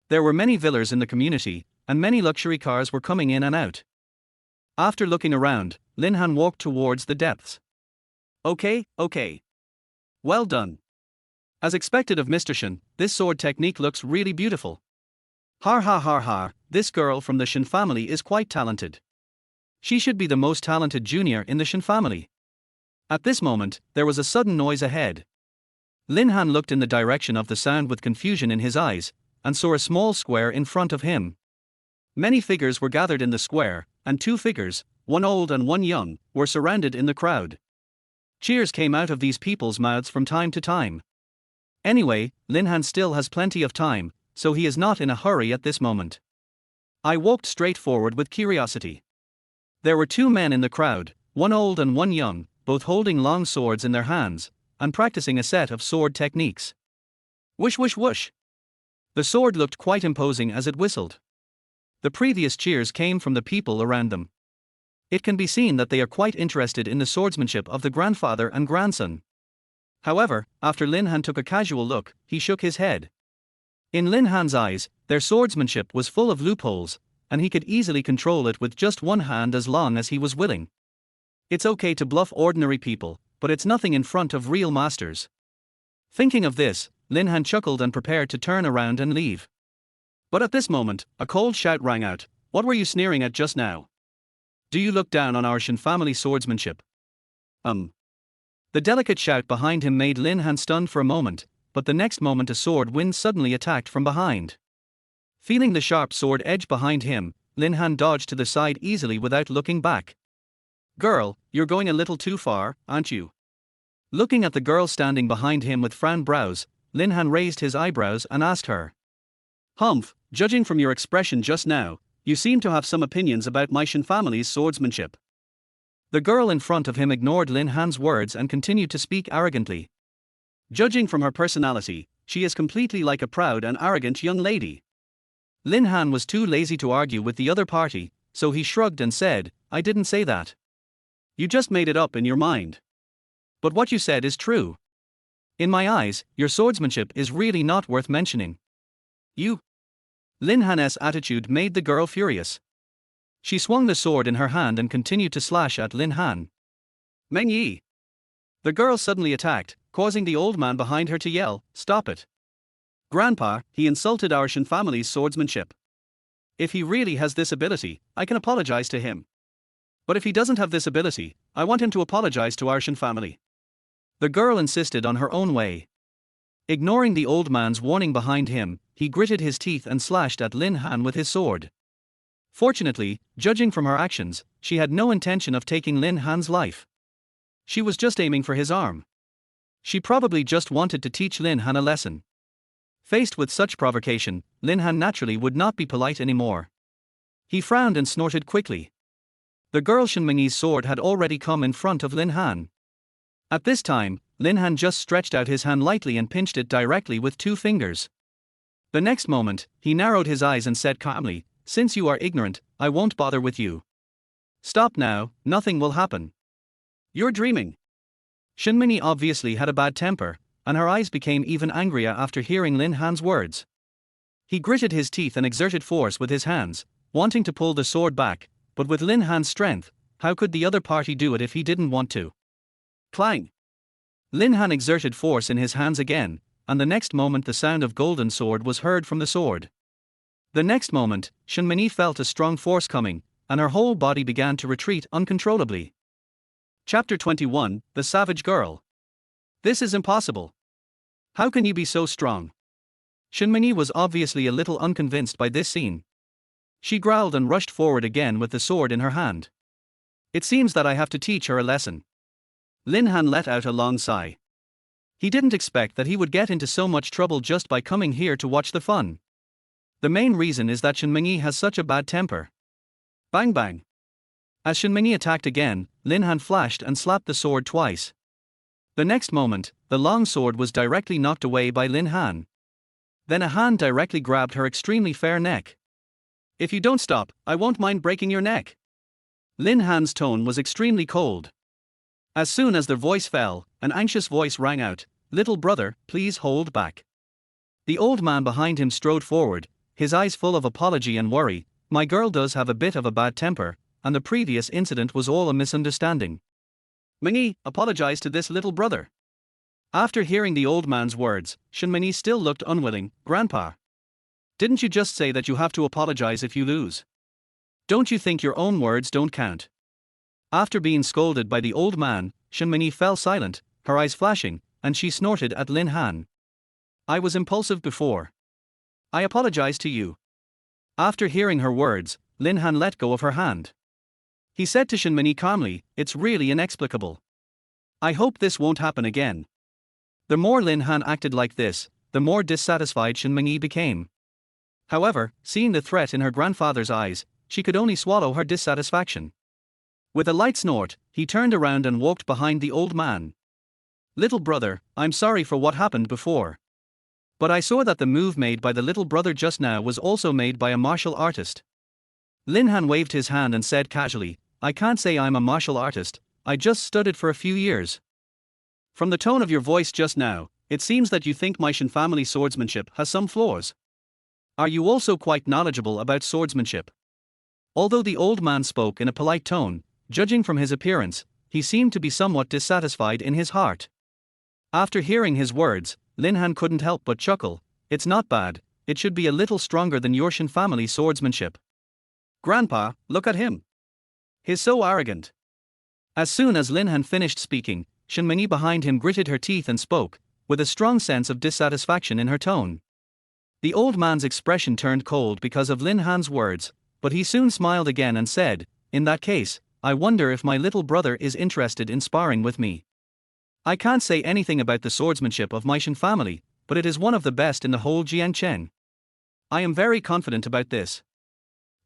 There were many villas in the community, and many luxury cars were coming in and out. After looking around, Lin Han walked towards the depths. Okay. Well done. As expected of Mr. Shen, this sword technique looks really beautiful. Har, this girl from the Shen family is quite talented. She should be the most talented junior in the Shen family. At this moment, there was a sudden noise ahead. Lin Han looked in the direction of the sound with confusion in his eyes, and saw a small square in front of him. Many figures were gathered in the square, and two figures, one old and one young, were surrounded in the crowd. Cheers came out of these people's mouths from time to time. Anyway, Lin Han still has plenty of time, so he is not in a hurry at this moment. I walked straight forward with curiosity. There were two men in the crowd, one old and one young, both holding long swords in their hands, and practicing a set of sword techniques. Whoosh whoosh whoosh. The sword looked quite imposing as it whistled. The previous cheers came from the people around them. It can be seen that they are quite interested in the swordsmanship of the grandfather and grandson. However, after Lin Han took a casual look, he shook his head. In Lin Han's eyes, their swordsmanship was full of loopholes, and he could easily control it with just one hand as long as he was willing. It's okay to bluff ordinary people, but it's nothing in front of real masters. Thinking of this, Lin Han chuckled and prepared to turn around and leave. But at this moment, a cold shout rang out. What were you sneering at just now? Do you look down on our Shen family swordsmanship? The delicate shout behind him made Lin Han stunned for a moment, but the next moment a sword wind suddenly attacked from behind. Feeling the sharp sword edge behind him, Lin Han dodged to the side easily without looking back. Girl, you're going a little too far, aren't you? Looking at the girl standing behind him with frowned brows, Lin Han raised his eyebrows and asked her. Humph, judging from your expression just now, you seem to have some opinions about my Shen family's swordsmanship. The girl in front of him ignored Lin Han's words and continued to speak arrogantly. Judging from her personality, she is completely like a proud and arrogant young lady. Lin Han was too lazy to argue with the other party, so he shrugged and said, I didn't say that. You just made it up in your mind. But what you said is true. In my eyes, your swordsmanship is really not worth mentioning. You. Lin Han's attitude made the girl furious. She swung the sword in her hand and continued to slash at Lin Han. Meng Yi. The girl suddenly attacked, causing the old man behind her to yell, Stop it. Grandpa, he insulted our Shen family's swordsmanship. If he really has this ability, I can apologize to him. But if he doesn't have this ability, I want him to apologize to our Shen family. The girl insisted on her own way. Ignoring the old man's warning behind him, he gritted his teeth and slashed at Lin Han with his sword. Fortunately, judging from her actions, she had no intention of taking Lin Han's life. She was just aiming for his arm. She probably just wanted to teach Lin Han a lesson. Faced with such provocation, Lin Han naturally would not be polite anymore. He frowned and snorted quickly. The girl Shen Mengyi's sword had already come in front of Lin Han. At this time, Lin Han just stretched out his hand lightly and pinched it directly with 2 fingers. The next moment, he narrowed his eyes and said calmly, Since you are ignorant, I won't bother with you. Stop now, nothing will happen. You're dreaming. Shen Mengyi obviously had a bad temper, and her eyes became even angrier after hearing Lin Han's words. He gritted his teeth and exerted force with his hands, wanting to pull the sword back, but with Lin Han's strength, how could the other party do it if he didn't want to? Clang! Lin Han exerted force in his hands again, and the next moment the sound of golden sword was heard from the sword. The next moment, Shen Mengyi felt a strong force coming, and her whole body began to retreat uncontrollably. Chapter 21, The Savage Girl. This is impossible. How can you be so strong? Shen Mengyi was obviously a little unconvinced by this scene. She growled and rushed forward again with the sword in her hand. It seems that I have to teach her a lesson. Lin Han let out a long sigh. He didn't expect that he would get into so much trouble just by coming here to watch the fun. The main reason is that Shen Mengyi has such a bad temper. Bang bang. As Shen Mengyi attacked again, Lin Han flashed and slapped the sword twice. The next moment, the long sword was directly knocked away by Lin Han. Then a hand directly grabbed her extremely fair neck. If you don't stop, I won't mind breaking your neck. Lin Han's tone was extremely cold. As soon as their voice fell, an anxious voice rang out, Little brother, please hold back. The old man behind him strode forward, his eyes full of apology and worry. My girl does have a bit of a bad temper, and the previous incident was all a misunderstanding. Mengyi, apologize to this little brother. After hearing the old man's words, Shen Mengyi still looked unwilling. Grandpa. Didn't you just say that you have to apologize if you lose? Don't you think your own words don't count? After being scolded by the old man, Shen Mengyi fell silent, her eyes flashing, and she snorted at Lin Han. I was impulsive before. I apologize to you. After hearing her words, Lin Han let go of her hand. He said to Shen Mengyi calmly, It's really inexplicable. I hope this won't happen again. The more Lin Han acted like this, the more dissatisfied Shen Mengyi became. However, seeing the threat in her grandfather's eyes, she could only swallow her dissatisfaction. With a light snort, he turned around and walked behind the old man. Little brother, I'm sorry for what happened before. But I saw that the move made by the little brother just now was also made by a martial artist. Lin Han waved his hand and said casually, I can't say I'm a martial artist, I just studied for a few years. From the tone of your voice just now, it seems that you think my Shen family swordsmanship has some flaws. Are you also quite knowledgeable about swordsmanship? Although the old man spoke in a polite tone, judging from his appearance, he seemed to be somewhat dissatisfied in his heart. After hearing his words, Lin Han couldn't help but chuckle. It's not bad, it should be a little stronger than your Shen family swordsmanship. Grandpa, look at him. He's so arrogant. As soon as Lin Han finished speaking, Shen Mengyi behind him gritted her teeth and spoke, with a strong sense of dissatisfaction in her tone. The old man's expression turned cold because of Lin Han's words, but he soon smiled again and said, In that case, I wonder if my little brother is interested in sparring with me. I can't say anything about the swordsmanship of my Shen family, but it is one of the best in the whole Jiangchen. I am very confident about this.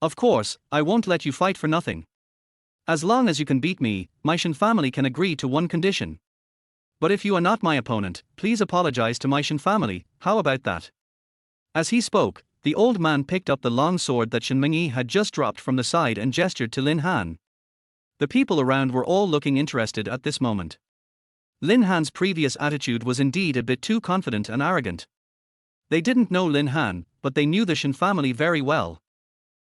Of course, I won't let you fight for nothing. As long as you can beat me, my Shen family can agree to one condition. But if you are not my opponent, please apologize to my Shen family, how about that? As he spoke, the old man picked up the long sword that Shen Mengyi had just dropped from the side and gestured to Lin Han. The people around were all looking interested at this moment. Lin Han's previous attitude was indeed a bit too confident and arrogant. They didn't know Lin Han, but they knew the Shen family very well.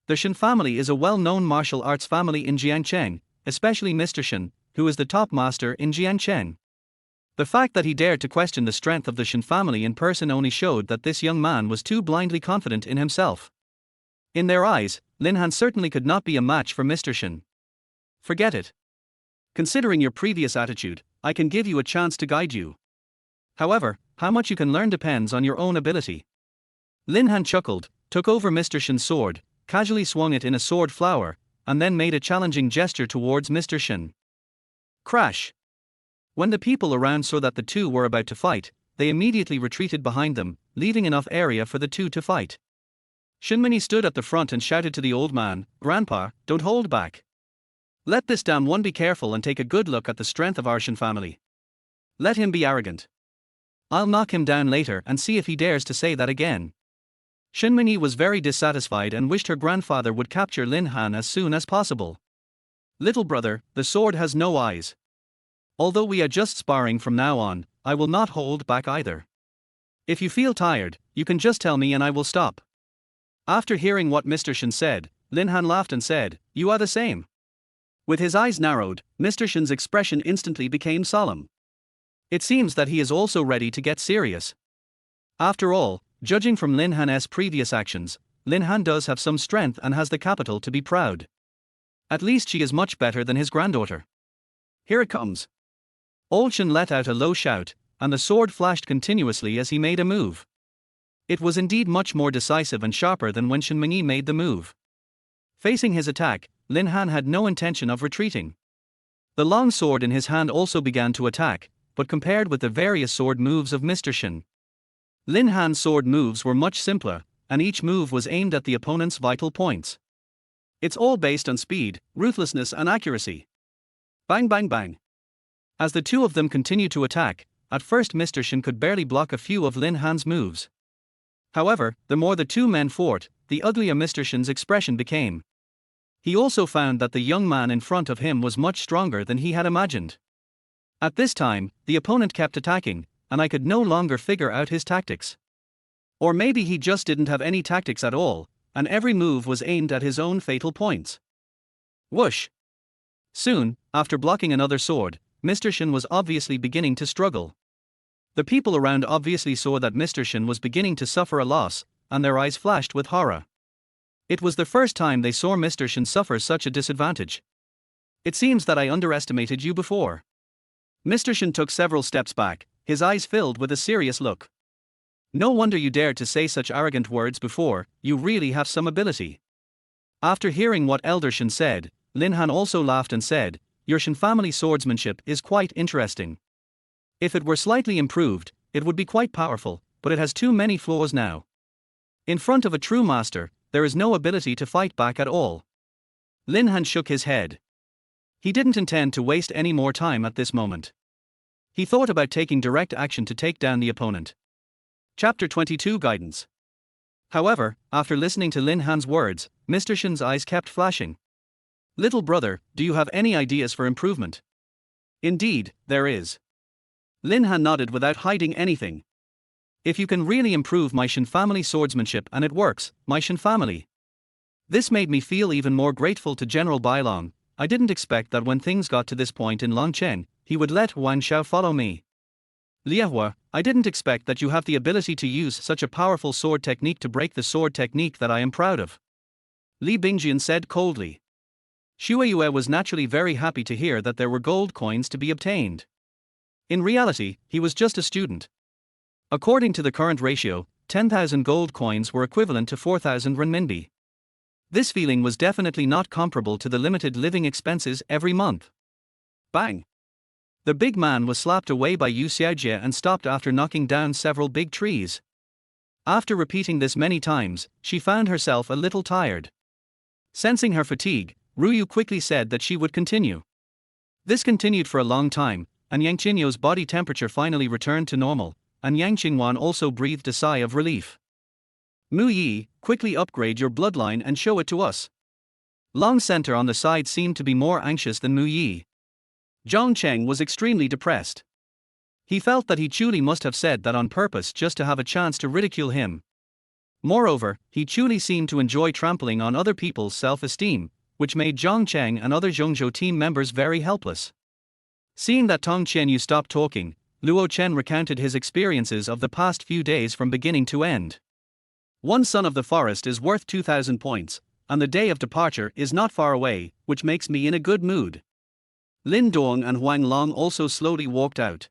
The Shen family is a well-known martial arts family in Jiangcheng, especially Mr. Shen, who is the top master in Jiangcheng. The fact that he dared to question the strength of the Shen family in person only showed that this young man was too blindly confident in himself. In their eyes, Lin Han certainly could not be a match for Mr. Shen. Forget it. Considering your previous attitude, I can give you a chance to guide you. However, how much you can learn depends on your own ability. Lin Han chuckled, took over Mr. Shen's sword, casually swung it in a sword flower, and then made a challenging gesture towards Mr. Shen. Crash! When the people around saw that the two were about to fight, they immediately retreated behind them, leaving enough area for the two to fight. Shen Mengyi stood at the front and shouted to the old man, "Grandpa, don't hold back. Let this damn one be careful and take a good look at the strength of our Shen family. Let him be arrogant. I'll knock him down later and see if he dares to say that again." Shen Mengyi was very dissatisfied and wished her grandfather would capture Lin Han as soon as possible. "Little brother, the sword has no eyes. Although we are just sparring from now on, I will not hold back either. If you feel tired, you can just tell me and I will stop." After hearing what Mr. Shen said, Lin Han laughed and said, "You are the same." With his eyes narrowed, Mr. Shen's expression instantly became solemn. It seems that he is also ready to get serious. After all, judging from Lin Han's previous actions, Lin Han does have some strength and has the capital to be proud. At least she is much better than his granddaughter. Here it comes. Old Shen let out a low shout, and the sword flashed continuously as he made a move. It was indeed much more decisive and sharper than when Shen Mengyi made the move. Facing his attack, Lin Han had no intention of retreating. The long sword in his hand also began to attack, but compared with the various sword moves of Mr. Shen, Lin Han's sword moves were much simpler, and each move was aimed at the opponent's vital points. It's all based on speed, ruthlessness and accuracy. Bang bang bang. As the two of them continued to attack, at first Mr. Shen could barely block a few of Lin Han's moves. However, the more the two men fought, the uglier Mr. Shen's expression became. He also found that the young man in front of him was much stronger than he had imagined. At this time, the opponent kept attacking, and I could no longer figure out his tactics. Or maybe he just didn't have any tactics at all, and every move was aimed at his own fatal points. Whoosh! Soon, after blocking another sword, Mr. Shen was obviously beginning to struggle. The people around obviously saw that Mr. Shen was beginning to suffer a loss, and their eyes flashed with horror. It was the first time they saw Mr. Shen suffer such a disadvantage. "It seems that I underestimated you before." Mr. Shen took several steps back, his eyes filled with a serious look. "No wonder you dared to say such arrogant words before, you really have some ability." After hearing what Elder Shen said, Lin Han also laughed and said, "Your Shen family swordsmanship is quite interesting. If it were slightly improved, it would be quite powerful, but it has too many flaws now. In front of a true master, there is no ability to fight back at all." Lin Han shook his head. He didn't intend to waste any more time at this moment. He thought about taking direct action to take down the opponent. Chapter 22 Guidance. However, after listening to Lin Han's words, Mr. Shen's eyes kept flashing. "Little brother, do you have any ideas for improvement?" "Indeed, there is." Lin Han nodded without hiding anything. "If you can really improve my Shen family swordsmanship and it works, my Shen family." This made me feel even more grateful to General Bailong. I didn't expect that when things got to this point in Longchen, he would let Wan Xiao follow me. "Liehua, I didn't expect that you have the ability to use such a powerful sword technique to break the sword technique that I am proud of," Li Bingjian said coldly. Xue Yue was naturally very happy to hear that there were gold coins to be obtained. In reality, he was just a student. According to the current ratio, 10,000 gold coins were equivalent to 4,000 renminbi. This feeling was definitely not comparable to the limited living expenses every month. Bang! The big man was slapped away by Yu Xiaojie and stopped after knocking down several big trees. After repeating this many times, she found herself a little tired. Sensing her fatigue, Ruyu quickly said that she would continue. This continued for a long time, and Yang Qinyo's body temperature finally returned to normal, and Yang Qingwan also breathed a sigh of relief. Mu Yi, quickly upgrade your bloodline and show it to us. Long Center on the side seemed to be more anxious than Mu Yi. Zhang Cheng was extremely depressed. He felt that he truly must have said that on purpose just to have a chance to ridicule him. Moreover, he truly seemed to enjoy trampling on other people's self-esteem, which made Zhang Cheng and other Zhongzhou team members very helpless. Seeing that Tong Qianyu stopped talking, Luo Chen recounted his experiences of the past few days from beginning to end. One son of the forest is worth 2,000 points, and the day of departure is not far away, which makes me in a good mood. Lin Dong and Huang Long also slowly walked out.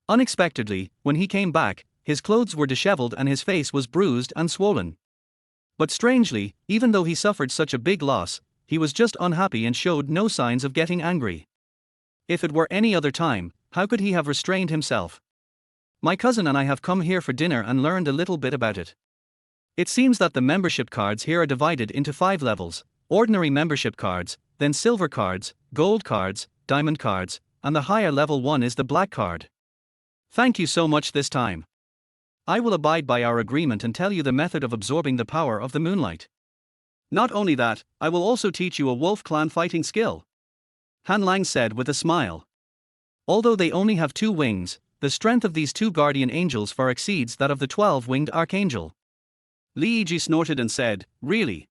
Unexpectedly, when he came back, his clothes were disheveled and his face was bruised and swollen. But strangely, even though he suffered such a big loss, he was just unhappy and showed no signs of getting angry. If it were any other time, how could he have restrained himself? My cousin and I have come here for dinner and learned a little bit about it. It seems that the membership cards here are divided into 5 levels: ordinary membership cards, then silver cards, gold cards, diamond cards, and the higher level one is the black card. Thank you so much this time. I will abide by our agreement and tell you the method of absorbing the power of the moonlight. Not only that, I will also teach you a wolf clan fighting skill. Han Lang said with a smile. Although they only have 2 wings, the strength of these 2 guardian angels far exceeds that of the 12-winged archangel. Li Yiji snorted and said, "Really?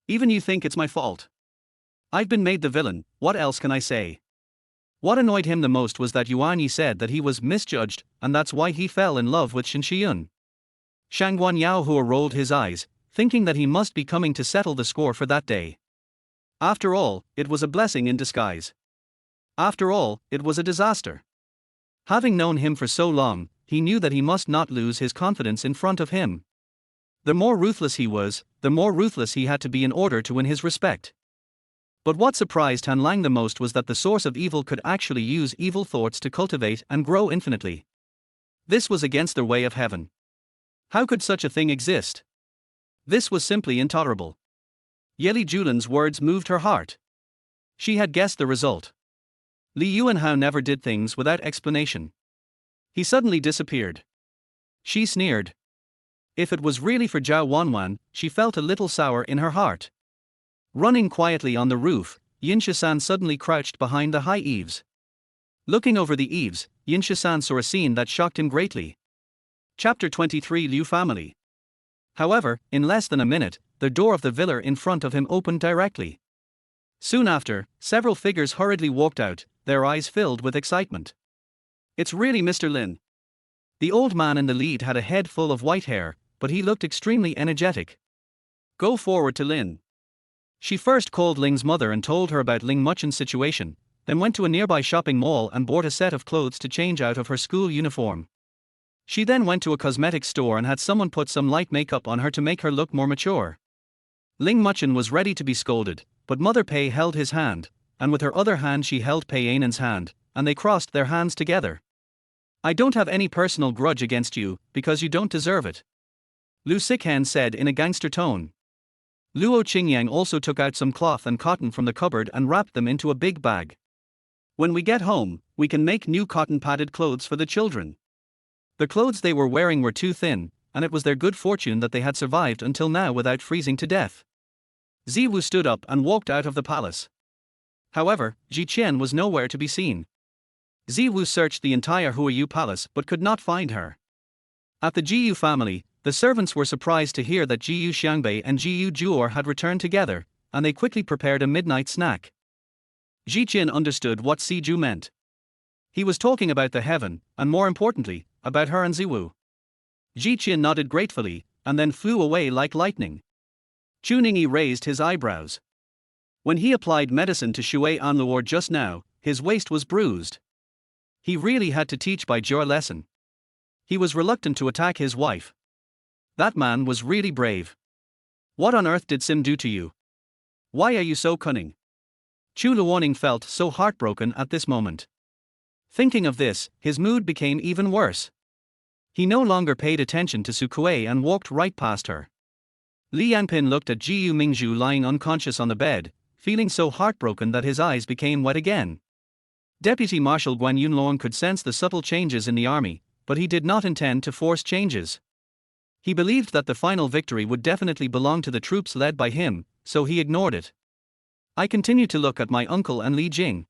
Even you think it's my fault? I've been made the villain, what else can I say?" What annoyed him the most was that Yuan Yi said that he was misjudged, and that's why he fell in love with Shen Shiyun. Shang Guanyao rolled his eyes, thinking that he must be coming to settle the score for that day. After all, it was a blessing in disguise. After all, it was a disaster. Having known him for so long, he knew that he must not lose his confidence in front of him. The more ruthless he was, the more ruthless he had to be in order to win his respect. But what surprised Han Lang the most was that the source of evil could actually use evil thoughts to cultivate and grow infinitely. This was against their way of heaven. How could such a thing exist? This was simply intolerable. Yeli Julin's words moved her heart. She had guessed the result. Li Yuanhao never did things without explanation. He suddenly disappeared. She sneered. If it was really for Zhao Wanwan, she felt a little sour in her heart. Running quietly on the roof, Yin Shisan suddenly crouched behind the high eaves. Looking over the eaves, Yin Shisan saw a scene that shocked him greatly. Chapter 23 Liu Family. However, in less than a minute, the door of the villa in front of him opened directly. Soon after, several figures hurriedly walked out, their eyes filled with excitement. It's really Mr. Lin. The old man in the lead had a head full of white hair, but he looked extremely energetic. Go forward to Lin. She first called Ling's mother and told her about Ling Muchen's situation, then went to a nearby shopping mall and bought a set of clothes to change out of her school uniform. She then went to a cosmetics store and had someone put some light makeup on her to make her look more mature. Ling Muchen was ready to be scolded, but Mother Pei held his hand, and with her other hand she held Pei Ainan's hand, and they crossed their hands together. I don't have any personal grudge against you, because you don't deserve it. Lu Sikhan said in a gangster tone. Luo Qingyang also took out some cloth and cotton from the cupboard and wrapped them into a big bag. When we get home, we can make new cotton-padded clothes for the children. The clothes they were wearing were too thin, and it was their good fortune that they had survived until now without freezing to death. Ziwu stood up and walked out of the palace. However, Ji Qian was nowhere to be seen. Ziwu searched the entire Huayu palace but could not find her. At the Jiyu family, the servants were surprised to hear that Jiyu Xiangbei and Jiyu Juor had returned together, and they quickly prepared a midnight snack. Ji Qin understood what Siju meant. He was talking about the heaven, and more importantly, about her and Ziwu. Ji Qin nodded gratefully, and then flew away like lightning. Chu Ningyi raised his eyebrows. When he applied medicine to Shui Anluor just now, his waist was bruised. He really had to teach by Jur lesson. He was reluctant to attack his wife. That man was really brave. What on earth did Sim do to you? Why are you so cunning? Chu Luoning felt so heartbroken at this moment. Thinking of this, his mood became even worse. He no longer paid attention to Su Kuei and walked right past her. Li Yanpin looked at Jiyu Mingzhu lying unconscious on the bed, feeling so heartbroken that his eyes became wet again. Deputy Marshal Guan Yunlong could sense the subtle changes in the army, but he did not intend to force changes. He believed that the final victory would definitely belong to the troops led by him, so he ignored it. I continued to look at my uncle and Li Jing.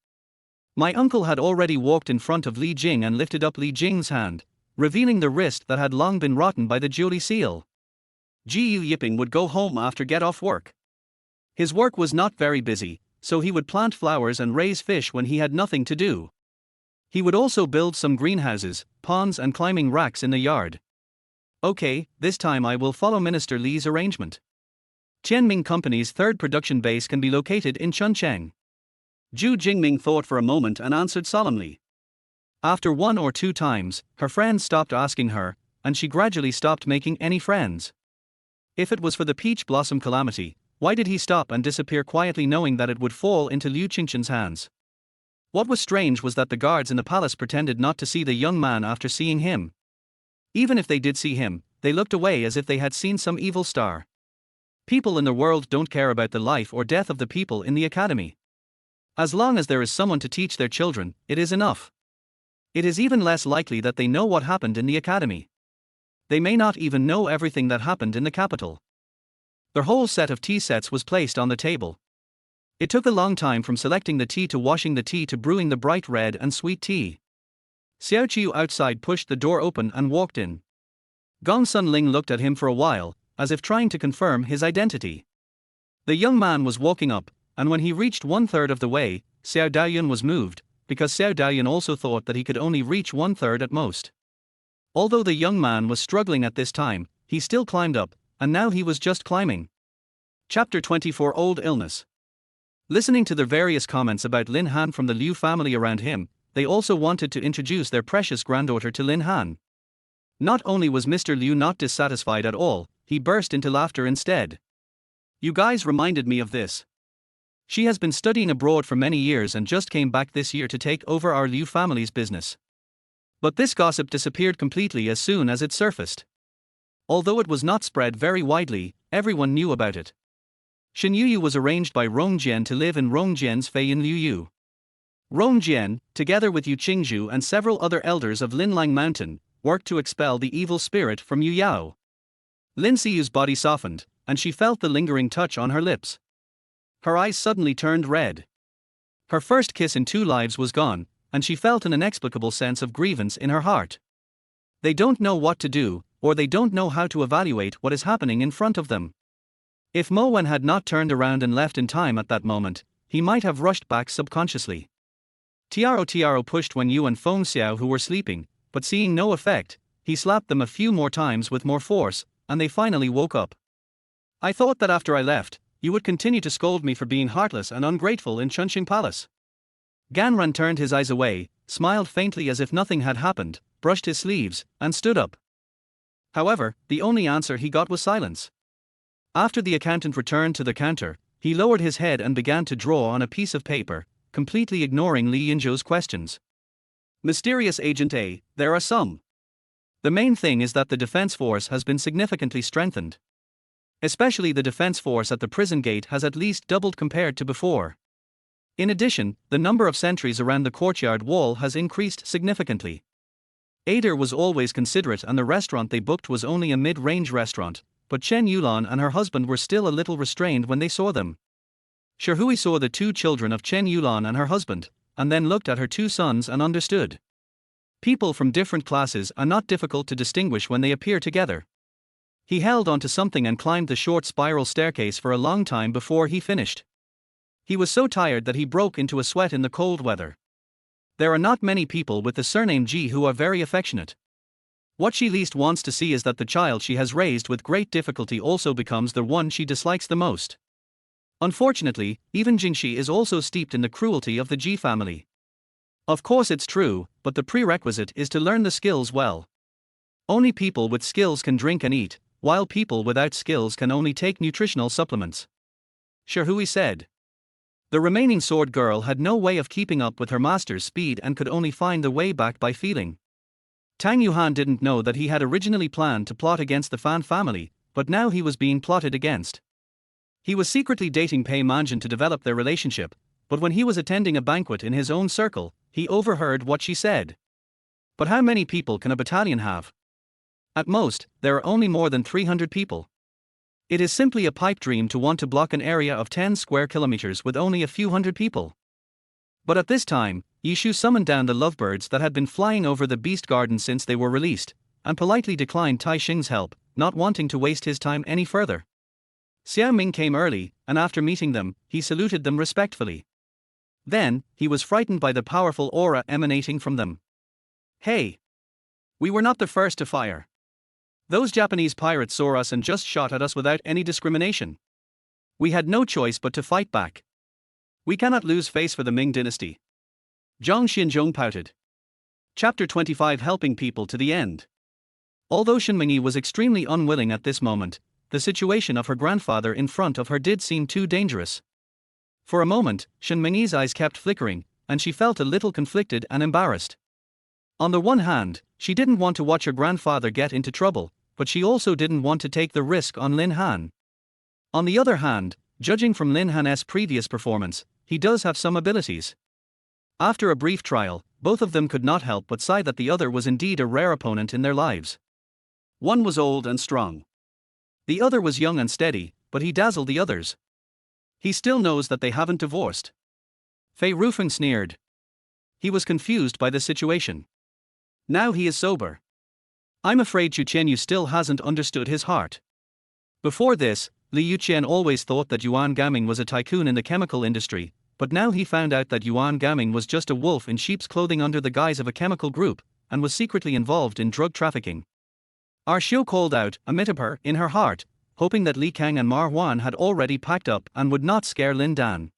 My uncle had already walked in front of Li Jing and lifted up Li Jing's hand, revealing the wrist that had long been rotten by the Julie seal. Gu Yiping would go home after get off work. His work was not very busy, so he would plant flowers and raise fish when he had nothing to do. He would also build some greenhouses, ponds and climbing racks in the yard. Okay, this time I will follow Minister Li's arrangement. Tianming Company's third production base can be located in Chuncheng. Zhu Jingming thought for a moment and answered solemnly. After 1 or 2 times, her friends stopped asking her, and she gradually stopped making any friends. If it was for the peach blossom calamity, why did he stop and disappear quietly knowing that it would fall into Liu Qingchen's hands? What was strange was that the guards in the palace pretended not to see the young man after seeing him. Even if they did see him, they looked away as if they had seen some evil star. People in the world don't care about the life or death of the people in the academy. As long as there is someone to teach their children, it is enough. It is even less likely that they know what happened in the academy. They may not even know everything that happened in the capital. Their whole set of tea sets was placed on the table. It took a long time from selecting the tea to washing the tea to brewing the bright red and sweet tea. Xiao Qiu outside pushed the door open and walked in. Gong Sun Ling looked at him for a while, as if trying to confirm his identity. The young man was walking up, and when he reached 1/3 of the way, Xiao Daoyun was moved, because Xiao Daoyun also thought that he could only reach 1/3 at most. Although the young man was struggling at this time, he still climbed up, and now he was just climbing. Chapter 24 Old Illness. Listening to the various comments about Lin Han from the Liu family around him, they also wanted to introduce their precious granddaughter to Lin Han. Not only was Mr. Liu not dissatisfied at all, he burst into laughter instead. You guys reminded me of this. She has been studying abroad for many years and just came back this year to take over our Liu family's business. But this gossip disappeared completely as soon as it surfaced. Although it was not spread very widely, everyone knew about it. Shen Yuyu was arranged by Rong Jian to live in Rong Jian's Feiyin Liuyu. Rong Jian, together with Yu Qingzhu and several other elders of Linlang Mountain, worked to expel the evil spirit from Yu Yao. Lin Siyu's body softened, and she felt the lingering touch on her lips. Her eyes suddenly turned red. Her first kiss in 2 lives was gone, and she felt an inexplicable sense of grievance in her heart. They don't know what to do, or they don't know how to evaluate what is happening in front of them. If Mo Wen had not turned around and left in time at that moment, he might have rushed back subconsciously. Tiaro pushed Wen Yu and Feng Xiao who were sleeping, but seeing no effect, he slapped them a few more times with more force, and they finally woke up. I thought that after I left, you would continue to scold me for being heartless and ungrateful in Chunxing Palace. Ganran turned his eyes away, smiled faintly as if nothing had happened, brushed his sleeves, and stood up. However, the only answer he got was silence. After the accountant returned to the counter, he lowered his head and began to draw on a piece of paper, completely ignoring Li Yinzhou's questions. Mysterious Agent A, there are some. The main thing is that the defense force has been significantly strengthened. Especially the defense force at the prison gate has at least doubled compared to before. In addition, the number of sentries around the courtyard wall has increased significantly. Ader was always considerate and the restaurant they booked was only a mid-range restaurant, but Chen Yulan and her husband were still a little restrained when they saw them. Shihui saw the 2 children of Chen Yulan and her husband, and then looked at her 2 sons and understood. People from different classes are not difficult to distinguish when they appear together. He held onto something and climbed the short spiral staircase for a long time before he finished. He was so tired that he broke into a sweat in the cold weather. There are not many people with the surname Ji who are very affectionate. What she least wants to see is that the child she has raised with great difficulty also becomes the one she dislikes the most. Unfortunately, even Jingxi is also steeped in the cruelty of the Ji family. Of course it's true, but the prerequisite is to learn the skills well. Only people with skills can drink and eat, while people without skills can only take nutritional supplements. Shihui said. The remaining sword girl had no way of keeping up with her master's speed and could only find the way back by feeling. Tang Yuhan didn't know that he had originally planned to plot against the Fan family, but now he was being plotted against. He was secretly dating Pei Manjin to develop their relationship, but when he was attending a banquet in his own circle, he overheard what she said. But how many people can a battalion have? At most, there are only more than 300 people. It is simply a pipe dream to want to block an area of 10 square kilometers with only a few hundred people. But at this time, Yishu summoned down the lovebirds that had been flying over the beast garden since they were released, and politely declined Tai Xing's help, not wanting to waste his time any further. Xiao Ming came early, and after meeting them, he saluted them respectfully. Then, he was frightened by the powerful aura emanating from them. Hey! We were not the first to fire. Those Japanese pirates saw us and just shot at us without any discrimination. We had no choice but to fight back. We cannot lose face for the Ming dynasty. Zhang Xinzhong pouted. Chapter 25 Helping People to the End. Although Shen Mingyi was extremely unwilling at this moment, the situation of her grandfather in front of her did seem too dangerous. For a moment, Shen Mingyi's eyes kept flickering, and she felt a little conflicted and embarrassed. On the one hand, she didn't want to watch her grandfather get into trouble, but she also didn't want to take the risk on Lin Han. On the other hand, judging from Lin Han's previous performance, he does have some abilities. After a brief trial, both of them could not help but sigh that the other was indeed a rare opponent in their lives. One was old and strong. The other was young and steady, but he dazzled the others. He still knows that they haven't divorced. Fei Rufeng sneered. He was confused by the situation. Now he is sober. I'm afraid Gu Qianxue still hasn't understood his heart. Before this, Li Yuqian always thought that Yuan Gaming was a tycoon in the chemical industry, but now he found out that Yuan Gaming was just a wolf in sheep's clothing under the guise of a chemical group, and was secretly involved in drug trafficking. Our Xiu called out, amid her, in her heart, hoping that Li Kang and Ma Huan had already packed up and would not scare Lin Dan.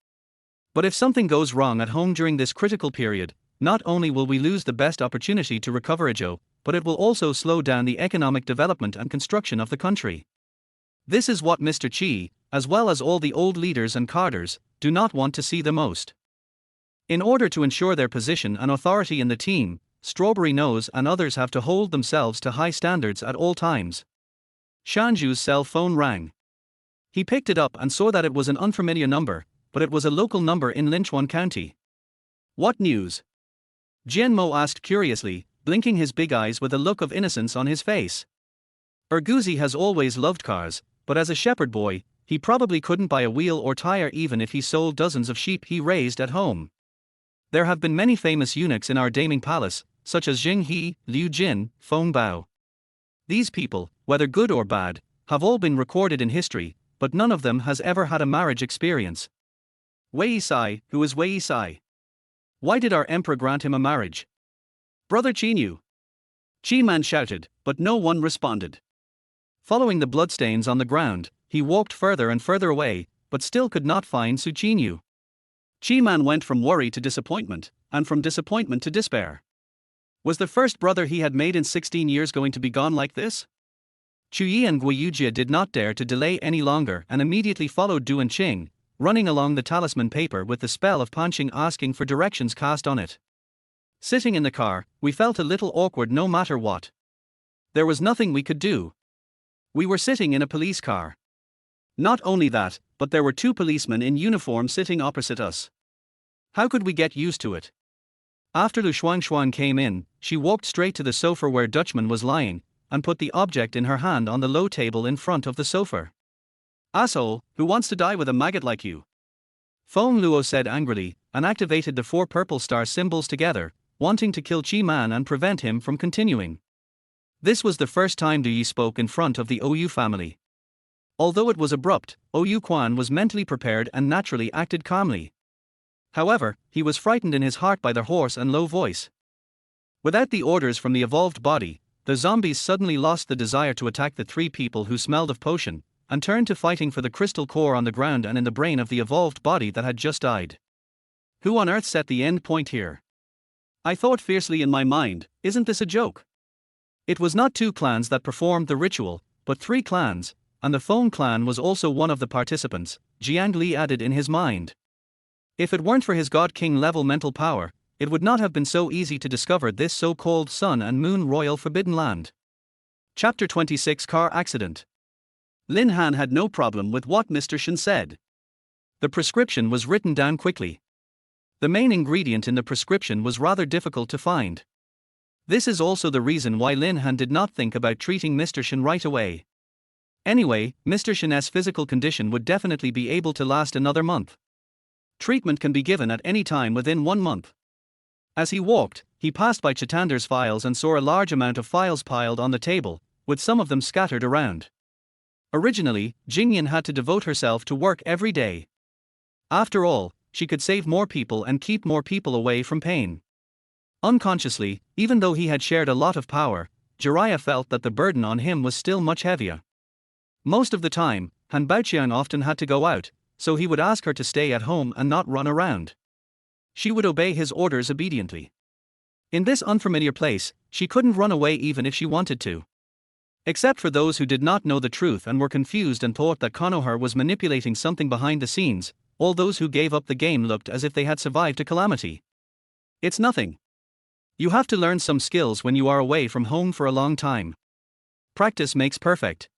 But if something goes wrong at home during this critical period, not only will we lose the best opportunity to recover Zhou, but it will also slow down the economic development and construction of the country. This is what Mr. Qi, as well as all the old leaders and cadres, do not want to see the most. In order to ensure their position and authority in the team, Strawberry Nose and others have to hold themselves to high standards at all times. Shanju's cell phone rang. He picked it up and saw that it was an unfamiliar number, but it was a local number in Linchuan County. What news? Jian Mo asked curiously, blinking his big eyes with a look of innocence on his face. Erguzi has always loved cars, but as a shepherd boy, he probably couldn't buy a wheel or tire even if he sold dozens of sheep he raised at home. There have been many famous eunuchs in our Daming Palace, such as Jing He, Liu Jin, Feng Bao. These people, whether good or bad, have all been recorded in history, but none of them has ever had a marriage experience. Wei Yisai, who is Wei Yisai? Why did our emperor grant him a marriage? Brother Qi knew. Qi Man shouted, but no one responded. Following the bloodstains on the ground, he walked further and further away, but still could not find Su Qinyu. Qi Man went from worry to disappointment, and from disappointment to despair. Was the first brother he had made in 16 years going to be gone like this? Chu Yi and Gui Yujie did not dare to delay any longer and immediately followed Du and Qing, running along the talisman paper with the spell of Panqing asking for directions cast on it. Sitting in the car, we felt a little awkward no matter what. There was nothing we could do. We were sitting in a police car. Not only that, but there were two policemen in uniform sitting opposite us. How could we get used to it? After Lu Shuangshuan came in, she walked straight to the sofa where Dutchman was lying, and put the object in her hand on the low table in front of the sofa. Asshole, who wants to die with a maggot like you? Feng Luo said angrily, and activated the 4 purple star symbols together, wanting to kill Qi Man and prevent him from continuing. This was the first time Du Yi spoke in front of the Ou family. Although it was abrupt, Ou Quan was mentally prepared and naturally acted calmly. However, he was frightened in his heart by the hoarse and low voice. Without the orders from the evolved body, the zombies suddenly lost the desire to attack the 3 people who smelled of potion, and turned to fighting for the crystal core on the ground and in the brain of the evolved body that had just died. Who on earth set the end point here? I thought fiercely in my mind, isn't this a joke? It was not 2 clans that performed the ritual, but 3 clans, and the Feng clan was also one of the participants, Jiang Li added in his mind. If it weren't for his God King level mental power, it would not have been so easy to discover this so-called Sun and Moon Royal Forbidden Land. Chapter 26 Car Accident. Lin Han had no problem with what Mr. Shen said. The prescription was written down quickly. The main ingredient in the prescription was rather difficult to find. This is also the reason why Lin Han did not think about treating Mr. Shen right away. Anyway, Mr. Shen's physical condition would definitely be able to last another month. Treatment can be given at any time within 1 month. As he walked, he passed by Chitander's files and saw a large amount of files piled on the table, with some of them scattered around. Originally, Jingyan had to devote herself to work every day. After all, she could save more people and keep more people away from pain. Unconsciously, even though he had shared a lot of power, Jiraiya felt that the burden on him was still much heavier. Most of the time, Han Baoqiang often had to go out, so he would ask her to stay at home and not run around. She would obey his orders obediently. In this unfamiliar place, she couldn't run away even if she wanted to. Except for those who did not know the truth and were confused and thought that Konoha was manipulating something behind the scenes, all those who gave up the game looked as if they had survived a calamity. It's nothing. You have to learn some skills when you are away from home for a long time. Practice makes perfect.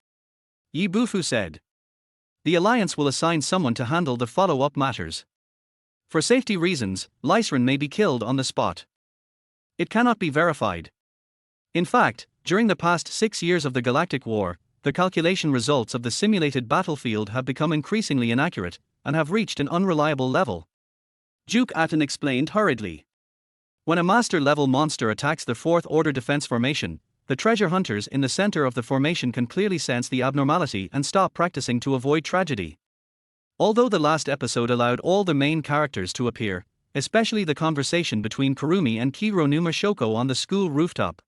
Yi Bufu said. The Alliance will assign someone to handle the follow-up matters. For safety reasons, Lycerin may be killed on the spot. It cannot be verified. In fact, during the past 6 years of the Galactic War, the calculation results of the simulated battlefield have become increasingly inaccurate, and have reached an unreliable level. Duke Atten explained hurriedly. When a master-level monster attacks the Fourth Order defense formation, the treasure hunters in the center of the formation can clearly sense the abnormality and stop practicing to avoid tragedy. Although the last episode allowed all the main characters to appear, especially the conversation between Kurumi and Kironuma Shoko on the school rooftop,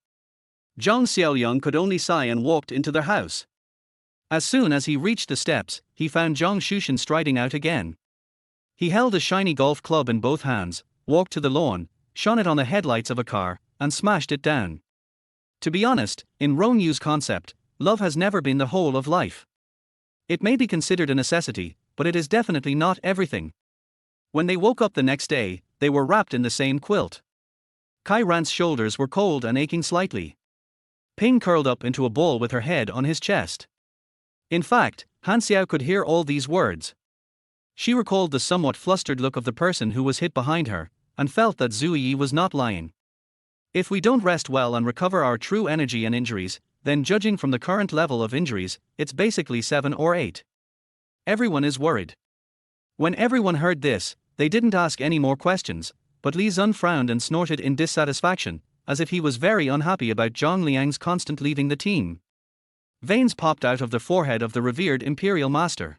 Zhang Xiaoyang could only sigh and walked into their house. As soon as he reached the steps, he found Zhang Shushan striding out again. He held a shiny golf club in both hands, walked to the lawn, shone it on the headlights of a car, and smashed it down. To be honest, in Rongyu's concept, love has never been the whole of life. It may be considered a necessity, but it is definitely not everything. When they woke up the next day, they were wrapped in the same quilt. Kai Ran's shoulders were cold and aching slightly. Ping curled up into a ball with her head on his chest. In fact, Han Xiao could hear all these words. She recalled the somewhat flustered look of the person who was hit behind her, and felt that Zhu Yi was not lying. If we don't rest well and recover our true energy and injuries, then judging from the current level of injuries, it's basically 7 or 8. Everyone is worried. When everyone heard this, they didn't ask any more questions, but Li Zun frowned and snorted in dissatisfaction, as if he was very unhappy about Zhang Liang's constant leaving the team. Veins popped out of the forehead of the revered imperial master.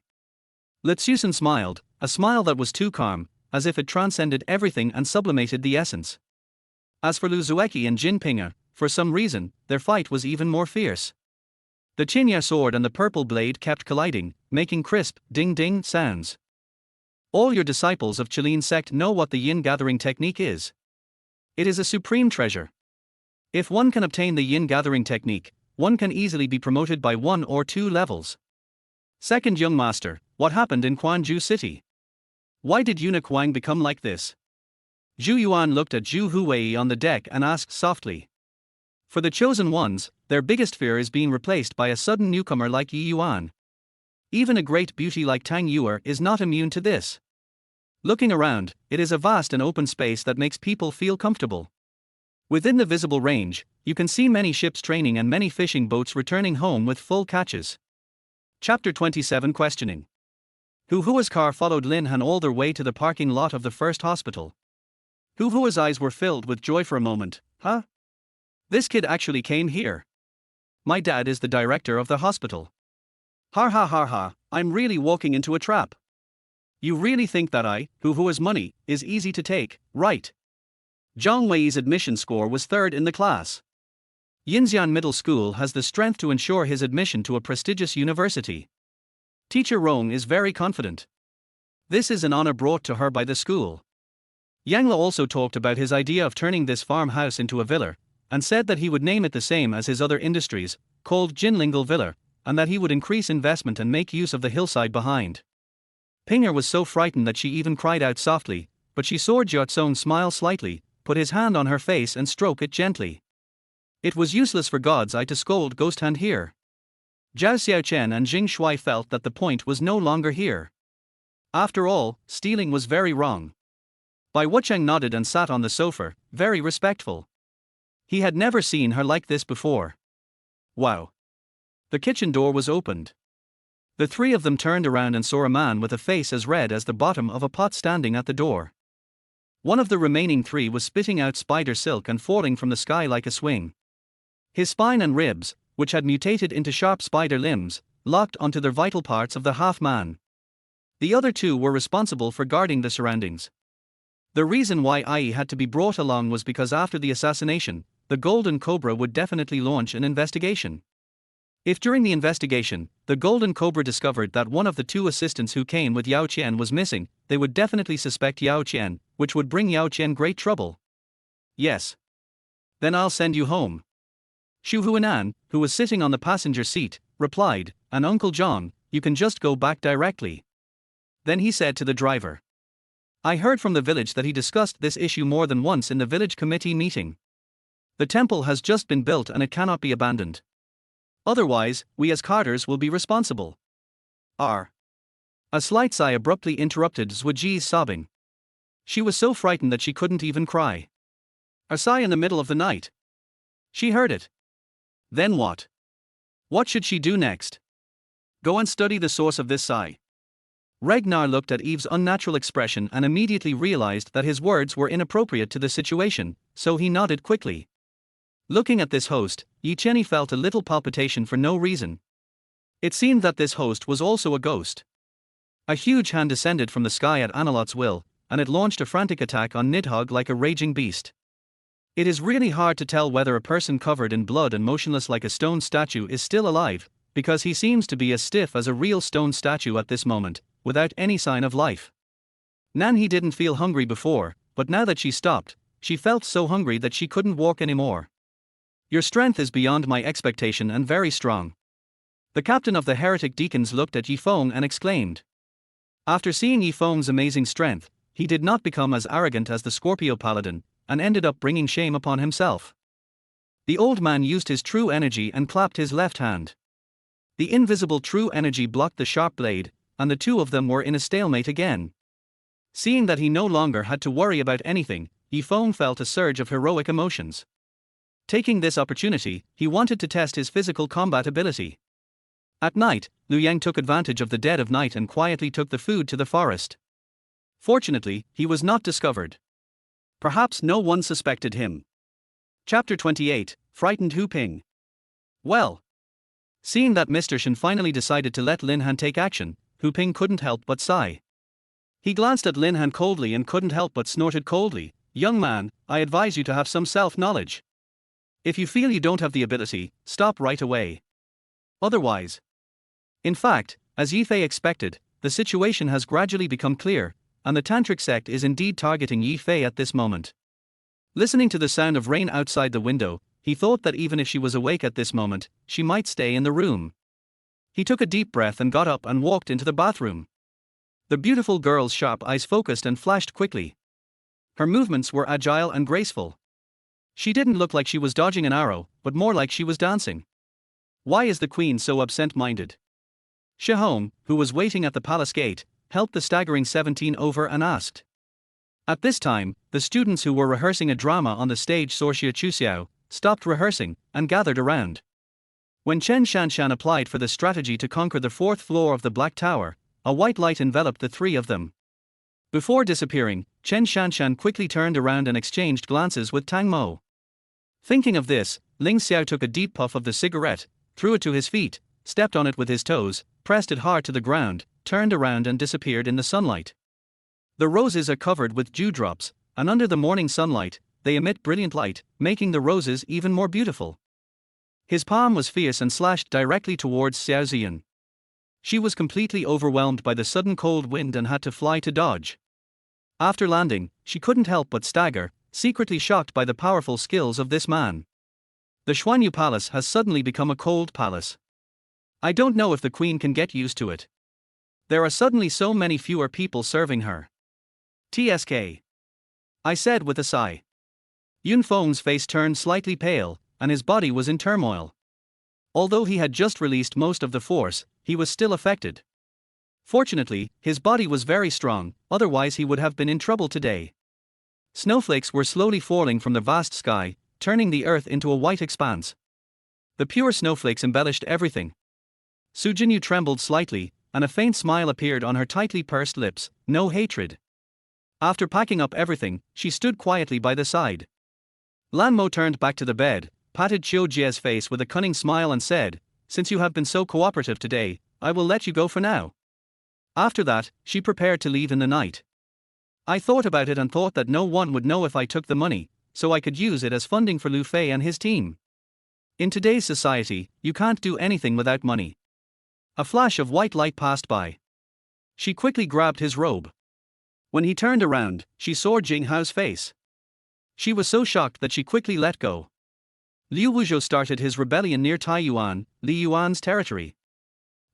Litsusen smiled, a smile that was too calm, as if it transcended everything and sublimated the essence. As for Lu Zueki and Jin Pinga, for some reason, their fight was even more fierce. The Qinya sword and the purple blade kept colliding, making crisp, ding-ding sounds. All your disciples of Qilin sect know what the yin gathering technique is. It is a supreme treasure. If one can obtain the yin gathering technique, one can easily be promoted by 1 or 2 levels. Second young master, what happened in Quanzhou City? Why did eunuch Wang become like this? Zhu Yuan looked at Zhu Huwei on the deck and asked softly. For the chosen ones, their biggest fear is being replaced by a sudden newcomer like Yi Yuan. Even a great beauty like Tang Yuer is not immune to this. Looking around, it is a vast and open space that makes people feel comfortable. Within the visible range, you can see many ships training and many fishing boats returning home with full catches. Chapter 27 Questioning. Hu Hua's car followed Lin Han all their way to the parking lot of the first hospital. Hu Hua's eyes were filled with joy for a moment. Huh? This kid actually came here. My dad is the director of the hospital. Ha ha ha ha, I'm really walking into a trap. You really think that Hu Hua's money, is easy to take, right? Zhang Wei's admission score was 3rd in the class. Yinxian Middle School has the strength to ensure his admission to a prestigious university. Teacher Rong is very confident. This is an honor brought to her by the school. Yangla also talked about his idea of turning this farmhouse into a villa, and said that he would name it the same as his other industries, called Jinlingal Villa, and that he would increase investment and make use of the hillside behind. Pinger was so frightened that she even cried out softly, but she saw Jiaozong smile slightly, put his hand on her face and stroke it gently. It was useless for God's Eye to scold Ghost Hand here. Zhao Xiaochen and Jing Shui felt that the point was no longer here. After all, stealing was very wrong. Bai Wucheng nodded and sat on the sofa, very respectful. He had never seen her like this before. Wow. The kitchen door was opened. The three of them turned around and saw a man with a face as red as the bottom of a pot standing at the door. One of the remaining three was spitting out spider silk and falling from the sky like a swing. His spine and ribs, which had mutated into sharp spider limbs, locked onto the vital parts of the half-man. The other two were responsible for guarding the surroundings. The reason why Ai had to be brought along was because after the assassination, the Golden Cobra would definitely launch an investigation. If during the investigation, the Golden Cobra discovered that one of the two assistants who came with Yao Qian was missing, they would definitely suspect Yao Qian, which would bring Yao Qian great trouble. Yes. Then I'll send you home. Xu Huanan, who was sitting on the passenger seat, replied, and Uncle John, you can just go back directly. Then he said to the driver. I heard from the village that he discussed this issue more than once in the village committee meeting. The temple has just been built and it cannot be abandoned. Otherwise, we as carters will be responsible. R. A slight sigh abruptly interrupted Zhuji's sobbing. She was so frightened that she couldn't even cry. A sigh in the middle of the night. She heard it. Then what? What should she do next? Go and study the source of this sigh. Ragnar looked at Eve's unnatural expression and immediately realized that his words were inappropriate to the situation, so he nodded quickly. Looking at this host, Yi Chenyi felt a little palpitation for no reason. It seemed that this host was also a ghost. A huge hand descended from the sky at Analot's will, and it launched a frantic attack on Nidhogg like a raging beast. It is really hard to tell whether a person covered in blood and motionless like a stone statue is still alive, because he seems to be as stiff as a real stone statue at this moment, without any sign of life. Nanhe didn't feel hungry before, but now that she stopped, she felt so hungry that she couldn't walk anymore. Your strength is beyond my expectation and very strong. The captain of the heretic deacons looked at Yifeng and exclaimed. After seeing Yifeng's amazing strength, he did not become as arrogant as the Scorpio Paladin, and ended up bringing shame upon himself. The old man used his true energy and clapped his left hand. The invisible true energy blocked the sharp blade, and the two of them were in a stalemate again. Seeing that he no longer had to worry about anything, Yifeng felt a surge of heroic emotions. Taking this opportunity, he wanted to test his physical combat ability. At night, Liu Yang took advantage of the dead of night and quietly took the food to the forest. Fortunately, he was not discovered. Perhaps no one suspected him. Chapter 28, Frightened Hu Ping. Well. Seeing that Mr. Shen finally decided to let Lin Han take action, Hu Ping couldn't help but sigh. He glanced at Lin Han coldly and couldn't help but snorted coldly, Young man, I advise you to have some self-knowledge. If you feel you don't have the ability, stop right away. Otherwise. In fact, as Yifei expected, the situation has gradually become clear, and the tantric sect is indeed targeting Yifei at this moment. Listening to the sound of rain outside the window, he thought that even if she was awake at this moment, she might stay in the room. He took a deep breath and got up and walked into the bathroom. The beautiful girl's sharp eyes focused and flashed quickly. Her movements were agile and graceful. She didn't look like she was dodging an arrow, but more like she was dancing. Why is the queen so absent-minded? Shihong, who was waiting at the palace gate, helped the staggering 17 over and asked. At this time, the students who were rehearsing a drama on the stage saw Xie Chuxiao, stopped rehearsing, and gathered around. When Chen Shanshan applied for the strategy to conquer the fourth floor of the Black Tower, a white light enveloped the three of them. Before disappearing, Chen Shanshan quickly turned around and exchanged glances with Tang Mo. Thinking of this, Ling Xiao took a deep puff of the cigarette, threw it to his feet, stepped on it with his toes, pressed it hard to the ground, turned around and disappeared in the sunlight. The roses are covered with dewdrops, and under the morning sunlight, they emit brilliant light, making the roses even more beautiful. His palm was fierce and slashed directly towards Xiao Ziyan. She was completely overwhelmed by the sudden cold wind and had to fly to dodge. After landing, she couldn't help but stagger, secretly shocked by the powerful skills of this man. The Xuanyu Palace has suddenly become a cold palace. I don't know if the queen can get used to it. There are suddenly so many fewer people serving her. TSK. I said with a sigh. Yun Feng's face turned slightly pale, and his body was in turmoil. Although he had just released most of the force, he was still affected. Fortunately, his body was very strong, otherwise he would have been in trouble today. Snowflakes were slowly falling from the vast sky, turning the earth into a white expanse. The pure snowflakes embellished everything. Su Jinyu trembled slightly, and a faint smile appeared on her tightly pursed lips. No hatred. After packing up everything, she stood quietly by the side. Lan Mo turned back to the bed, patted Qiu Jie's face with a cunning smile and said, "Since you have been so cooperative today, I will let you go for now." After that, she prepared to leave in the night. "I thought about it and thought that no one would know if I took the money, so I could use it as funding for Lu Fei and his team. In today's society, you can't do anything without money." A flash of white light passed by. She quickly grabbed his robe. When he turned around, she saw Jing Hao's face. She was so shocked that she quickly let go. Liu Wuzhou started his rebellion near Taiyuan, Li Yuan's territory.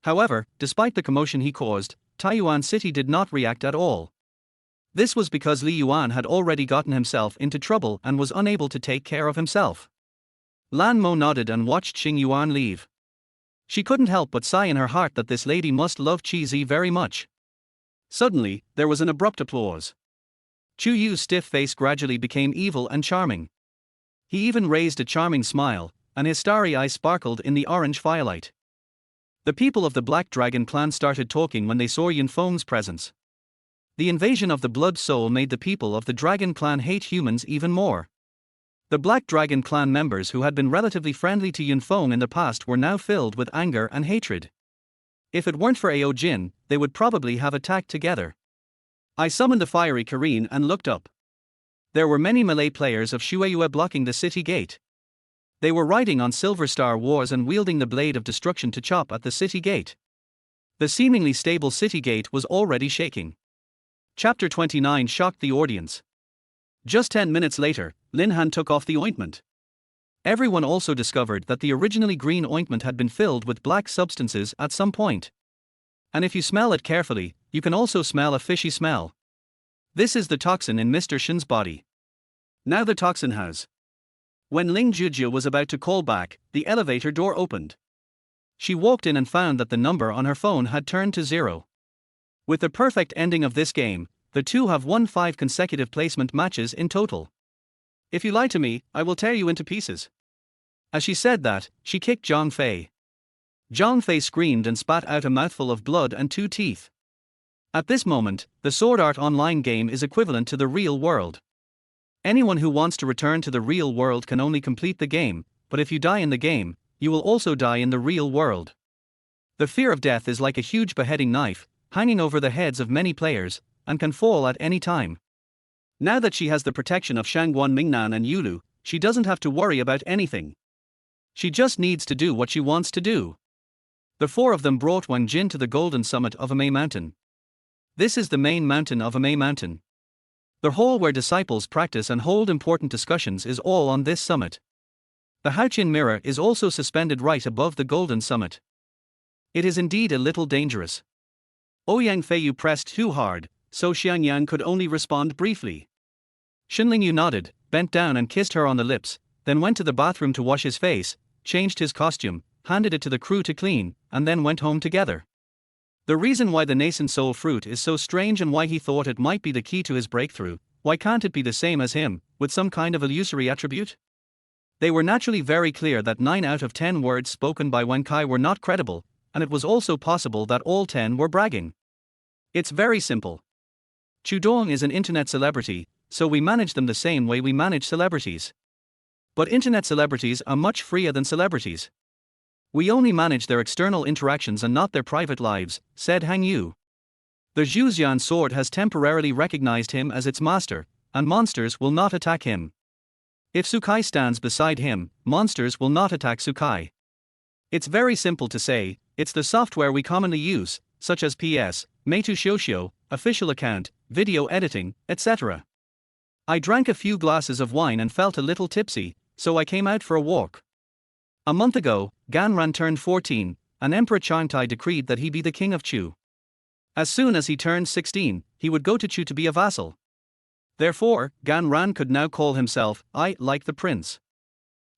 However, despite the commotion he caused, Taiyuan City did not react at all. This was because Li Yuan had already gotten himself into trouble and was unable to take care of himself. Lan Mo nodded and watched Xing Yuan leave. She couldn't help but sigh in her heart that this lady must love Qi Zi very much. Suddenly, there was an abrupt applause. Chu Yu's stiff face gradually became evil and charming. He even raised a charming smile, and his starry eyes sparkled in the orange firelight. The people of the Black Dragon clan started talking when they saw Yunfeng's presence. The invasion of the Blood Soul made the people of the Dragon clan hate humans even more. The Black Dragon clan members who had been relatively friendly to Yunfeng in the past were now filled with anger and hatred. If it weren't for Ao Jin, they would probably have attacked together. I summoned the fiery Kareen and looked up. There were many Malay players of Shueyue blocking the city gate. They were riding on Silver Star Wars and wielding the blade of destruction to chop at the city gate. The seemingly stable city gate was already shaking. Chapter 29 shocked the audience. Just 10 minutes later, Lin Han took off the ointment. Everyone also discovered that the originally green ointment had been filled with black substances at some point. And if you smell it carefully, you can also smell a fishy smell. This is the toxin in Mr. Shin's body. Now the toxin has. When Ling Jujia was about to call back, the elevator door opened. She walked in and found that the number on her phone had turned to 0. With the perfect ending of this game, the two have won 5 consecutive placement matches in total. "If you lie to me, I will tear you into pieces." As she said that, she kicked Zhang Fei. Zhang Fei screamed and spat out a mouthful of blood and 2 teeth. At this moment, the Sword Art Online game is equivalent to the real world. Anyone who wants to return to the real world can only complete the game, but if you die in the game, you will also die in the real world. The fear of death is like a huge beheading knife, hanging over the heads of many players, and can fall at any time. Now that she has the protection of Shangguan Mingnan and Yulu, she doesn't have to worry about anything. She just needs to do what she wants to do. The 4 of them brought Wang Jin to the golden summit of Amei Mountain. This is the main mountain of Amei Mountain. The hall where disciples practice and hold important discussions is all on this summit. The Haoqin mirror is also suspended right above the golden summit. It is indeed a little dangerous. Ouyang Feiyu pressed too hard, so Xiangyang could only respond briefly. Xinlingyu nodded, bent down and kissed her on the lips, then went to the bathroom to wash his face, changed his costume, handed it to the crew to clean, and then went home together. The reason why the nascent soul fruit is so strange and why he thought it might be the key to his breakthrough, why can't it be the same as him, with some kind of illusory attribute? They were naturally very clear that 9 out of 10 words spoken by Wen Kai were not credible, and it was also possible that all 10 were bragging. It's very simple. Chudong is an internet celebrity, so we manage them the same way we manage celebrities. But internet celebrities are much freer than celebrities. We only manage their external interactions and not their private lives, said Hang Yu. The Zhuxian sword has temporarily recognized him as its master, and monsters will not attack him. If Sukai stands beside him, monsters will not attack Sukai. It's very simple to say, it's the software we commonly use, such as PS, Meitu Shoushio, official account, video editing, etc. I drank a few glasses of wine and felt a little tipsy, so I came out for a walk. A month ago, Ganran turned 14, and Emperor Changtai decreed that he be the king of Chu. As soon as he turned 16, he would go to Chu to be a vassal. Therefore, Ganran could now call himself, I like the prince.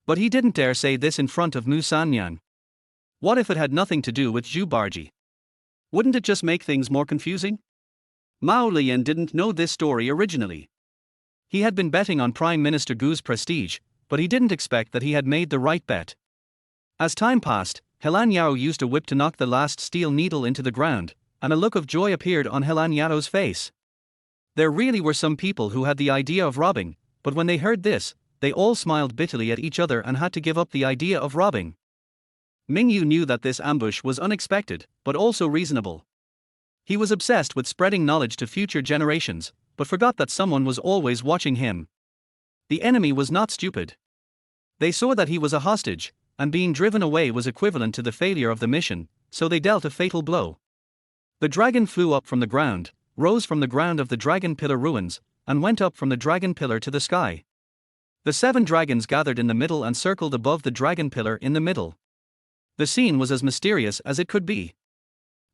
But he didn't dare say this in front of Mu Sanyang. What if it had nothing to do with Zhu Barji? Wouldn't it just make things more confusing? Mao Lian didn't know this story originally. He had been betting on Prime Minister Gu's prestige, but he didn't expect that he had made the right bet. As time passed, Helan Yao used a whip to knock the last steel needle into the ground, and a look of joy appeared on Helan Yao's face. There really were some people who had the idea of robbing, but when they heard this, they all smiled bitterly at each other and had to give up the idea of robbing. Ming Yu knew that this ambush was unexpected, but also reasonable. He was obsessed with spreading knowledge to future generations, but forgot that someone was always watching him. The enemy was not stupid. They saw that he was a hostage, and being driven away was equivalent to the failure of the mission, so they dealt a fatal blow. The dragon flew up from the ground, rose from the ground of the dragon pillar ruins, and went up from the dragon pillar to the sky. The 7 dragons gathered in the middle and circled above the dragon pillar in the middle. The scene was as mysterious as it could be.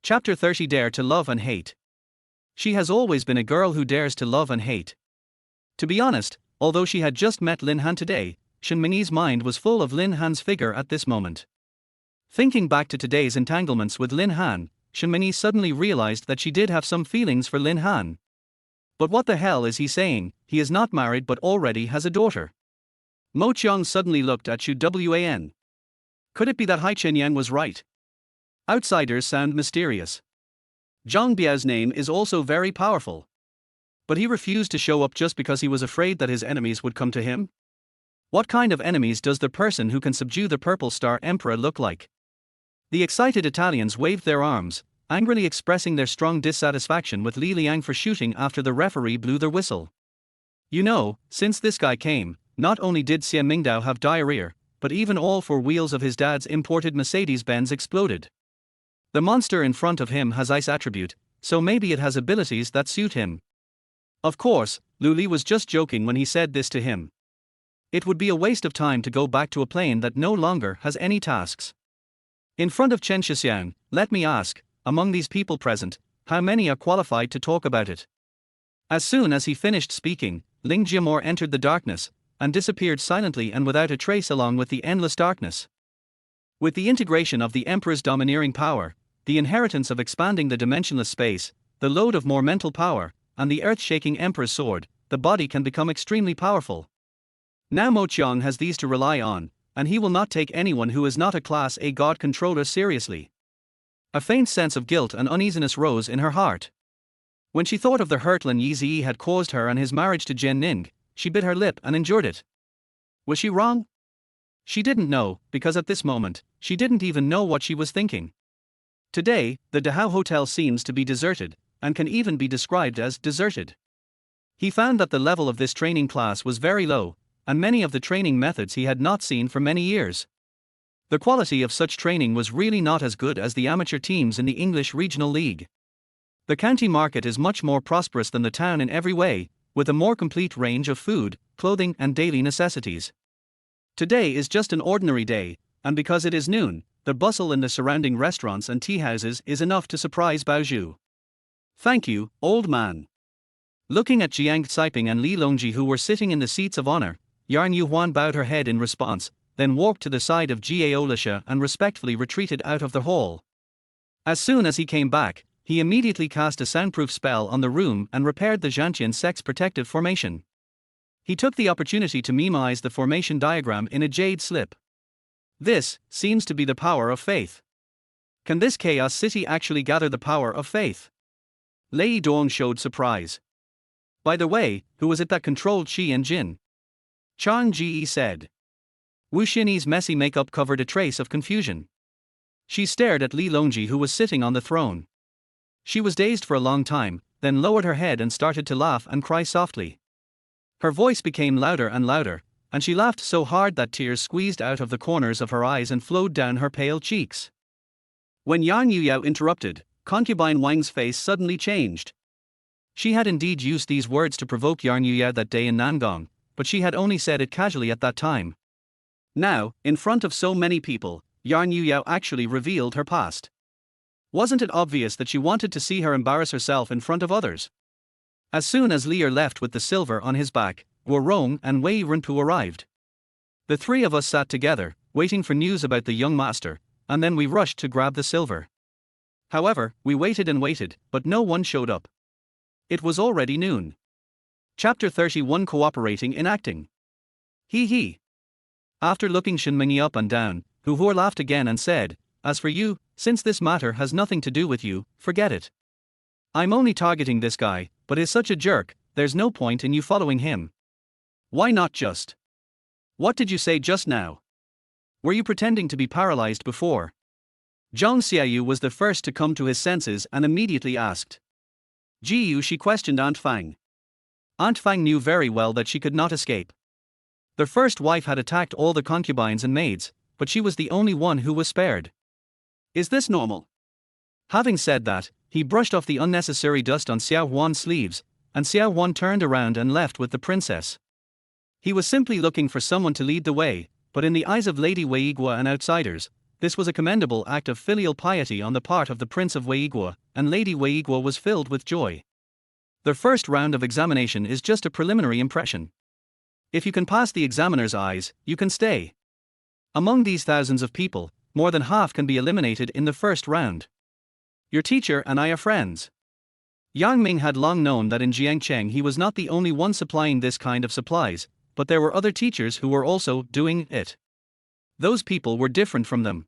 Chapter 30. Dare to Love and Hate. She has always been a girl who dares to love and hate. To be honest, although she had just met Lin Han today, Shen Mingyi's mind was full of Lin Han's figure at this moment. Thinking back to today's entanglements with Lin Han, Shen Mingyi suddenly realized that she did have some feelings for Lin Han. But what the hell is he saying? He is not married but already has a daughter. Mo Qiang suddenly looked at Xu Wan. Could it be that Hai Qianyang was right? Outsiders sound mysterious. Zhang Biao's name is also very powerful. But he refused to show up just because he was afraid that his enemies would come to him? What kind of enemies does the person who can subdue the Purple Star Emperor look like? The excited Italians waved their arms, angrily expressing their strong dissatisfaction with Li Liang for shooting after the referee blew their whistle. You know, since this guy came, not only did Xie Mingdao have diarrhea, but even all 4 wheels of his dad's imported Mercedes-Benz exploded. The monster in front of him has ice attribute, so maybe it has abilities that suit him. Of course, Lu Li was just joking when he said this to him. It would be a waste of time to go back to a plane that no longer has any tasks. In front of Chen Shixiang, let me ask, among these people present, how many are qualified to talk about it? As soon as he finished speaking, Ling Jiamor entered the darkness, and disappeared silently and without a trace along with the endless darkness. With the integration of the Emperor's domineering power, the inheritance of expanding the dimensionless space, the load of more mental power, and the earth-shaking Emperor's sword, the body can become extremely powerful. Now Mo Qiang has these to rely on, and he will not take anyone who is not a Class A God controller seriously. A faint sense of guilt and uneasiness rose in her heart. When she thought of the hurt Lin Yizi had caused her and his marriage to Jian Ning, she bit her lip and endured it. Was she wrong? She didn't know, because at this moment, she didn't even know what she was thinking. Today, the Dahao Hotel seems to be deserted, and can even be described as deserted. He found that the level of this training class was very low, and many of the training methods he had not seen for many years. The quality of such training was really not as good as the amateur teams in the English Regional League. The county market is much more prosperous than the town in every way, with a more complete range of food, clothing and daily necessities. Today is just an ordinary day, and because it is noon, the bustle in the surrounding restaurants and tea houses is enough to surprise Baozhu. Thank you, old man. Looking at Jiang City and Li Longji who were sitting in the seats of honor, Yarn Yuhuan bowed her head in response, then walked to the side of Gao Lisha and respectfully retreated out of the hall. As soon as he came back, he immediately cast a soundproof spell on the room and repaired the Zhantian sex protective formation. He took the opportunity to memorize the formation diagram in a jade slip. This seems to be the power of faith. Can this chaos city actually gather the power of faith? Lei Dong showed surprise. By the way, who was it that controlled Qi and Jin? Chang Ji said. Wu Xinyi's messy makeup covered a trace of confusion. She stared at Li Longji who was sitting on the throne. She was dazed for a long time, then lowered her head and started to laugh and cry softly. Her voice became louder and louder, and she laughed so hard that tears squeezed out of the corners of her eyes and flowed down her pale cheeks. When Yang Yuyao interrupted, concubine Wang's face suddenly changed. She had indeed used these words to provoke Yang Yuyao that day in Nangong, but she had only said it casually at that time. Now, in front of so many people, Yang Yuyao actually revealed her past. Wasn't it obvious that she wanted to see her embarrass herself in front of others? As soon as Lier left with the silver on his back, Guo Rong and Wei Runpu arrived. The 3 of us sat together, waiting for news about the young master, and then we rushed to grab the silver. However, we waited and waited, but no one showed up. It was already noon. Chapter 31 Cooperating in Acting. He. After looking Shinmingyi up and down, Hu laughed again and said, "As for you, since this matter has nothing to do with you, forget it. I'm only targeting this guy, but he's such a jerk, there's no point in you following him. Why not just? What did you say just now? Were you pretending to be paralyzed before?" Jiang Xiaoyu was the first to come to his senses and immediately asked. "Jiyu," she questioned Aunt Fang. Aunt Fang knew very well that she could not escape. The first wife had attacked all the concubines and maids, but she was the only one who was spared. "Is this normal?" Having said that, he brushed off the unnecessary dust on Xiao Huan's sleeves, and Xiao Huan turned around and left with the princess. He was simply looking for someone to lead the way, but in the eyes of Lady Weigua and outsiders, this was a commendable act of filial piety on the part of the Prince of Weigua, and Lady Weigua was filled with joy. The first round of examination is just a preliminary impression. If you can pass the examiner's eyes, you can stay. Among these thousands of people, more than half can be eliminated in the first round. Your teacher and I are friends. Yang Ming had long known that in Jiangcheng he was not the only one supplying this kind of supplies, but there were other teachers who were also doing it. Those people were different from them.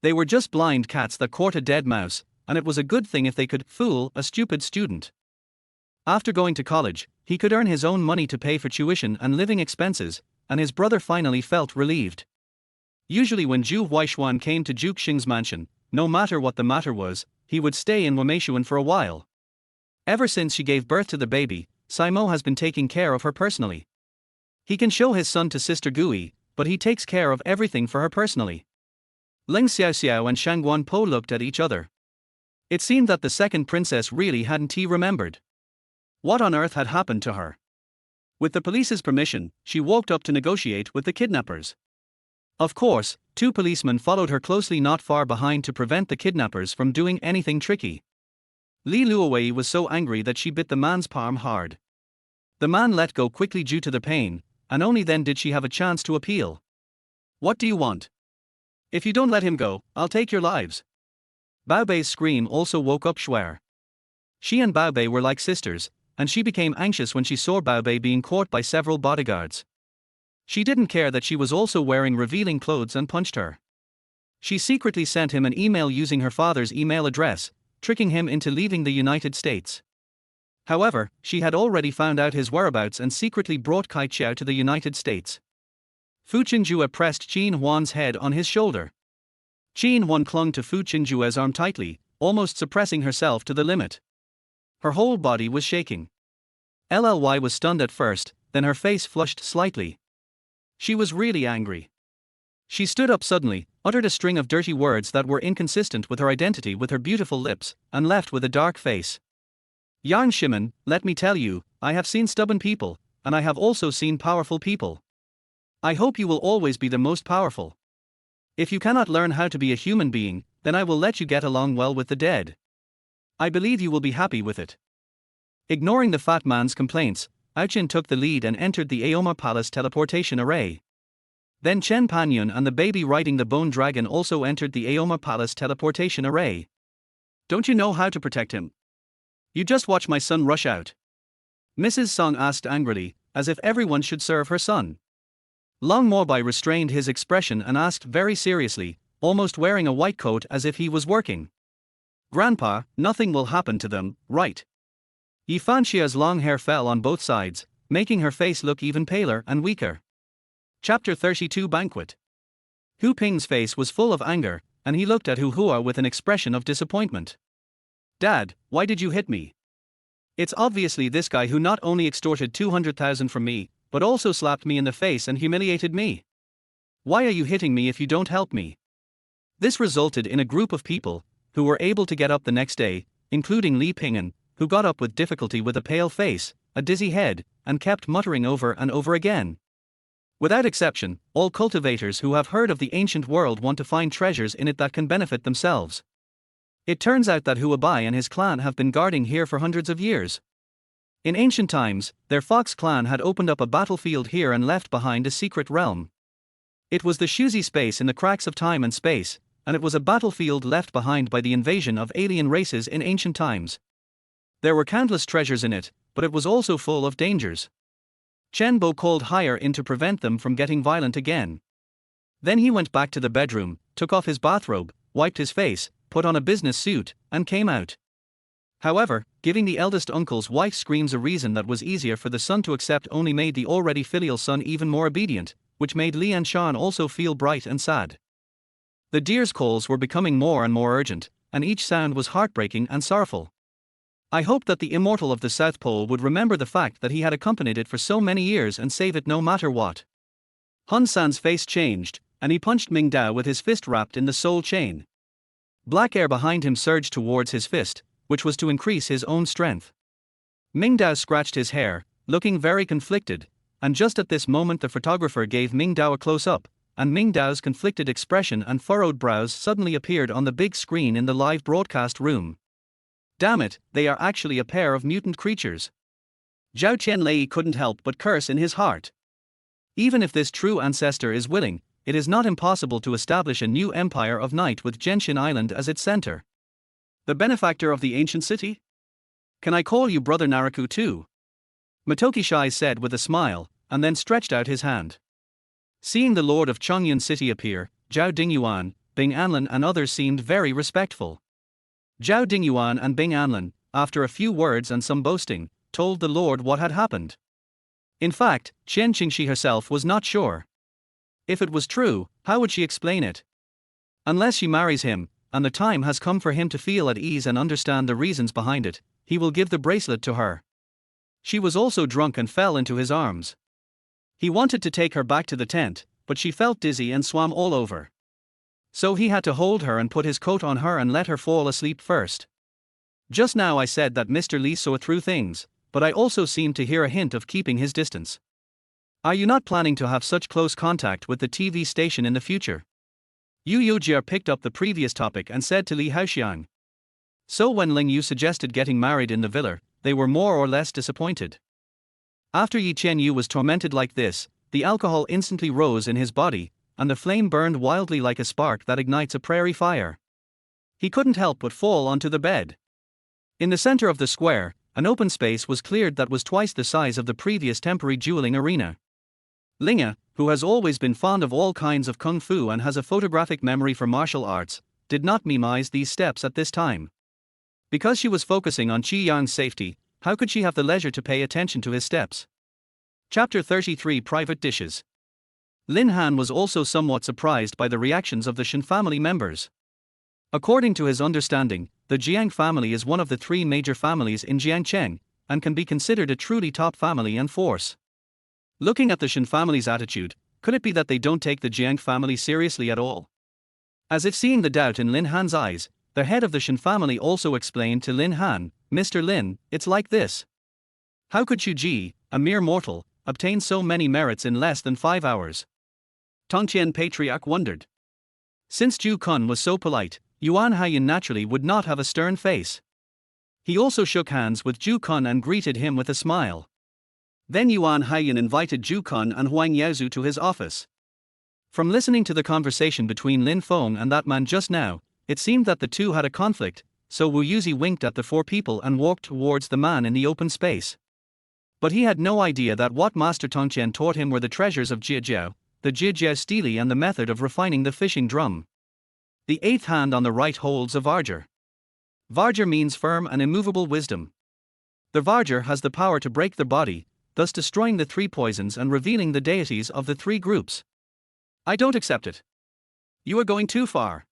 They were just blind cats that caught a dead mouse, and it was a good thing if they could fool a stupid student. After going to college, he could earn his own money to pay for tuition and living expenses, and his brother finally felt relieved. Usually when Zhu Huaishuan came to Zhu Xing's mansion, no matter what the matter was, he would stay in Womeishuan for a while. Ever since she gave birth to the baby, Simo has been taking care of her personally. He can show his son to Sister Gui, but he takes care of everything for her personally. Ling Xiaoxiao and Shangguan Po looked at each other. It seemed that the second princess really hadn't remembered. What on earth had happened to her? With the police's permission, she walked up to negotiate with the kidnappers. Of course, two policemen followed her closely not far behind to prevent the kidnappers from doing anything tricky. Li Luowei was so angry that she bit the man's palm hard. The man let go quickly due to the pain, and only then did she have a chance to appeal. "What do you want? If you don't let him go, I'll take your lives." Baobei's scream also woke up Shuer. She and Baobei were like sisters, and she became anxious when she saw Baobei being caught by several bodyguards. She didn't care that she was also wearing revealing clothes and punched her. She secretly sent him an email using her father's email address, tricking him into leaving the United States. However, she had already found out his whereabouts and secretly brought Kai Chiao to the United States. Fu Qinjue pressed Qin Huan's head on his shoulder. Qin Huan clung to Fu Qinjue's arm tightly, almost suppressing herself to the limit. Her whole body was shaking. Lly was stunned at first, then her face flushed slightly. She was really angry. She stood up suddenly, uttered a string of dirty words that were inconsistent with her identity with her beautiful lips, and left with a dark face. "Yang Shimen, let me tell you, I have seen stubborn people, and I have also seen powerful people. I hope you will always be the most powerful. If you cannot learn how to be a human being, then I will let you get along well with the dead. I believe you will be happy with it." Ignoring the fat man's complaints, Aoqin took the lead and entered the Aoma Palace teleportation array. Then Chen Panyun and the baby riding the bone dragon also entered the Aoma Palace teleportation array. "Don't you know how to protect him? You just watch my son rush out." Mrs. Song asked angrily, as if everyone should serve her son. Long Mobai restrained his expression and asked very seriously, almost wearing a white coat as if he was working. "Grandpa, nothing will happen to them, right?" Yi Fanxia's long hair fell on both sides, making her face look even paler and weaker. Chapter 32 Banquet. Hu Ping's face was full of anger, and he looked at Hu Hua with an expression of disappointment. "Dad, why did you hit me? It's obviously this guy who not only extorted 200,000 from me, but also slapped me in the face and humiliated me. Why are you hitting me if you don't help me?" This resulted in a group of people, who were able to get up the next day, including Li Ping'an, who got up with difficulty with a pale face, a dizzy head, and kept muttering over and over again. Without exception, all cultivators who have heard of the ancient world want to find treasures in it that can benefit themselves. It turns out that Hu Abai and his clan have been guarding here for hundreds of years. In ancient times, their Fox clan had opened up a battlefield here and left behind a secret realm. It was the Shuzi space in the cracks of time and space, and it was a battlefield left behind by the invasion of alien races in ancient times. There were countless treasures in it, but it was also full of dangers. Chen Bo called higher in to prevent them from getting violent again. Then he went back to the bedroom, took off his bathrobe, wiped his face, put on a business suit, and came out. However, giving the eldest uncle's wife's screams a reason that was easier for the son to accept only made the already filial son even more obedient, which made Li and Shan also feel bright and sad. The deer's calls were becoming more and more urgent, and each sound was heartbreaking and sorrowful. I hoped that the immortal of the South Pole would remember the fact that he had accompanied it for so many years and save it no matter what. Hun San's face changed, and he punched Ming Dao with his fist wrapped in the soul chain. Black air behind him surged towards his fist, which was to increase his own strength. Ming Dao scratched his hair, looking very conflicted, and just at this moment the photographer gave Ming Dao a close-up, and Ming Dao's conflicted expression and furrowed brows suddenly appeared on the big screen in the live broadcast room. Damn it, they are actually a pair of mutant creatures. Zhao Qianlei couldn't help but curse in his heart. Even if this true ancestor is willing, it is not impossible to establish a new empire of night with Genshin Island as its center. The benefactor of the ancient city? Can I call you Brother Naraku too? Motoki Shai said with a smile, and then stretched out his hand. Seeing the lord of Chongyun City appear, Zhao Dingyuan, Bing Anlin and others seemed very respectful. Zhao Dingyuan and Bing Anlin, after a few words and some boasting, told the lord what had happened. In fact, Chen Qingxi herself was not sure. If it was true, how would she explain it? Unless she marries him, and the time has come for him to feel at ease and understand the reasons behind it, he will give the bracelet to her. She was also drunk and fell into his arms. He wanted to take her back to the tent, but she felt dizzy and swam all over. So he had to hold her and put his coat on her and let her fall asleep first. Just now I said that Mr. Li saw through things, but I also seemed to hear a hint of keeping his distance. Are you not planning to have such close contact with the TV station in the future? Yu Youjia picked up the previous topic and said to Li Haoxiang. So when Ling Yu suggested getting married in the villa, they were more or less disappointed. After Yi Chen Yu was tormented like this, the alcohol instantly rose in his body, and the flame burned wildly like a spark that ignites a prairie fire. He couldn't help but fall onto the bed. In the center of the square, an open space was cleared that was twice the size of the previous temporary dueling arena. Linga, who has always been fond of all kinds of kung fu and has a photographic memory for martial arts, did not mimize these steps at this time. Because she was focusing on Qi Yang's safety, how could she have the leisure to pay attention to his steps? Chapter 33 Private Dishes. Lin Han was also somewhat surprised by the reactions of the Shen family members. According to his understanding, the Jiang family is one of the three major families in Jiangcheng, and can be considered a truly top family and force. Looking at the Shen family's attitude, could it be that they don't take the Jiang family seriously at all? As if seeing the doubt in Lin Han's eyes, the head of the Shen family also explained to Lin Han, Mr. Lin, it's like this. How could Xu Ji, a mere mortal, obtain so many merits in less than 5 hours? Tongqian Patriarch wondered. Since Zhu Kun was so polite, Yuan Haiyan naturally would not have a stern face. He also shook hands with Zhu Kun and greeted him with a smile. Then Yuan Haiyan invited Zhu Kun and Huang Yaozu to his office. From listening to the conversation between Lin Feng and that man just now, it seemed that the two had a conflict, so Wu Yuzi winked at the four people and walked towards the man in the open space. But he had no idea that what Master Tongqian taught him were the treasures of Jiajiao, the Jiajiao stele and the method of refining the fishing drum. The eighth hand on the right holds a Varger. Varger means firm and immovable wisdom. The Varger has the power to break the body, thus destroying the three poisons and revealing the deities of the three groups. I don't accept it. You are going too far.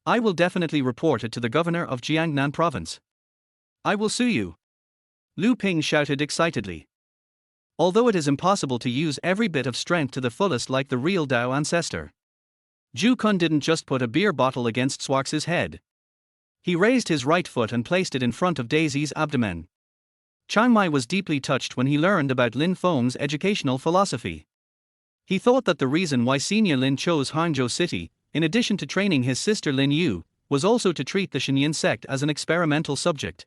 I will definitely report it to the governor of Jiangnan province. I will sue you. Lu Ping shouted excitedly. Although it is impossible to use every bit of strength to the fullest like the real Dao ancestor. Zhu Kun didn't just put a beer bottle against Swarx's head. He raised his right foot and placed it in front of Daisy's abdomen. Chiang Mai was deeply touched when he learned about Lin Feng's educational philosophy. He thought that the reason why Senior Lin chose Hangzhou City, in addition to training his sister Lin Yu, was also to treat the Shenyan sect as an experimental subject.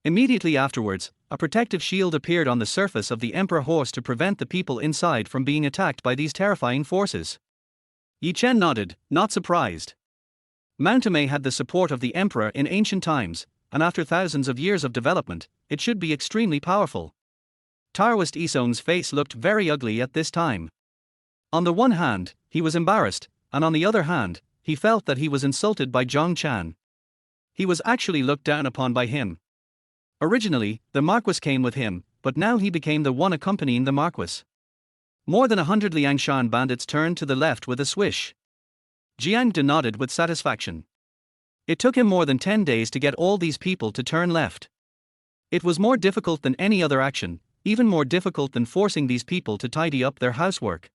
Immediately afterwards, a protective shield appeared on the surface of the Emperor Horse to prevent the people inside from being attacked by these terrifying forces. Yi Chen nodded, not surprised. Mount Amei had the support of the emperor in ancient times, and after thousands of years of development, it should be extremely powerful. Taoist Isong's face looked very ugly at this time. On the one hand, he was embarrassed, and on the other hand, he felt that he was insulted by Zhang Chan. He was actually looked down upon by him. Originally, the Marquis came with him, but now he became the one accompanying the Marquis. More than 100 Liangshan bandits turned to the left with a swish. Jiang De nodded with satisfaction. It took him more than 10 days to get all these people to turn left. It was more difficult than any other action, even more difficult than forcing these people to tidy up their housework.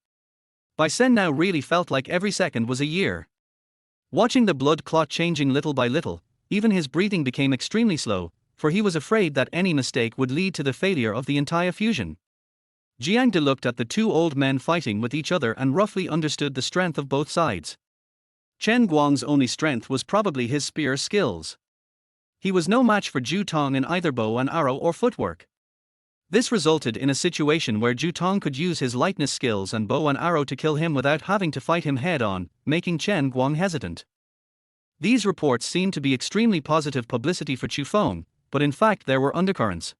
Bai Sen now really felt like every second was a year. Watching the blood clot changing little by little, even his breathing became extremely slow, for he was afraid that any mistake would lead to the failure of the entire fusion. Jiang De looked at the two old men fighting with each other and roughly understood the strength of both sides. Chen Guang's only strength was probably his spear skills. He was no match for Zhu Tong in either bow and arrow or footwork. This resulted in a situation where Zhu Tong could use his lightness skills and bow and arrow to kill him without having to fight him head-on, making Chen Guang hesitant. These reports seemed to be extremely positive publicity for Chu Feng, but in fact there were undercurrents.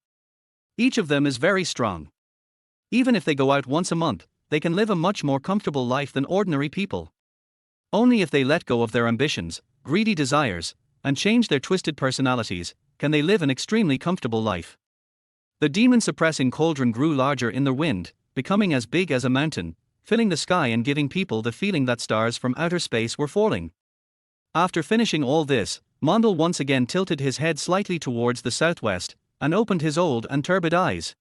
Each of them is very strong. Even if they go out once a month, they can live a much more comfortable life than ordinary people. Only if they let go of their ambitions, greedy desires, and change their twisted personalities, can they live an extremely comfortable life. The demon-suppressing cauldron grew larger in the wind, becoming as big as a mountain, filling the sky and giving people the feeling that stars from outer space were falling. After finishing all this, Mondel once again tilted his head slightly towards the southwest, and opened his old and turbid eyes.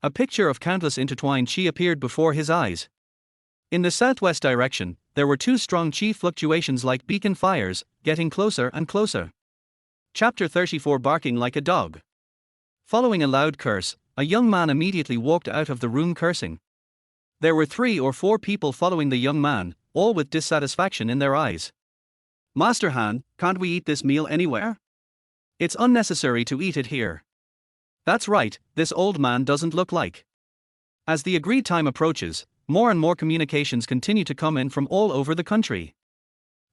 A picture of countless intertwined chi appeared before his eyes. In the southwest direction, there were two strong chi fluctuations like beacon fires, getting closer and closer. Chapter 34 Barking Like a Dog. Following a loud curse, a young man immediately walked out of the room cursing. There were 3 or 4 people following the young man, all with dissatisfaction in their eyes. Master Han, can't we eat this meal anywhere? It's unnecessary to eat it here. That's right, this old man doesn't look like. As the agreed time approaches, more and more communications continue to come in from all over the country.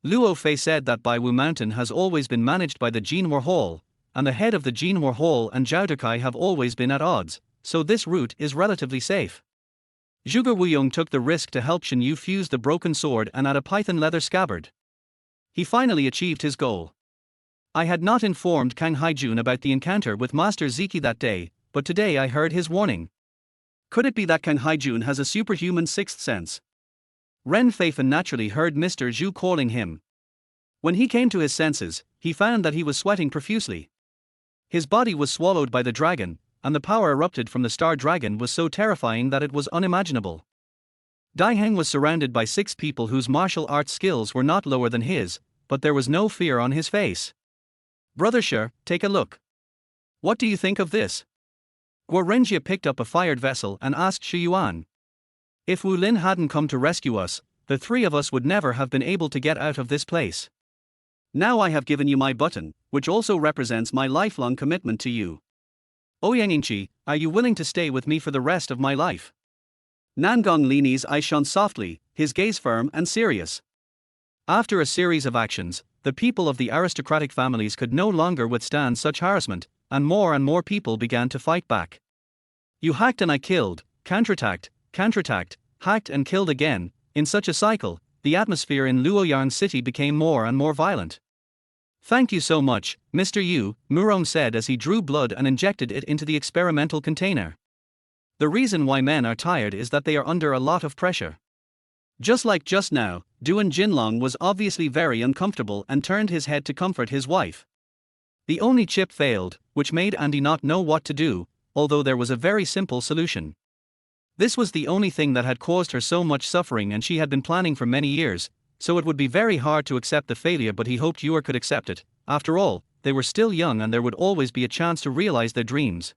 Luo Fei said that Baiwu Mountain has always been managed by the Jinhua Hall, and the head of the Jinhua Hall and Zhao Dekai have always been at odds, so this route is relatively safe. Zhuge Wuyong took the risk to help Shen Yu fuse the broken sword and add a python leather scabbard. He finally achieved his goal. I had not informed Kang Haijun about the encounter with Master Ziki that day, but today I heard his warning. Could it be that Kang Haijun has a superhuman sixth sense? Ren Feifen naturally heard Mr. Zhu calling him. When he came to his senses, he found that he was sweating profusely. His body was swallowed by the dragon, and the power erupted from the star dragon was so terrifying that it was unimaginable. Dai Heng was surrounded by 6 people whose martial arts skills were not lower than his, but there was no fear on his face. Brother Shi, take a look. What do you think of this? Guo Renjia picked up a fired vessel and asked Shi Yuan. If Wu Lin hadn't come to rescue us, the 3 of us would never have been able to get out of this place. Now I have given you my button, which also represents my lifelong commitment to you. Ouyangingqi, are you willing to stay with me for the rest of my life? Nangong Lini's eyes shone softly, his gaze firm and serious. After a series of actions, the people of the aristocratic families could no longer withstand such harassment, and more people began to fight back. You hacked and I killed, counterattacked, hacked and killed again. In such a cycle, the atmosphere in Luoyang City became more and more violent. Thank you so much, Mr. Yu, Murong said as he drew blood and injected it into the experimental container. The reason why men are tired is that they are under a lot of pressure. Just like just now, Duan Jinlong was obviously very uncomfortable and turned his head to comfort his wife. The only chip failed, which made Andy not know what to do, although there was a very simple solution. This was the only thing that had caused her so much suffering and she had been planning for many years, so it would be very hard to accept the failure, but he hoped Yor could accept it. After all, they were still young and there would always be a chance to realize their dreams.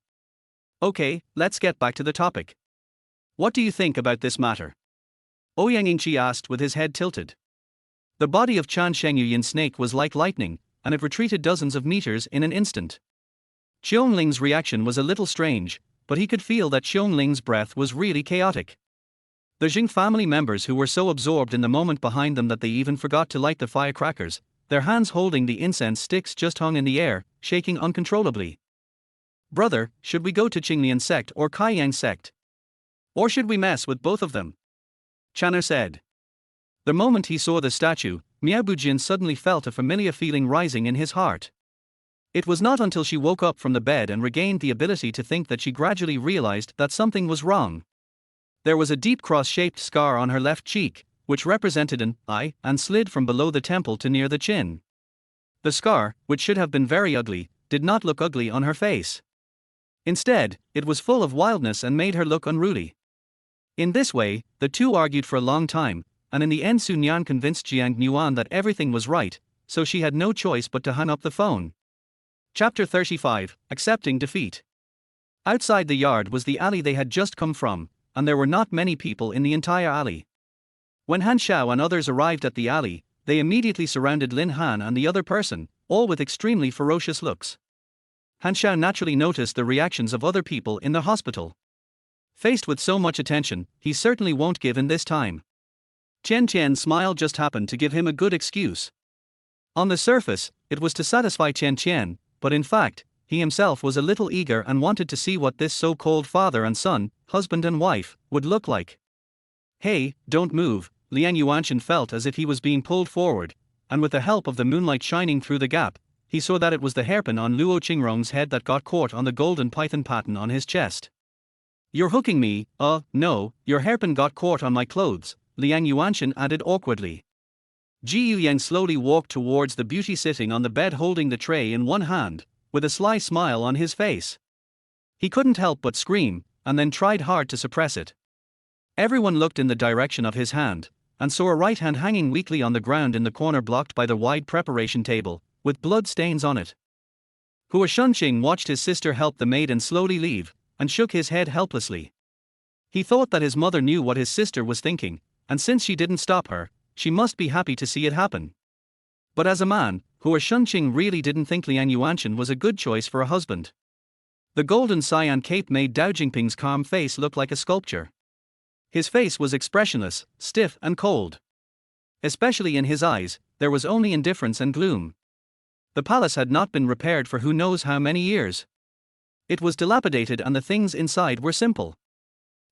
Okay, let's get back to the topic. What do you think about this matter? Ouyangingqi asked with his head tilted. The body of Chan Shengyuyin snake was like lightning, and it retreated dozens of meters in an instant. Qianling's reaction was a little strange, but he could feel that Qianling's breath was really chaotic. The Jing family members who were so absorbed in the moment behind them that they even forgot to light the firecrackers, their hands holding the incense sticks just hung in the air, shaking uncontrollably. "Brother, should we go to Qinglian sect or Kaiyang sect? Or should we mess with both of them?" Chan'er said. The moment he saw the statue, Miao Bujin suddenly felt a familiar feeling rising in his heart. It was not until she woke up from the bed and regained the ability to think that she gradually realized that something was wrong. There was a deep cross-shaped scar on her left cheek, which represented an eye, and slid from below the temple to near the chin. The scar, which should have been very ugly, did not look ugly on her face. Instead, it was full of wildness and made her look unruly. In this way, the two argued for a long time, and in the end Sun Yan convinced Jiang Nuan that everything was right, so she had no choice but to hang up the phone. Chapter 35, Accepting Defeat. Outside the yard was the alley they had just come from, and there were not many people in the entire alley. When Han Xiao and others arrived at the alley, they immediately surrounded Lin Han and the other person, all with extremely ferocious looks. Han Xiao naturally noticed the reactions of other people in the hospital. Faced with so much attention, he certainly won't give in this time. Chen Qian's smile just happened to give him a good excuse. On the surface, it was to satisfy Chen Qian, but in fact, he himself was a little eager and wanted to see what this so-called father and son, husband and wife, would look like. "Hey, don't move," Liang Yuanshan felt as if he was being pulled forward, and with the help of the moonlight shining through the gap, he saw that it was the hairpin on Luo Qingrong's head that got caught on the golden python pattern on his chest. "You're hooking me." No, your hairpin got caught on my clothes," Liang Yuanshan added awkwardly. Ji Yuyang slowly walked towards the beauty sitting on the bed holding the tray in one hand, with a sly smile on his face. He couldn't help but scream, and then tried hard to suppress it. Everyone looked in the direction of his hand, and saw a right hand hanging weakly on the ground in the corner blocked by the wide preparation table, with blood stains on it. Hua Shunqing watched his sister help the maiden slowly leave, and shook his head helplessly. He thought that his mother knew what his sister was thinking, and since she didn't stop her, she must be happy to see it happen. But as a man, Hua Shunqing really didn't think Liang Yuanshan was a good choice for a husband. The golden cyan cape made Dao Jingping's calm face look like a sculpture. His face was expressionless, stiff and cold. Especially in his eyes, there was only indifference and gloom. The palace had not been repaired for who knows how many years. It was dilapidated and the things inside were simple.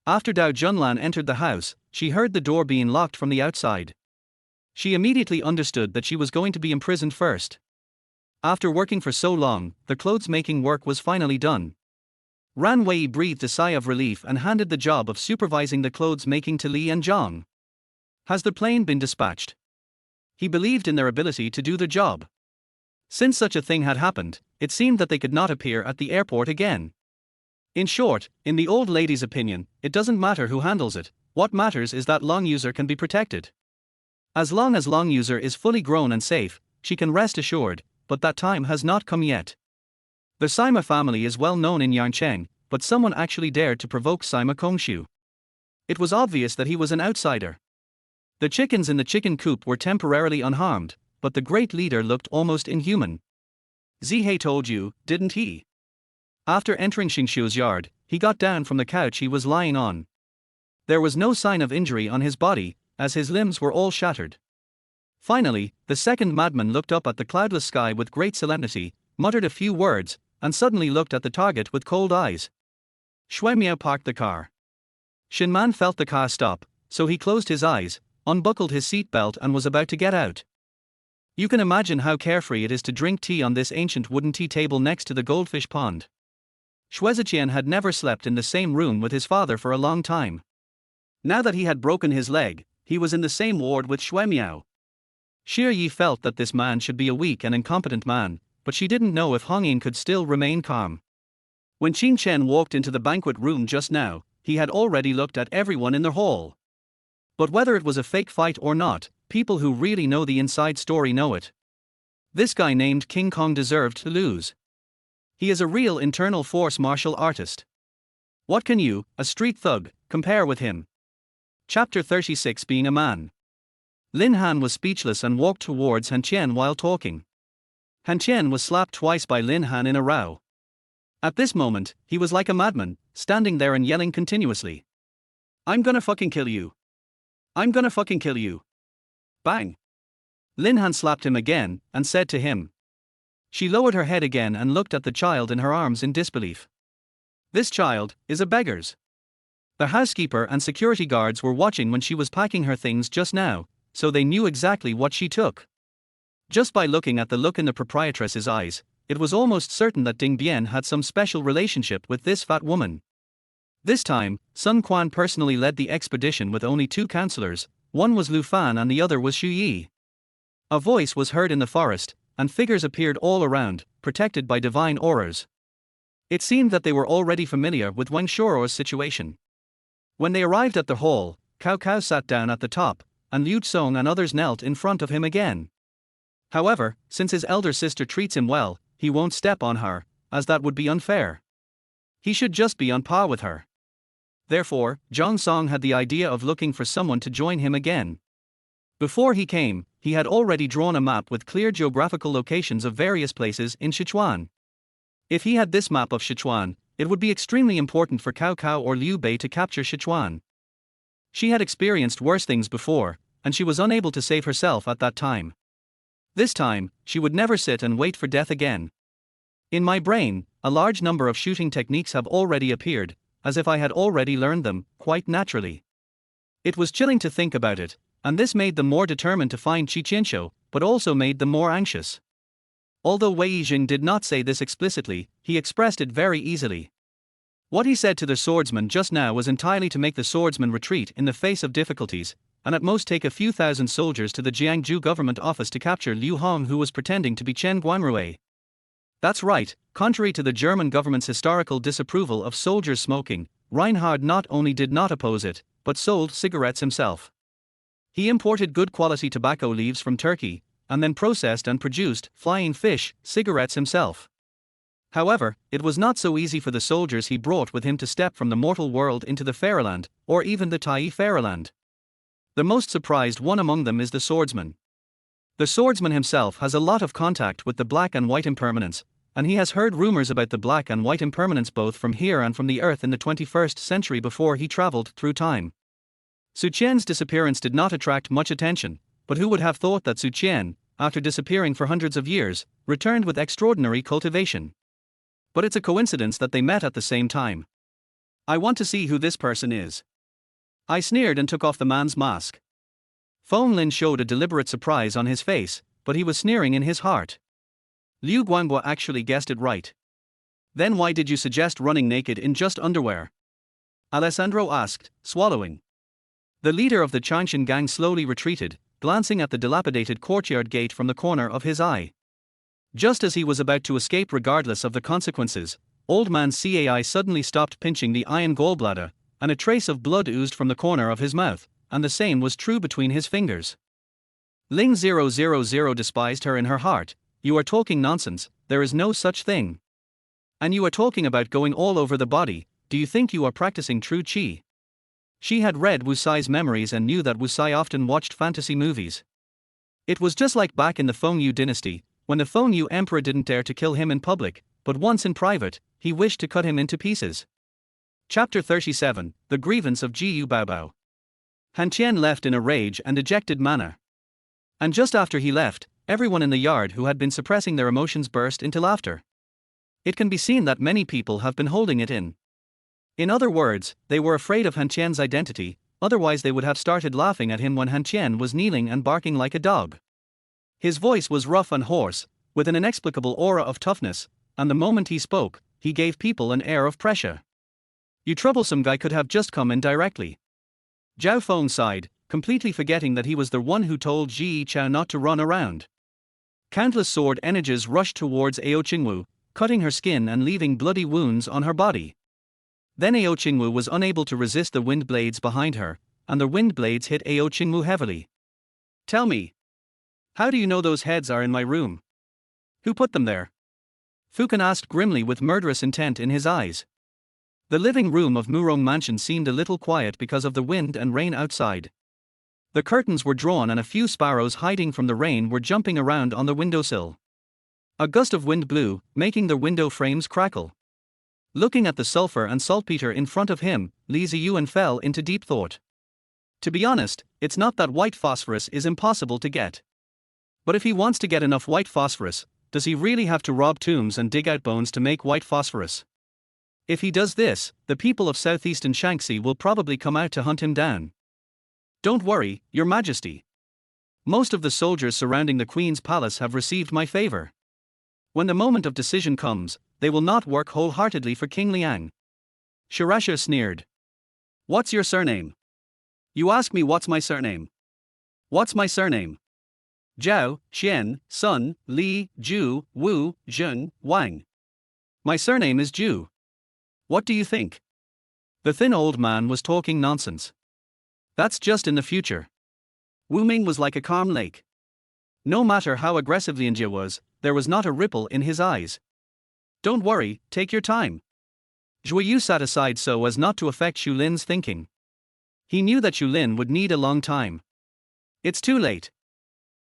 After Dao Junlan entered the house, she heard the door being locked from the outside. She immediately understood that she was going to be imprisoned first. After working for so long, the clothes-making work was finally done. Ran Wei breathed a sigh of relief and handed the job of supervising the clothes-making to Li and Zhang. "Has the plane been dispatched?" He believed in their ability to do the job. Since such a thing had happened, it seemed that they could not appear at the airport again. In short, in the old lady's opinion, it doesn't matter who handles it, what matters is that Long User can be protected. As long as Long User is fully grown and safe, she can rest assured, but that time has not come yet. The Sima family is well known in Yangcheng, but someone actually dared to provoke Sima Kongshu. It was obvious that he was an outsider. The chickens in the chicken coop were temporarily unharmed, but the great leader looked almost inhuman. Zihei told you, didn't he? After entering Xingshu's yard, he got down from the couch he was lying on. There was no sign of injury on his body, as his limbs were all shattered. Finally, the second madman looked up at the cloudless sky with great solemnity, muttered a few words, and suddenly looked at the target with cold eyes. Shui Miao parked the car. Shinman felt the car stop, so he closed his eyes, unbuckled his seatbelt and was about to get out. You can imagine how carefree it is to drink tea on this ancient wooden tea table next to the goldfish pond. Shui Ziqian had never slept in the same room with his father for a long time. Now that he had broken his leg, he was in the same ward with Shui Miao. Xie Yi felt that this man should be a weak and incompetent man, but she didn't know if Hong Ying could still remain calm. When Qin Chen walked into the banquet room just now, he had already looked at everyone in the hall. But whether it was a fake fight or not, people who really know the inside story know it. This guy named King Kong deserved to lose. He is a real internal force martial artist. What can you, a street thug, compare with him? Chapter 36 Being a Man. Lin Han was speechless and walked towards Han Qian while talking. Han Qian was slapped twice by Lin Han in a row. At this moment, he was like a madman, standing there and yelling continuously. I'm gonna fucking kill you. I'm gonna fucking kill you. Bang. Lin Han slapped him again, and said to him. She lowered her head again and looked at the child in her arms in disbelief. This child is a beggar's. The housekeeper and security guards were watching when she was packing her things just now, so they knew exactly what she took. Just by looking at the look in the proprietress's eyes, it was almost certain that Ding Bian had some special relationship with this fat woman. This time, Sun Quan personally led the expedition with only 2 counselors, one was Lu Fan and the other was Xu Yi. A voice was heard in the forest, and figures appeared all around, protected by divine auras. It seemed that they were already familiar with Wang Shuo's situation. When they arrived at the hall, Cao Cao sat down at the top, and Liu Song and others knelt in front of him again. However, since his elder sister treats him well, he won't step on her, as that would be unfair. He should just be on par with her. Therefore, Zhang Song had the idea of looking for someone to join him again. Before he came, he had already drawn a map with clear geographical locations of various places in Sichuan. If he had this map of Sichuan, it would be extremely important for Cao Cao or Liu Bei to capture Sichuan. She had experienced worse things before, and she was unable to save herself at that time. This time, she would never sit and wait for death again. In my brain, a large number of shooting techniques have already appeared, as if I had already learned them, quite naturally. It was chilling to think about it, and this made them more determined to find Gu Qianxue, but also made them more anxious. Although Wei Yijing did not say this explicitly, he expressed it very easily. What he said to the swordsman just now was entirely to make the swordsman retreat in the face of difficulties, and at most take a few thousand soldiers to the Jiangsu government office to capture Liu Hong, who was pretending to be Chen Guanrui. That's right, contrary to the German government's historical disapproval of soldiers smoking, Reinhard not only did not oppose it, but sold cigarettes himself. He imported good quality tobacco leaves from Turkey, and then processed and produced flying fish cigarettes himself. However, it was not so easy for the soldiers he brought with him to step from the mortal world into the fairyland, or even the Tai fairyland. The most surprised one among them is the swordsman. The swordsman himself has a lot of contact with the black and white impermanence, and he has heard rumors about the black and white impermanence both from here and from the earth in the 21st century before he traveled through time. Su Qian's disappearance did not attract much attention, but who would have thought that Su Qian, after disappearing for hundreds of years, returned with extraordinary cultivation? But it's a coincidence that they met at the same time. I want to see who this person is. I sneered and took off the man's mask. Feng Lin showed a deliberate surprise on his face, but he was sneering in his heart. Liu Guangbo actually guessed it right. Then why did you suggest running naked in just underwear? Alessandro asked, swallowing. The leader of the Changshan gang slowly retreated, glancing at the dilapidated courtyard gate from the corner of his eye. Just as he was about to escape regardless of the consequences, old man Cai suddenly stopped pinching the iron gallbladder, and a trace of blood oozed from the corner of his mouth, and the same was true between his fingers. Ling 000 despised her in her heart. You are talking nonsense, there is no such thing. And you are talking about going all over the body, do you think you are practicing true qi? She had read Wu Sai's memories and knew that Wu Sai often watched fantasy movies. It was just like back in the Fengyu dynasty, when the Fengyu emperor didn't dare to kill him in public, but once in private, he wished to cut him into pieces. Chapter 37, The Grievance of Gu Baobao. Han Qian left in a rage and dejected manner. And just after he left, everyone in the yard who had been suppressing their emotions burst into laughter. It can be seen that many people have been holding it in. In other words, they were afraid of Han Qian's identity, otherwise they would have started laughing at him when Han Qian was kneeling and barking like a dog. His voice was rough and hoarse, with an inexplicable aura of toughness, and the moment he spoke, he gave people an air of pressure. You troublesome guy could have just come in directly. Zhao Feng sighed, completely forgetting that he was the one who told Ji Chao not to run around. Countless sword energies rushed towards Ao Qingwu, cutting her skin and leaving bloody wounds on her body. Then Ao Qingwu was unable to resist the wind blades behind her, and the wind blades hit Ao Qingwu heavily. Tell me. How do you know those heads are in my room? Who put them there? Fukan asked grimly with murderous intent in his eyes. The living room of Murong Mansion seemed a little quiet because of the wind and rain outside. The curtains were drawn and a few sparrows hiding from the rain were jumping around on the windowsill. A gust of wind blew, making the window frames crackle. Looking at the sulfur and saltpeter in front of him, Li Ziyuan fell into deep thought. To be honest, it's not that white phosphorus is impossible to get. But if he wants to get enough white phosphorus, does he really have to rob tombs and dig out bones to make white phosphorus? If he does this, the people of southeastern Shanxi will probably come out to hunt him down. Don't worry, Your Majesty. Most of the soldiers surrounding the Queen's palace have received my favor. When the moment of decision comes, they will not work wholeheartedly for King Liang. Shirasha sneered. What's your surname? You ask me what's my surname? What's my surname? Zhao, Xian, Sun, Li, Zhu, Wu, Zheng, Wang. My surname is Zhu. What do you think? The thin old man was talking nonsense. That's just in the future. Wu Ming was like a calm lake. No matter how aggressive Lianjie was, there was not a ripple in his eyes. Don't worry, take your time. Zhui Yu sat aside so as not to affect Xu Lin's thinking. He knew that Xu Lin would need a long time. It's too late.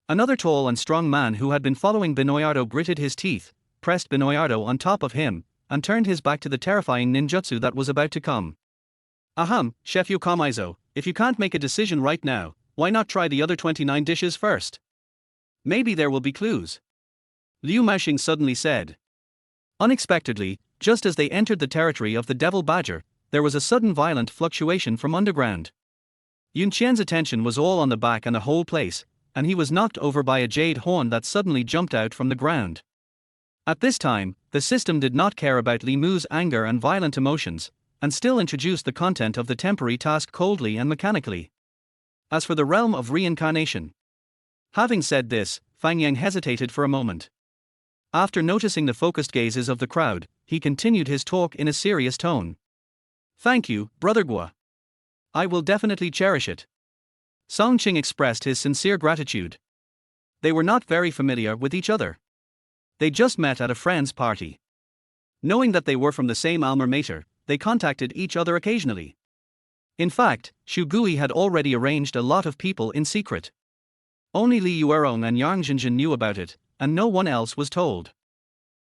Another tall and strong man who had been following Binoyardo gritted his teeth, pressed Binoyardo on top of him, and turned his back to the terrifying ninjutsu that was about to come. Ahem, Chef Yokomizo, if you can't make a decision right now, why not try the other 29 dishes first? Maybe there will be clues. Liu Maoxing suddenly said. Unexpectedly, just as they entered the territory of the Devil Badger, there was a sudden violent fluctuation from underground. Yun Qian's attention was all on the back and the whole place, and he was knocked over by a jade horn that suddenly jumped out from the ground. At this time, the system did not care about Li Mu's anger and violent emotions, and still introduced the content of the temporary task coldly and mechanically. As for the realm of reincarnation. Having said this, Fang Yang hesitated for a moment. After noticing the focused gazes of the crowd, he continued his talk in a serious tone. Thank you, Brother Gu. I will definitely cherish it. Song Qing expressed his sincere gratitude. They were not very familiar with each other. They just met at a friend's party. Knowing that they were from the same alma mater, they contacted each other occasionally. In fact, Xu Gui had already arranged a lot of people in secret. Only Li Yuerong and Yang Zhenjin knew about it, and no one else was told.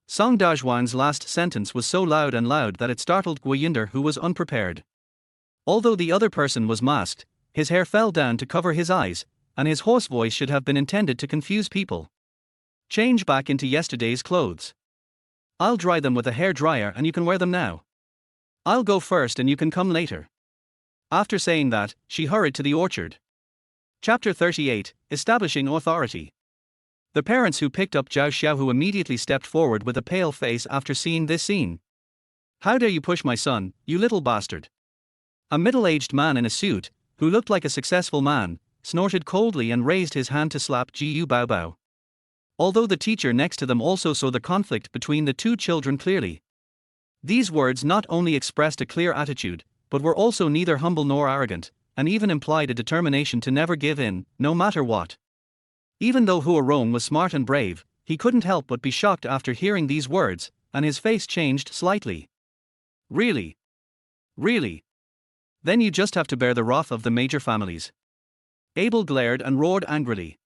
Song Dazhuang's last sentence was so loud that it startled Gu Yinder, who was unprepared. Although the other person was masked, his hair fell down to cover his eyes, and his hoarse voice should have been intended to confuse people. Change back into yesterday's clothes. I'll dry them with a hair dryer and you can wear them now. I'll go first and you can come later. After saying that, she hurried to the orchard. Chapter 38, Establishing Authority. The parents who picked up Zhao Xiaohu immediately stepped forward with a pale face after seeing this scene. How dare you push my son, you little bastard? A middle-aged man in a suit, who looked like a successful man, snorted coldly and raised his hand to slap Gu Baobao. Although the teacher next to them also saw the conflict between the two children clearly. These words not only expressed a clear attitude, but were also neither humble nor arrogant, and even implied a determination to never give in, no matter what. Even though Huarong was smart and brave, he couldn't help but be shocked after hearing these words, and his face changed slightly. Really? Really? Then you just have to bear the wrath of the major families. Abel glared and roared angrily.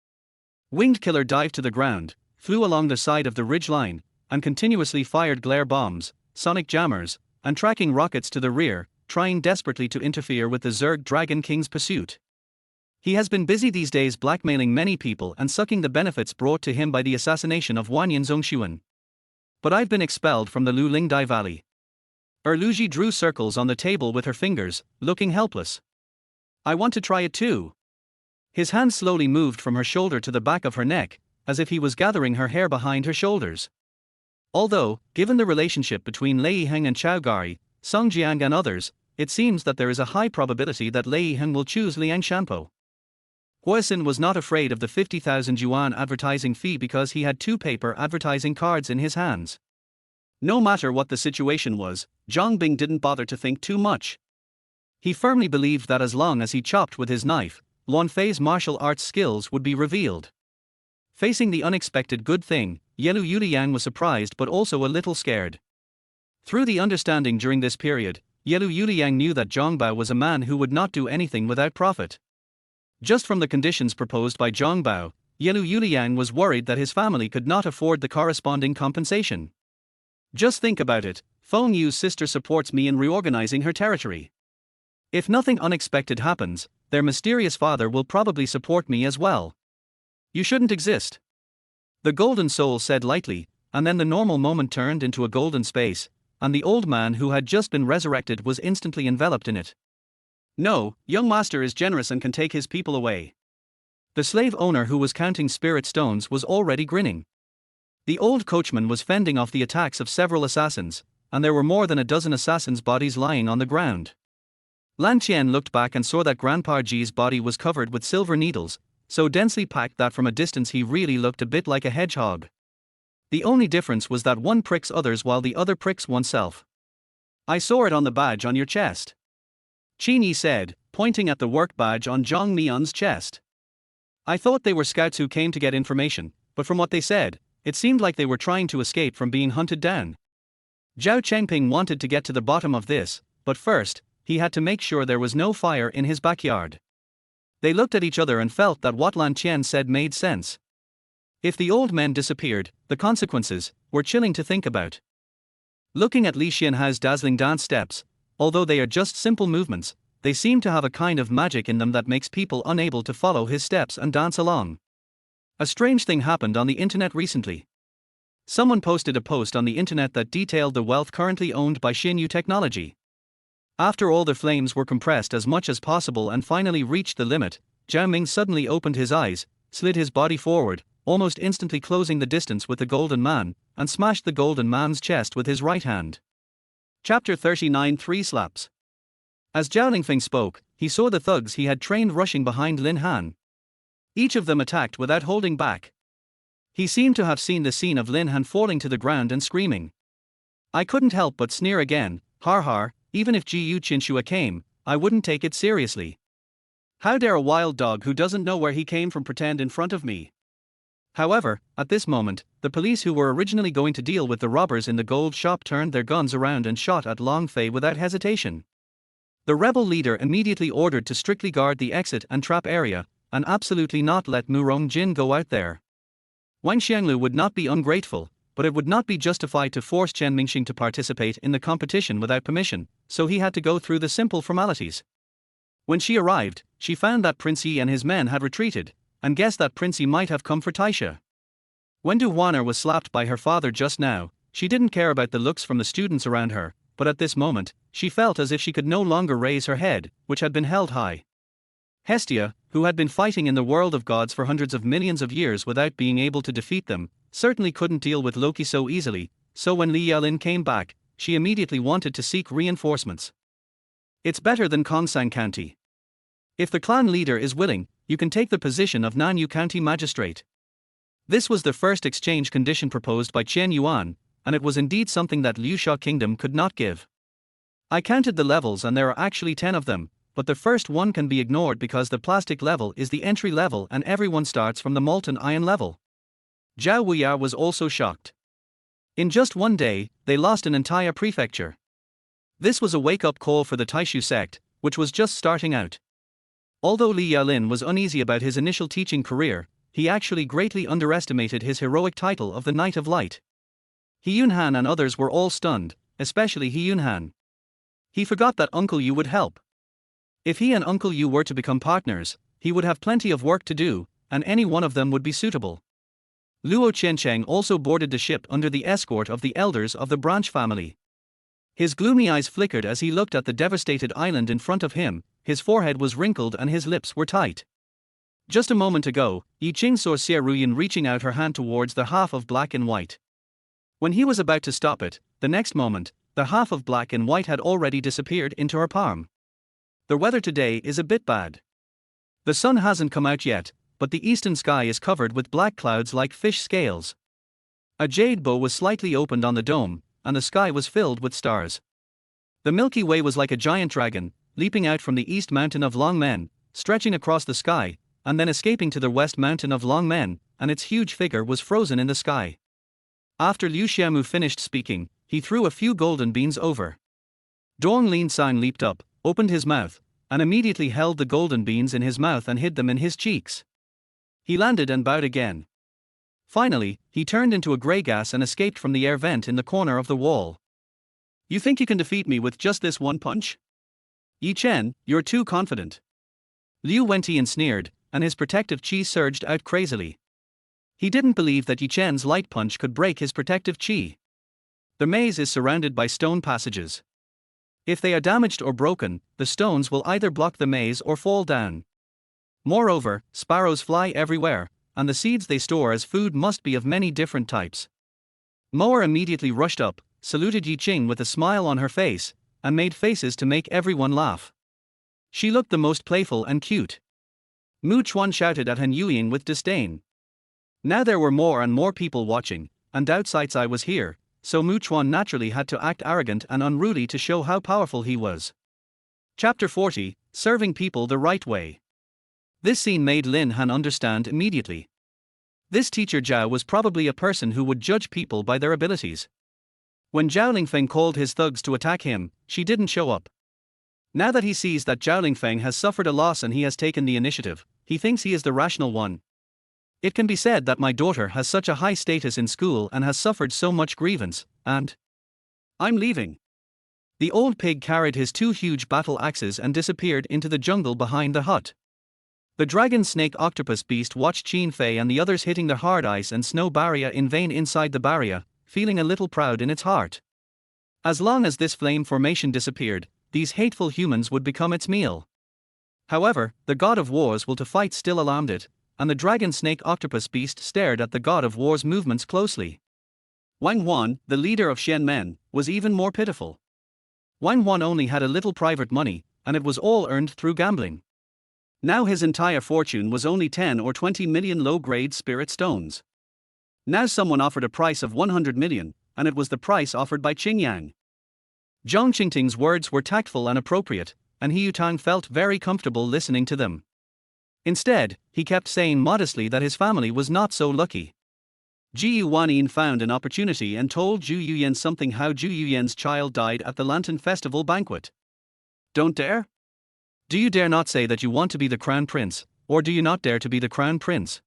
Winged Killer dived to the ground, flew along the side of the ridge line, and continuously fired glare bombs, sonic jammers, and tracking rockets to the rear, trying desperately to interfere with the Zerg Dragon King's pursuit. He has been busy these days blackmailing many people and sucking the benefits brought to him by the assassination of Wanyan Zhongshuan. But I've been expelled from the Lulingdai Valley. Luji drew circles on the table with her fingers, looking helpless. I want to try it too. His hand slowly moved from her shoulder to the back of her neck, as if he was gathering her hair behind her shoulders. Although, given the relationship between Lei Heng and Chao Gari, Song Jiang and others, it seems that there is a high probability that Lei Heng will choose Liang Shanpo. Huosin was not afraid of the 50,000 yuan advertising fee because he had 2 paper advertising cards in his hands. No matter what the situation was, Zhang Bing didn't bother to think too much. He firmly believed that as long as he chopped with his knife, Luan Fei's martial arts skills would be revealed. Facing the unexpected good thing, Yelu Yuliang was surprised but also a little scared. Through the understanding during this period, Yelu Yuliang knew that Zhang Bao was a man who would not do anything without profit. Just from the conditions proposed by Zhang Bao, Yelu Yuliang was worried that his family could not afford the corresponding compensation. Just think about it, Feng Yu's sister supports me in reorganizing her territory. If nothing unexpected happens, their mysterious father will probably support me as well. You shouldn't exist. The golden soul said lightly, and then the normal moment turned into a golden space, and the old man who had just been resurrected was instantly enveloped in it. No, young master is generous and can take his people away. The slave owner who was counting spirit stones was already grinning. The old coachman was fending off the attacks of several assassins, and there were more than a dozen assassins' bodies lying on the ground. Lan Qian looked back and saw that Grandpa Ji's body was covered with silver needles, so densely packed that from a distance he really looked a bit like a hedgehog. The only difference was that one pricks others while the other pricks oneself. I saw it on the badge on your chest, Qin Yi said, pointing at the work badge on Zhang Mian's chest. I thought they were scouts who came to get information, but from what they said, it seemed like they were trying to escape from being hunted down. Zhao Chengping wanted to get to the bottom of this, but first, he had to make sure there was no fire in his backyard. They looked at each other and felt that what Lan Qian said made sense. If the old men disappeared, the consequences were chilling to think about. Looking at Li Xianhao's dazzling dance steps, although they are just simple movements, they seem to have a kind of magic in them that makes people unable to follow his steps and dance along. A strange thing happened on the internet recently. Someone posted a post on the internet that detailed the wealth currently owned by Xinyu Technology. After all the flames were compressed as much as possible and finally reached the limit, Zhao Ming suddenly opened his eyes, slid his body forward, almost instantly closing the distance with the Golden Man, and smashed the Golden Man's chest with his right hand. Chapter 39 3 Slaps. As Zhao Lingfeng spoke, he saw the thugs he had trained rushing behind Lin Han. Each of them attacked without holding back. He seemed to have seen the scene of Lin Han falling to the ground and screaming. I couldn't help but sneer again, har har, even if Gu Qianxue came, I wouldn't take it seriously. How dare a wild dog who doesn't know where he came from pretend in front of me? However, at this moment, the police who were originally going to deal with the robbers in the gold shop turned their guns around and shot at Long Fei without hesitation. The rebel leader immediately ordered to strictly guard the exit and trap area, and absolutely not let Murong Jin go out there. Wang Xianglu would not be ungrateful, but it would not be justified to force Chen Mingxing to participate in the competition without permission, so he had to go through the simple formalities. When she arrived, she found that Prince Yi and his men had retreated, and guessed that Prince Yi might have come for Taisha. When Du Huaner was slapped by her father just now, she didn't care about the looks from the students around her, but at this moment, she felt as if she could no longer raise her head, which had been held high. Hestia, who had been fighting in the world of gods for hundreds of millions of years without being able to defeat them, certainly couldn't deal with Loki so easily, so when Li Yalin came back, she immediately wanted to seek reinforcements. It's better than Kongsang County. If the clan leader is willing, you can take the position of Nanyu County Magistrate. This was the first exchange condition proposed by Chen Yuan, and it was indeed something that Liu Sha Kingdom could not give. I counted the levels and there are actually 10 of them, but the first one can be ignored because the plastic level is the entry level and everyone starts from the molten iron level. Zhao Wuya was also shocked. In just one day, they lost an entire prefecture. This was a wake-up call for the Taishu sect, which was just starting out. Although Li Yalin was uneasy about his initial teaching career, he actually greatly underestimated his heroic title of the Knight of Light. He Yunhan and others were all stunned, especially He Yunhan. He forgot that Uncle Yu would help. If he and Uncle Yu were to become partners, he would have plenty of work to do, and any one of them would be suitable. Luo Qiancheng also boarded the ship under the escort of the elders of the branch family. His gloomy eyes flickered as he looked at the devastated island in front of him, his forehead was wrinkled and his lips were tight. Just a moment ago, Yi Qing saw Xie Ruyin reaching out her hand towards the half of black and white. When he was about to stop it, the next moment, the half of black and white had already disappeared into her palm. The weather today is a bit bad. The sun hasn't come out yet, but the eastern sky is covered with black clouds like fish scales. A jade bow was slightly opened on the dome, and the sky was filled with stars. The Milky Way was like a giant dragon, leaping out from the east mountain of Long Men, stretching across the sky, and then escaping to the west mountain of Long Men, and its huge figure was frozen in the sky. After Liu Xiaomu finished speaking, he threw a few golden beans over. Dong Lin Sang leaped up, opened his mouth, and immediately held the golden beans in his mouth and hid them in his cheeks. He landed and bowed again. Finally, he turned into a grey gas and escaped from the air vent in the corner of the wall. You think you can defeat me with just this one punch? Yi Chen, you're too confident. Liu Wentian sneered, and his protective chi surged out crazily. He didn't believe that Yi Chen's light punch could break his protective chi. The maze is surrounded by stone passages. If they are damaged or broken, the stones will either block the maze or fall down. Moreover, sparrows fly everywhere, and the seeds they store as food must be of many different types. Moer immediately rushed up, saluted Yi Qing with a smile on her face, and made faces to make everyone laugh. She looked the most playful and cute. Mu Chuan shouted at Han Yuying with disdain. Now there were more and more people watching, and Doubtside's eye was here, so Mu Chuan naturally had to act arrogant and unruly to show how powerful he was. Chapter 40, Serving People the Right Way. This scene made Lin Han understand immediately. This teacher Zhao was probably a person who would judge people by their abilities. When Zhao Lingfeng called his thugs to attack him, she didn't show up. Now that he sees that Zhao Lingfeng has suffered a loss and he has taken the initiative, he thinks he is the rational one. It can be said that my daughter has such a high status in school and has suffered so much grievance, and I'm leaving. The old pig carried his 2 huge battle axes and disappeared into the jungle behind the hut. The dragon snake octopus beast watched Qin Fei and the others hitting the hard ice and snow barrier in vain inside the barrier, feeling a little proud in its heart. As long as this flame formation disappeared, these hateful humans would become its meal. However, the god of wars will to fight still alarmed it, and the dragon snake octopus beast stared at the god of war's movements closely. Wang Huan, the leader of Xianmen, was even more pitiful. Wang Huan only had a little private money, and it was all earned through gambling. Now his entire fortune was only 10 or 20 million low-grade spirit stones. Now someone offered a price of 100 million, and it was the price offered by Qingyang. Zhang Qingting's words were tactful and appropriate, and He Yutang felt very comfortable listening to them. Instead, he kept saying modestly that his family was not so lucky. Ji Yuanyin found an opportunity and told Zhu Yuyan something how Zhu Yuyan's child died at the Lantern Festival banquet. Don't dare? Do you dare not say that you want to be the crown prince, or do you not dare to be the crown prince?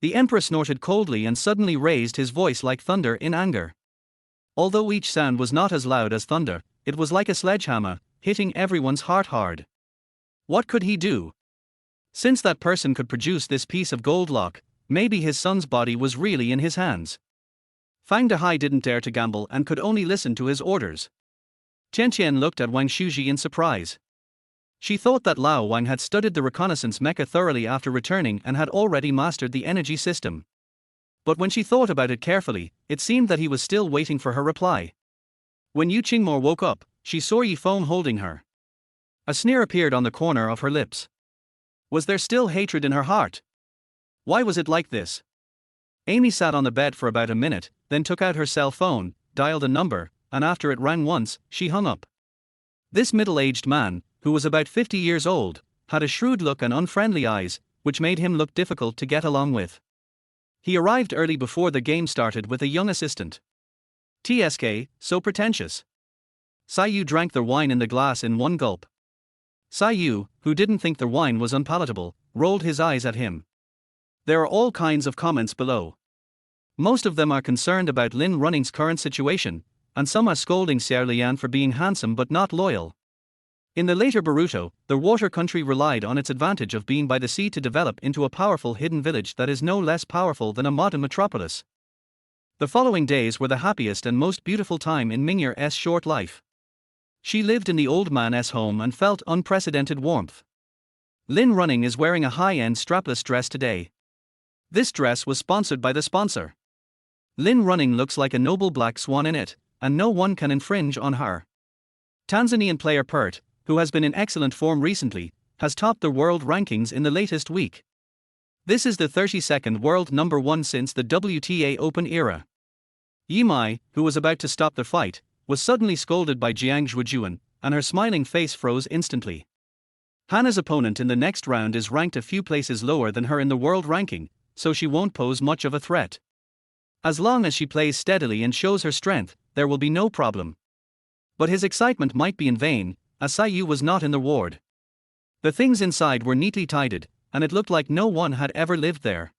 The emperor snorted coldly and suddenly raised his voice like thunder in anger. Although each sound was not as loud as thunder, it was like a sledgehammer, hitting everyone's heart hard. What could he do? Since that person could produce this piece of gold lock, maybe his son's body was really in his hands. Fang Dehai didn't dare to gamble and could only listen to his orders. Tianqian looked at Wang Shuji in surprise. She thought that Lao Wang had studied the reconnaissance mecha thoroughly after returning and had already mastered the energy system. But when she thought about it carefully, it seemed that he was still waiting for her reply. When Yu Qingmo woke up, she saw Yi Feng holding her. A sneer appeared on the corner of her lips. Was there still hatred in her heart? Why was it like this? Amy sat on the bed for about a minute, then took out her cell phone, dialed a number, and after it rang once, she hung up. This middle-aged man, who was about 50 years old, had a shrewd look and unfriendly eyes, which made him look difficult to get along with. He arrived early before the game started with a young assistant. TSK, so pretentious. Sai Yu drank the wine in the glass in one gulp. Sai Yu, who didn't think the wine was unpalatable, rolled his eyes at him. There are all kinds of comments below. Most of them are concerned about Lin Running's current situation, and some are scolding Xiao Lian for being handsome but not loyal. In the later Boruto, the water country relied on its advantage of being by the sea to develop into a powerful hidden village that is no less powerful than a modern metropolis. The following days were the happiest and most beautiful time in Mingyur's short life. She lived in the old man's home and felt unprecedented warmth. Lin Running is wearing a high-end strapless dress today. This dress was sponsored by the sponsor. Lin Running looks like a noble black swan in it, and no one can infringe on her. Tanzanian player Pert, who has been in excellent form recently, has topped the world rankings in the latest week. This is the 32nd world number 1 since the WTA Open era. Yimai, who was about to stop the fight, was suddenly scolded by Jiang Zhujuan, and her smiling face froze instantly. Hana's opponent in the next round is ranked a few places lower than her in the world ranking, so she won't pose much of a threat. As long as she plays steadily and shows her strength, there will be no problem. But his excitement might be in vain, as Sai Yu was not in the ward. The things inside were neatly tidied, and it looked like no one had ever lived there.